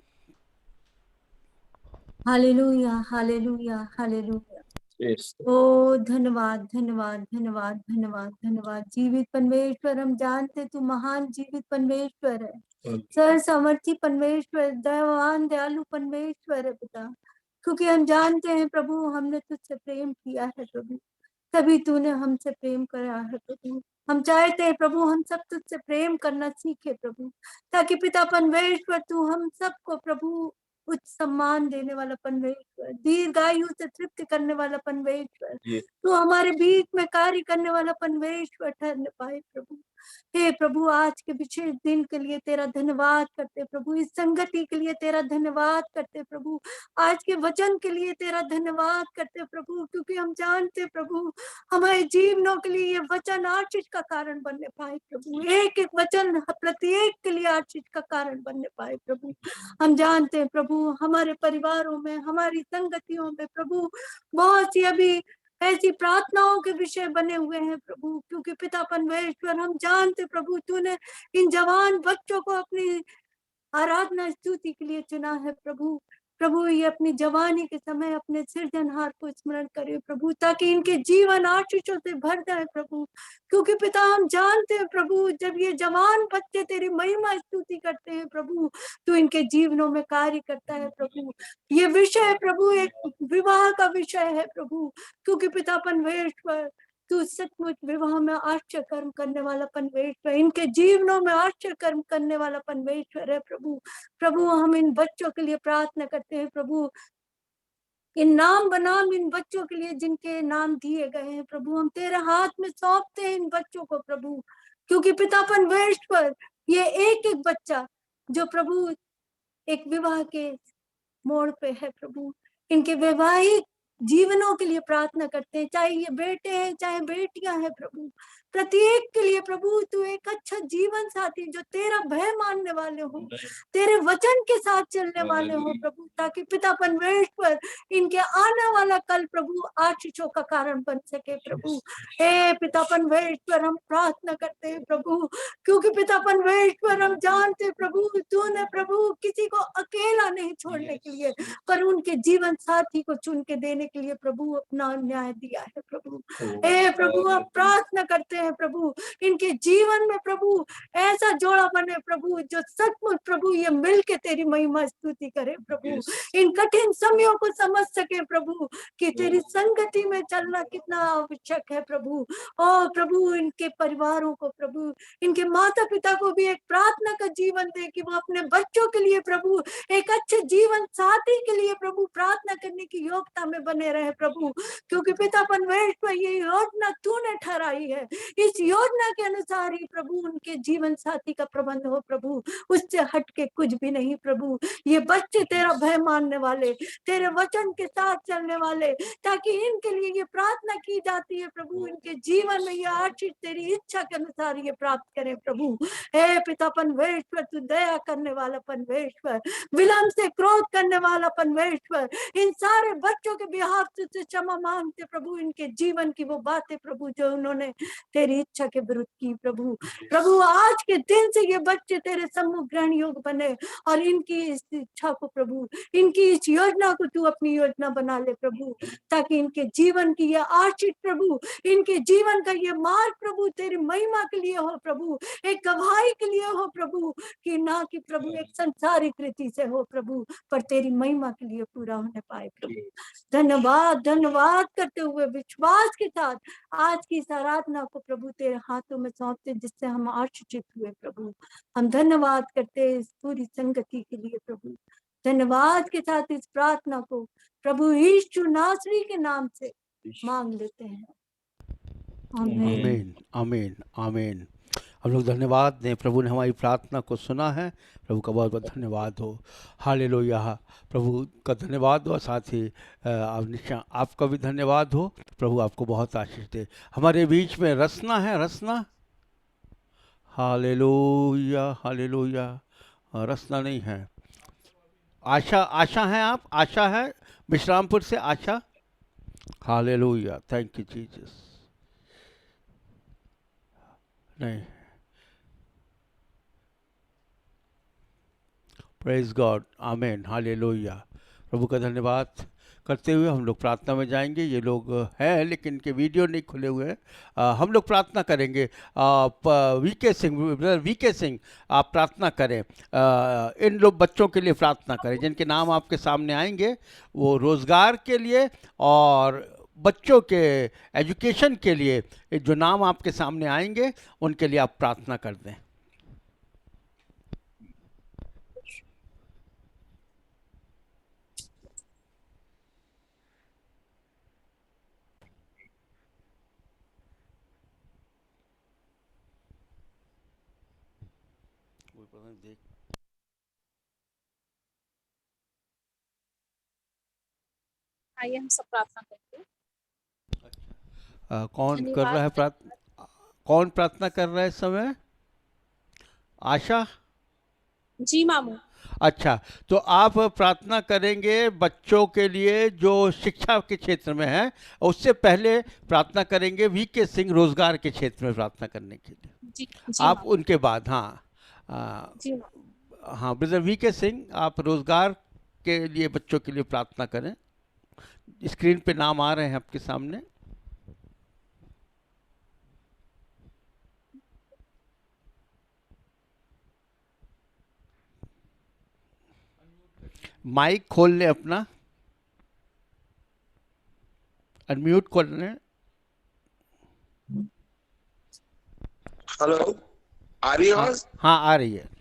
Hallelujah, hallelujah, hallelujah. Yes. ओ धन्यवाद, धन्यवाद, धन्यवाद, धन्यवाद, धन्यवाद। जीवित परमेश्वर, हम जानते तू महान जीवित परमेश्वर है, सर्व सामर्थी परमेश्वर, दयावान दयालु परमेश्वर है पिता। क्योंकि हम जानते हैं प्रभु, हमने तुझसे प्रेम किया है प्रभु, तभी तूने हमसे प्रेम करा है प्रभु। हम चाहते हैं प्रभु, हम सब तुझसे प्रेम करना सीखे प्रभु, ताकि पिता परमेश्वर तू हम सबको प्रभु उच्च सम्मान देने वाला परमेश्वर, दीर्घायु से तृप्त करने वाला परमेश्वर, तू हमारे बीच में कार्य करने वाला परमेश्वर ठहरने पाए प्रभु। हे प्रभु, आज के विशेष दिन के लिए तेरा धन्यवाद करते प्रभु, इस संगति के लिए तेरा धन्यवाद करते प्रभु, आज के वचन के लिए तेरा धन्यवाद करते प्रभु, क्योंकि हम जानते प्रभु हमारे जीवनों के लिए ये वचन आशीष का कारण बनने पाए प्रभु, एक एक वचन प्रत्येक के लिए आशीष का कारण बनने पाए प्रभु। हम जानते हैं प्रभु, हमारे परिवारों में, हमारी संगतियों में प्रभु बहुत सी अभी ऐसी प्रार्थनाओं के विषय बने हुए हैं प्रभु, क्योंकि पिता परमेश्वर हम जानते प्रभु, तूने इन जवान बच्चों को अपनी आराधना स्तुति के लिए चुना है प्रभु। प्रभु ये अपनी जवानी के समय अपने सृजनहार को स्मरण करे प्रभु, ताकि इनके जीवन आशीषों से भर जाए प्रभु, क्योंकि पिता हम जानते हैं प्रभु, जब ये जवान बच्चे तेरी महिमा स्तुति करते हैं प्रभु, तो इनके जीवनों में कार्य करता है प्रभु। ये विषय प्रभु एक विवाह का विषय है प्रभु, क्योंकि पिता परमेश्वर तू सचमुच विवाह में आश्चर्य कर्म करने वाला परमेश्वर, इनके जीवनों में आश्चर्य कर्म करने वाला परमेश्वर है प्रभु। प्रभु हम इन बच्चों के लिए प्रार्थना करते हैं प्रभु, इन नाम बनाम इन बच्चों के लिए जिनके नाम दिए गए हैं प्रभु, हम तेरे हाथ में सौंपते हैं इन बच्चों को प्रभु, क्योंकि पिता परमेश्वर ये एक एक बच्चा जो प्रभु एक विवाह के मोड़ पे है प्रभु, इनके वैवाहिक जीवनों के लिए प्रार्थना करते हैं, चाहे ये बेटे हैं चाहे बेटियां हैं प्रभु, प्रत्येक के लिए प्रभु तू एक अच्छा जीवन साथी जो तेरा भय मानने वाले हो, तेरे वचन के साथ चलने वाले हो प्रभु, ताकि पिता परमेश्वर इनके आने वाला कल प्रभु आशीषों का कारण बन सके प्रभु। हे पिता परमेश्वर हम प्रार्थना करते हैं प्रभु, क्योंकि पिता परमेश्वर हम जानते हैं प्रभु, तूने प्रभु किसी को अकेला नहीं छोड़ने के लिए, पर उनके जीवन साथी को चुन के देने के लिए प्रभु अपना न्याय दिया है प्रभु। हे प्रभु हम प्रार्थना करते हैं प्रभु, इनके जीवन में प्रभु ऐसा जोड़ा बने प्रभु, जो सचमुच प्रभु ये मिल के तेरी महिमा स्तुति करे प्रभु, इन कठिन समयों को समझ सके प्रभु कि तेरी संगति में चलना कितना आवश्यक है प्रभु। ओ प्रभु इनके परिवारों को प्रभु, इनके माता पिता को भी एक प्रार्थना का जीवन दे कि वो अपने बच्चों के लिए प्रभु एक अच्छे जीवन साथी के लिए प्रभु प्रार्थना करने की योग्यता में बने रहे प्रभु, क्योंकि पिता परमेश्वर ये योजना तूने ठहराई है, इस योजना के अनुसार ही प्रभु उनके जीवन साथी का प्रबंध हो प्रभु, उससे हट के कुछ भी नहीं प्रभु। ये बच्चे तेरा भय मानने वाले, तेरे वचन के साथ चलने वाले, ताकि इनके लिए ये प्रार्थना की जाती है प्रभु, इनके जीवन में ये आशीष तेरी इच्छा के अनुसार ये प्राप्त करें प्रभु। हे पिता परमेश्वर तू दया करने वाला परमेश्वर, विलंब से क्रोध करने वाला परमेश्वर, इन सारे बच्चों के बिहाफ से क्षमा मांगते प्रभु, इनके जीवन की वो बातें प्रभु जो उन्होंने तेरी इच्छा के विरुद्ध की प्रभु। प्रभु आज के दिन से ये बच्चे तेरे सम्मुख ग्रहण योग्य बने, और इनकी इस इच्छा को प्रभु, इनकी इस योजना को तू अपनी योजना बना ले प्रभु, ताकि इनके जीवन की ये आशीष प्रभु, इनके जीवन का ये मार्ग प्रभु तेरी महिमा के लिए हो प्रभु, एक गवाही के लिए हो प्रभु, कि ना कि प्रभु एक संसारिक रीति से हो प्रभु, पर तेरी महिमा के लिए पूरा होने पाए प्रभु। धन्यवाद धन्यवाद करते हुए विश्वास के साथ आज की इस आराधना को प्रभु तेरे हाथों में सौंपते, जिससे हम आशीषित हुए प्रभु। हम धन्यवाद करते हैं इस पूरी संगति के लिए प्रभु। धन्यवाद के साथ इस प्रार्थना को प्रभु यीशु नासरी के नाम से मांग लेते हैं। आमीन आमीन आमीन। हम लोग धन्यवाद दें, प्रभु ने हमारी प्रार्थना को सुना है। प्रभु का बहुत बहुत धन्यवाद हो। हालेलुया। प्रभु का धन्यवाद हो, साथ ही आपका भी धन्यवाद हो। प्रभु आपको बहुत आशीष दे। हमारे बीच में रसना है, रसना। Hallelujah hallelujah. रसना नहीं है। आशा, आशा है आप? आशा है विश्रामपुर से, आशा। Hallelujah, thank you Jesus. नहीं, प्रेज गॉड, आमेन, हालेलुया। प्रभु का धन्यवाद करते हुए हम लोग प्रार्थना में जाएंगे। ये लोग हैं लेकिन इनके वीडियो नहीं खुले हुए हैं। हम लोग प्रार्थना करेंगे। VK Singh, brother VK Singh, आप प्रार्थना करें। इन लोग बच्चों के लिए प्रार्थना करें जिनके नाम आपके सामने आएंगे, वो रोज़गार के लिए और बच्चों के एजुकेशन के लिए जो नाम आपके सामने आएंगे उनके लिए आप प्रार्थना कर दें। आइए हम सब प्रार्थना करते हैं। कौन कर रहा है प्रार्थना? कौन प्रार्थना कर रहा है इस समय? आशा जी मामू। अच्छा, तो आप प्रार्थना करेंगे बच्चों के लिए जो शिक्षा के क्षेत्र में है। उससे पहले प्रार्थना करेंगे वीके सिंह रोजगार के क्षेत्र में प्रार्थना करने के लिए। जी आप उनके बाद, हाँ ब्रदर वीके सिंह, आप रोजगार के लिए बच्चों के लिए प्रार्थना करें। स्क्रीन पे नाम आ रहे हैं आपके सामने। माइक खोल लें अपना, अनम्यूट खोल लें। हेलो, आ रही है आवाज? हाँ आ रही है।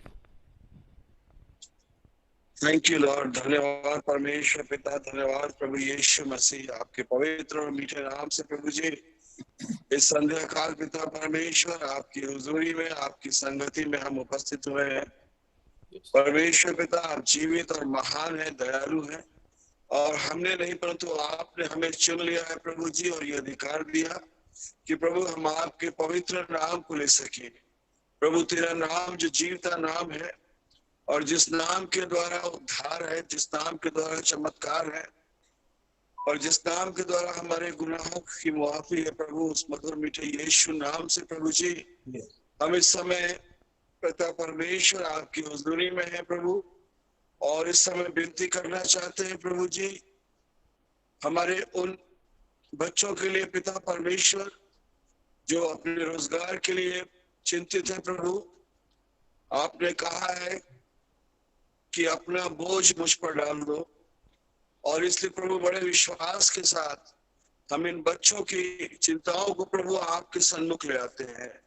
थैंक यू लॉर्ड, धन्यवाद परमेश्वर पिता, धन्यवाद प्रभु यीशु मसीह, आपके पवित्र और मीठे नाम से प्रभु जी इस संध्या काल पिता परमेश्वर आपकी हुजूरी में, आपकी संगति में हम उपस्थित हुए हैं। परमेश्वर पिता, आप जीवित और महान है, दयालु है, और हमने नहीं परंतु आपने हमें चुन लिया है प्रभु जी, और ये अधिकार दिया कि प्रभु हम आपके पवित्र नाम को ले सके। प्रभु तेरा नाम जो जीवता नाम है, और जिस नाम के द्वारा उद्धार है, जिस नाम के द्वारा चमत्कार है, और जिस नाम के द्वारा हमारे गुनाहों की मुआफी है प्रभु, उस मधुर मीठे यीशु नाम से प्रभु जी हम इस समय पिता परमेश्वर आपकी हुजूरी में है प्रभु, और इस समय विनती करना चाहते हैं प्रभु जी हमारे उन बच्चों के लिए पिता परमेश्वर जो अपने रोजगार के लिए चिंतित है प्रभु। आपने कहा है कि अपना बोझ मुझ पर डाल दो, और इसलिए प्रभु बड़े विश्वास के साथ हम इन बच्चों की चिंताओं को प्रभु आपके सन्मुख ले आते हैं।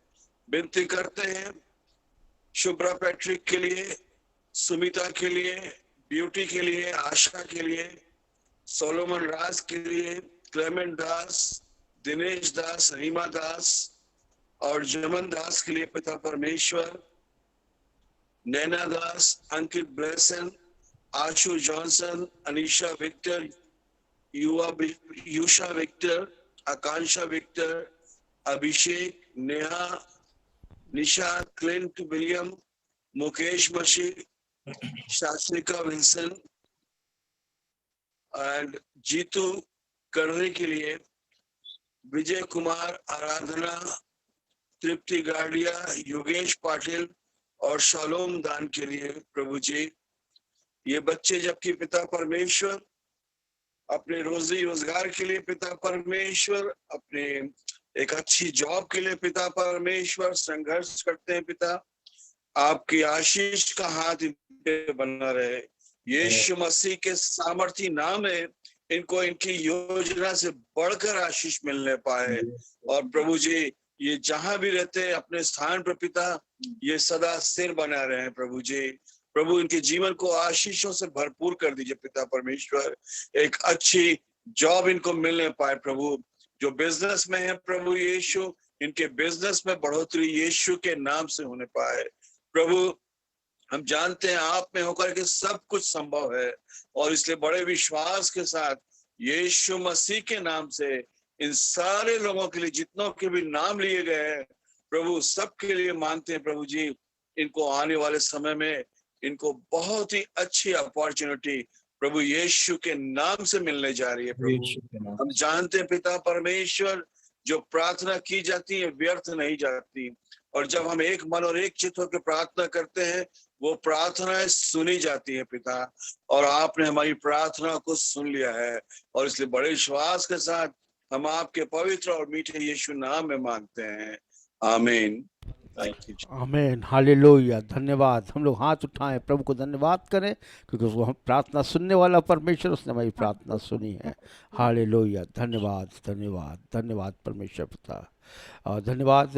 विनती करते हैं शुभ्रा पैट्रिक के लिए, सुमिता के लिए, ब्यूटी के लिए, आशा के लिए, सोलोमन राज के लिए, क्लेमेंट दास, दिनेश दास, रीमा दास और जमन दास के लिए पिता परमेश्वर, Naina Das, Ankit Blesson, Ashu Johnson, Anisha Victor, Yusha Victor, Akanksha Victor, Abhishek, Neha, Nisha, Clint William, Mukesh Masih, Shastrika Wilson and Jitu करने के लिए, विजय कुमार, आराधना, तृप्ति गाड़िया, योगेश पाटिल और शालोम दान के लिए प्रभु जी। ये बच्चे जबकि पिता परमेश्वर अपने रोजी रोजगार के लिए पिता परमेश्वर अपने एक अच्छी जॉब के लिए पिता परमेश्वर संघर्ष करते हैं पिता। आपकी आशीष का हाथ इन पे बना रहे। यीशु मसीह के सामर्थी नाम है, इनको इनकी योजना से बढ़कर आशीष मिलने पाए। और प्रभु जी, ये जहां भी रहते हैं अपने स्थान पर पिता, ये सदा स्थिर बना रहे हैं प्रभु जी। प्रभु इनके जीवन को आशीषों से भरपूर कर दीजिए पिता परमेश्वर। एक अच्छी जॉब इनको मिलने पाए प्रभु। जो बिजनेस में है प्रभु यीशु, इनके बिजनेस में बढ़ोतरी यीशु के नाम से होने पाए प्रभु। हम जानते हैं आप में होकर के सब कुछ संभव है, और इसलिए बड़े विश्वास के साथ यीशु मसीह के नाम से इन सारे लोगों के लिए, जितनों के भी नाम लिए गए हैं प्रभु, सबके लिए मानते हैं प्रभु जी। इनको आने वाले समय में इनको बहुत ही अच्छी अपॉर्चुनिटी प्रभु यीशु के नाम से मिलने जा रही है प्रभु। हम जानते हैं पिता परमेश्वर, जो प्रार्थना की जाती है व्यर्थ नहीं जाती, और जब हम एक मन और एक चित्त होकर प्रार्थना करते हैं, वो प्रार्थनाएं सुनी जाती है पिता। और आपने हमारी प्रार्थना को सुन लिया है, और इसलिए बड़े विश्वास के साथ हम आपके पवित्र और मीठे यीशु नाम में मांगते हैं, आमीन। आमीन, हालेलुया। धन्यवाद। हम लोग हाथ उठाएं, प्रभु को धन्यवाद करें, क्योंकि उसको हम प्रार्थना सुनने वाला परमेश्वर, उसने हमारी प्रार्थना सुनी है। हालेलुया। धन्यवाद, धन्यवाद, धन्यवाद परमेश्वर पिता। और धन्यवाद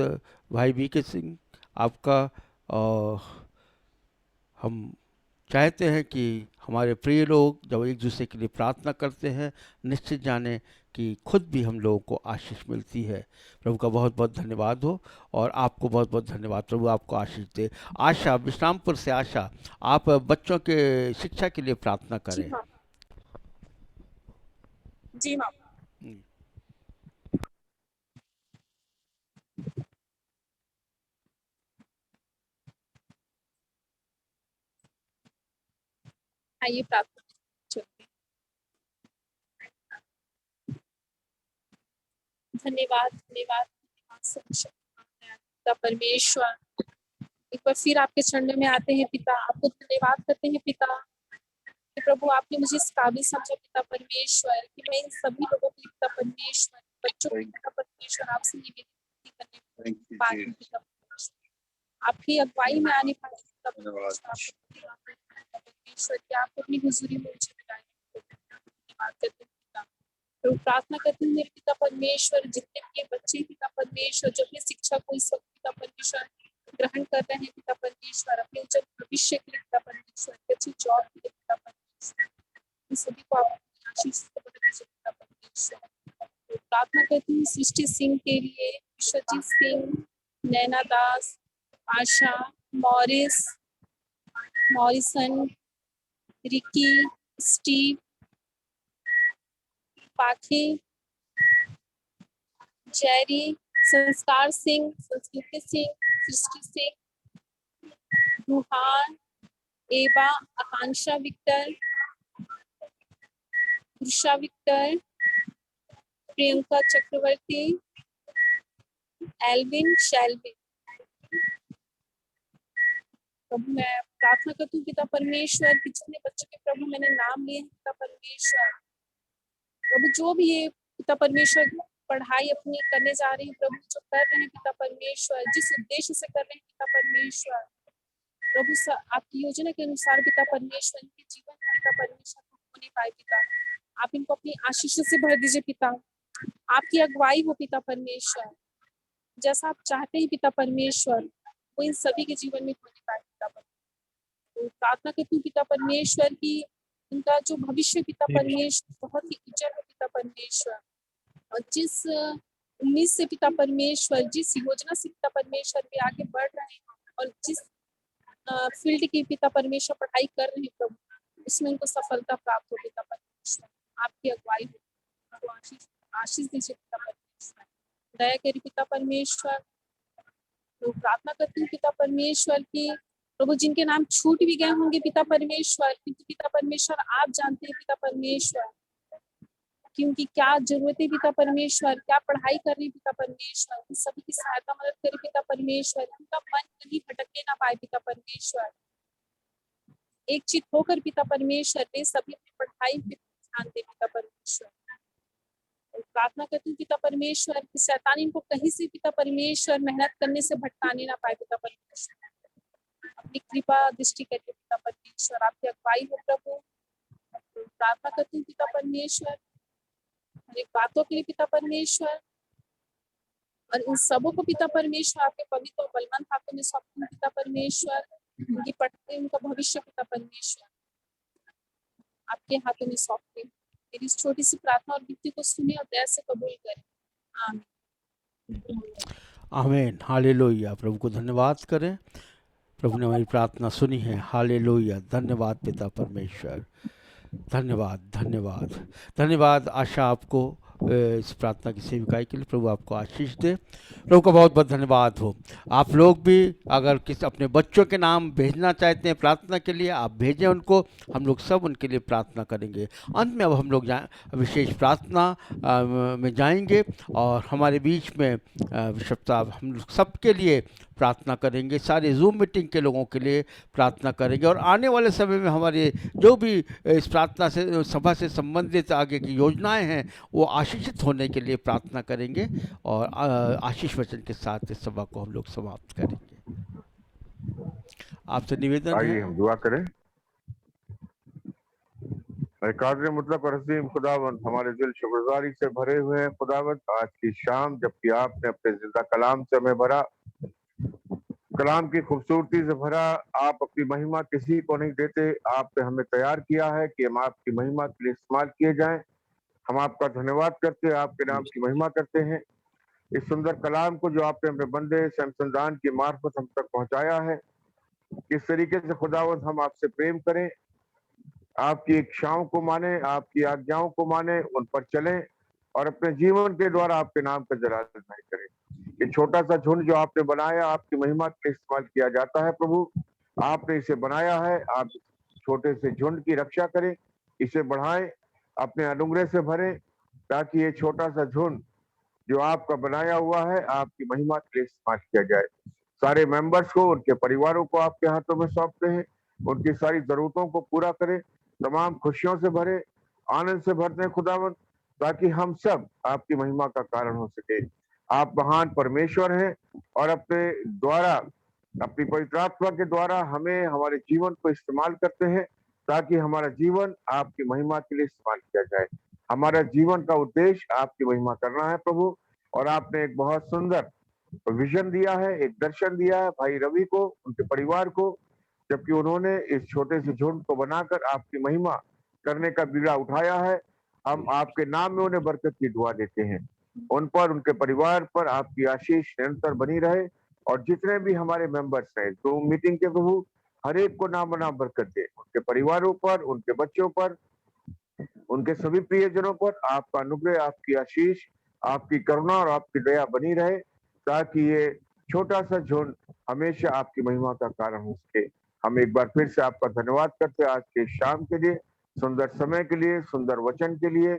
भाई वीके सिंह आपका। हम चाहते हैं कि हमारे प्रिय लोग जब एक दूसरे के लिए प्रार्थना करते हैं, निश्चित जाने कि खुद भी हम लोगों को आशीष मिलती है। प्रभु का बहुत बहुत धन्यवाद हो, और आपको बहुत बहुत धन्यवाद। प्रभु आपको आशीष दे। आशा, विश्रामपुर से आशा, आप बच्चों के शिक्षा के लिए प्रार्थना करें। जी माँ। आइए प्रार्थना चलते। धन्यवाद, धन्यवाद, धन्यवाद परमेश्वर। एक बार फिर आपके चरणों में आते हैं पिता, आपको धन्यवाद करते हैं पिता कि प्रभु आपने मुझे इस काबिल समझा पिता परमेश्वर, कि मैं इन सभी लोगों के पिता परमेश्वर, बच्चों के पिता परमेश्वर, आपसे निवेदन करने पाए पिता परमेश्वर। आपकी अगुवाई में आने पाए पिता परमेश्वर, कि आप अपनी हुजूरी में मुझे मिलाएं। धन्यवाद करते हैं पिता। तो प्रार्थना करते हैं पिता परमेश्वर, जितने भी बच्चे पिता परमेश्वर जो अपनी शिक्षा को इस वक्त पिता परमेश्वर ग्रहण कर रहे हैं पिता परमेश्वर, अपने उज्जवल भविष्य के लिए पिता परमेश्वर, अच्छी जॉब के लिए पिता परमेश्वर, इन सभी को आप आशीष से बदल दीजिए पिता परमेश्वर। तो प्रार्थना करती हूँ सृष्टि सिंह के लिए, विश्वजीत सिंह, नैना दास, आशा, मॉरिसन, रिकी, स्टीव, पाखे, जेरी, संस्कार सिंह, संस्कृति सिंह, सृष्टि सिंह, रुहान, एवा, आकांक्षा विक्टर, उषा विक्टर, प्रियंका चक्रवर्ती, एल्विन, शैलविन। प्रभु मैं प्रार्थना करती हूँ पिता परमेश्वर, कि जितने बच्चों के प्रभु मैंने नाम लिए पिता परमेश्वर, प्रभु जो भी ये पिता परमेश्वर पढ़ाई अपनी करने जा रहे हैं प्रभु, जो कर रहे हैं पिता परमेश्वर, जिस उद्देश्य से कर रहे हैं पिता परमेश्वर, प्रभु आपकी योजना के अनुसार पिता परमेश्वर इनके जीवन में पिता परमेश्वर होने पाए पिता। आप इनको अपनी आशीष से भर दीजिए पिता। आपकी अगुवाई हो पिता परमेश्वर, जैसा आप चाहते हैं पिता परमेश्वर, वो इन सभी के जीवन में होने पाए पिता परमेश्वर। तो प्रार्थना करती हूँ पिता परमेश्वर की इनका जो भविष्य पिता परमेश्वर बहुत ही उज्जवल है पिता परमेश्वर, और जिस उम्मीद से पिता परमेश्वर, जिस योजना से पिता परमेश्वर भी आगे बढ़ रहे हैं, और जिस फील्ड की पिता परमेश्वर पढ़ाई कर रहे हैं प्रभु, उसमें उनको सफलता प्राप्त हो पिता परमेश्वर। आपकी अगुवाई हो, आशीष दीजिए पिता परमेश्वर, दया करिए पिता परमेश्वर। तो प्रार्थना करती हूँ पिता परमेश्वर की प्रभु जिनके नाम छूट भी गए होंगे पिता परमेश्वर, क्योंकि पिता परमेश्वर आप जानते हैं पिता परमेश्वर क्योंकि क्या जरूरत है पिता परमेश्वर, क्या पढ़ाई कर रही पिता परमेश्वर, उन सभी की सहायता मदद करे पिता परमेश्वर, उनका मन कहीं भटकने ना पाए पिता परमेश्वर, एक चित होकर पिता परमेश्वर वे सभी अपनी पढ़ाई पे ध्यान दे पिता परमेश्वर। प्रार्थना करती हूँ पिता परमेश्वर कि शैतान इनको कहीं से पिता परमेश्वर मेहनत करने से भटकाने ना पाए पिता परमेश्वर। अपनी कृपा दृष्टि करके पिता परमेश्वर आपकी अगुवाई हो प्रभु। प्रार्थना करती हूँ पिता परमेश्वर हर एक बातों के लिए पिता परमेश्वर, और इन सबों को पिता परमेश्वर आपके पवित्र और बलवंत हाथों में सौंपती हूँ पिता परमेश्वर। उनकी पढ़ते उनका भविष्य पिता परमेश्वर आपके हाथों में सौंपते। मेरी इस छोटी सी प्रार्थना और विनती को सुने और दया से कबूल करें। आमीन। आमीन। हालेलुया। प्रभु को धन्यवाद करें। प्रभु ने हमारी प्रार्थना सुनी है। हालेलुया। धन्यवाद पिता परमेश्वर। धन्यवाद धन्यवाद धन्यवाद। आशा आपको इस प्रार्थना की सेविकाई के लिए प्रभु आपको आशीष दे। प्रभु का बहुत बहुत धन्यवाद हो। आप लोग भी अगर किसी अपने बच्चों के नाम भेजना चाहते हैं प्रार्थना के लिए, आप भेजें उनको, हम लोग सब उनके लिए प्रार्थना करेंगे। अंत में अब हम लोग विशेष प्रार्थना में जाएंगे और हमारे बीच में बिशप साहब हम लोग सबके लिए प्रार्थना करेंगे, सारे जूम मीटिंग के लोगों के लिए प्रार्थना करेंगे और आने वाले समय में हमारे जो भी इस प्रार्थना से सभा से संबंधित आगे की योजनाएं हैं वो आशीषित होने के लिए प्रार्थना करेंगे और आशीष वचन के साथ इस सभा को हम लोग समाप्त करेंगे। आपसे निवेदन है। आइए हम दुआ करें। कादिर मुतलक और हसीम खुदावंद, हमारे दिल शुक्रगुजारी से भरे हुए हैं खुदावंद। आज की शाम जबकि आपने अपने जिंदा कलाम से हमें भरा, कलाम की खूबसूरती से भरा, आप अपनी महिमा किसी को नहीं देते, आपने हमें तैयार किया है कि हम आपकी महिमा के लिए इस्तेमाल किए जाएं। हम आपका धन्यवाद करते हैं, आपके नाम की महिमा करते हैं। इस सुंदर कलाम को जो आपने अपने बंदे सैमसन दान की मार्फत हम तक पहुंचाया है, किस तरीके से खुदावंद हम आपसे प्रेम करें, आपकी इच्छाओं को माने, आपकी आज्ञाओं को माने, उन पर चलें और अपने जीवन के द्वारा आपके नाम का जलाल जाहिर करें। ये छोटा सा झुंड जो आपने बनाया आपकी महिमा के लिए इस्तेमाल किया जाता है प्रभु, आपने इसे बनाया है, आप छोटे से झुंड की रक्षा करें, इसे बढ़ाएं, अपने अनुग्रह से भरें, ताकि ये छोटा सा झुंड जो आपका बनाया हुआ है आपकी महिमा के लिए इस्तेमाल किया जाए। सारे मेंबर्स को, उनके परिवारों को आपके हाथों में सौंपते हैं, उनकी सारी जरूरतों को पूरा करें, तमाम खुशियों से भरे, आनंद से भरते हैं खुदावंद, ताकि हम सब आपकी महिमा का कारण हो सके। आप महान परमेश्वर हैं और अपने द्वारा, अपनी पवित्र आत्मा के द्वारा हमें हमारे जीवन को इस्तेमाल करते हैं, ताकि हमारा जीवन आपकी महिमा के लिए इस्तेमाल किया जाए। हमारा जीवन का उद्देश्य आपकी महिमा करना है प्रभु, और आपने एक बहुत सुंदर विजन दिया है, एक दर्शन दिया है भाई रवि को, उनके परिवार को, जबकि उन्होंने इस छोटे से झुंड को बनाकर आपकी महिमा करने का बीड़ा उठाया है। हम आपके नाम में उन्हें बरकत की दुआ देते हैं, उन पर, उनके परिवार पर आपकी आशीष निरंतर बनी रहे, और जितने भी हमारे मेंबर्स हैं जूम मीटिंग के प्रभु, हर एक को नाम बना बरकत दे, उनके परिवारों पर, उनके बच्चों पर, उनके सभी प्रियजनों पर आपका अनुग्रह, आपकी आशीष, आपकी करुणा और आपकी दया बनी रहे, ताकि ये छोटा सा झुंड हमेशा आपकी महिमा का कारण हो सके। हम एक बार फिर से आपका धन्यवाद करते हैं आज के शाम के लिए, सुंदर समय के लिए, सुंदर वचन के लिए,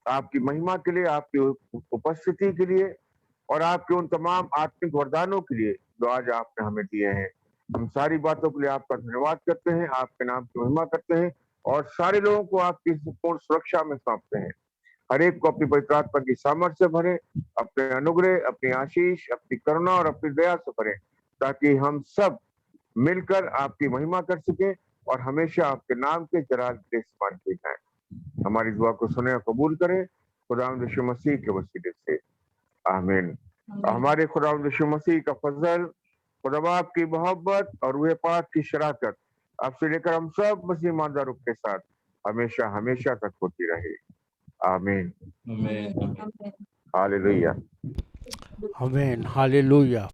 आपकी महिमा के लिए, आपकी उपस्थिति के लिए, और आपके उन तमाम आत्मिक वरदानों के लिए जो आज आपने हमें दिए हैं। हम सारी बातों के लिए आपका धन्यवाद करते हैं, आपके नाम की महिमा करते हैं, और सारे लोगों को आपकी पूर्ण सुरक्षा में सौंपते हैं। हर एक को अपनी पवित्र आत्मा की सामर्थ्य से भरे, अपने अनुग्रह, अपनी आशीष, अपनी करुणा और अपनी दया से भरे, ताकि हम सब मिलकर आपकी महिमा कर सके और हमेशा आपके नाम के जलाल के इस्तेमाल किए जाए। हमारी दुआ को सुने और कबूल करें खुदावंद यीशु मसीह के वसीले से, आमीन। हमारे खुदावंद यीशु मसीह का फजल, खुदा बाप की मोहब्बत और रूह पाक की शराकत आपसे लेकर हम सब मसीह ईमानदारों के साथ हमेशा हमेशा तक होती रहे, आमीन। हालेलुया। आमीन। हालेलुया।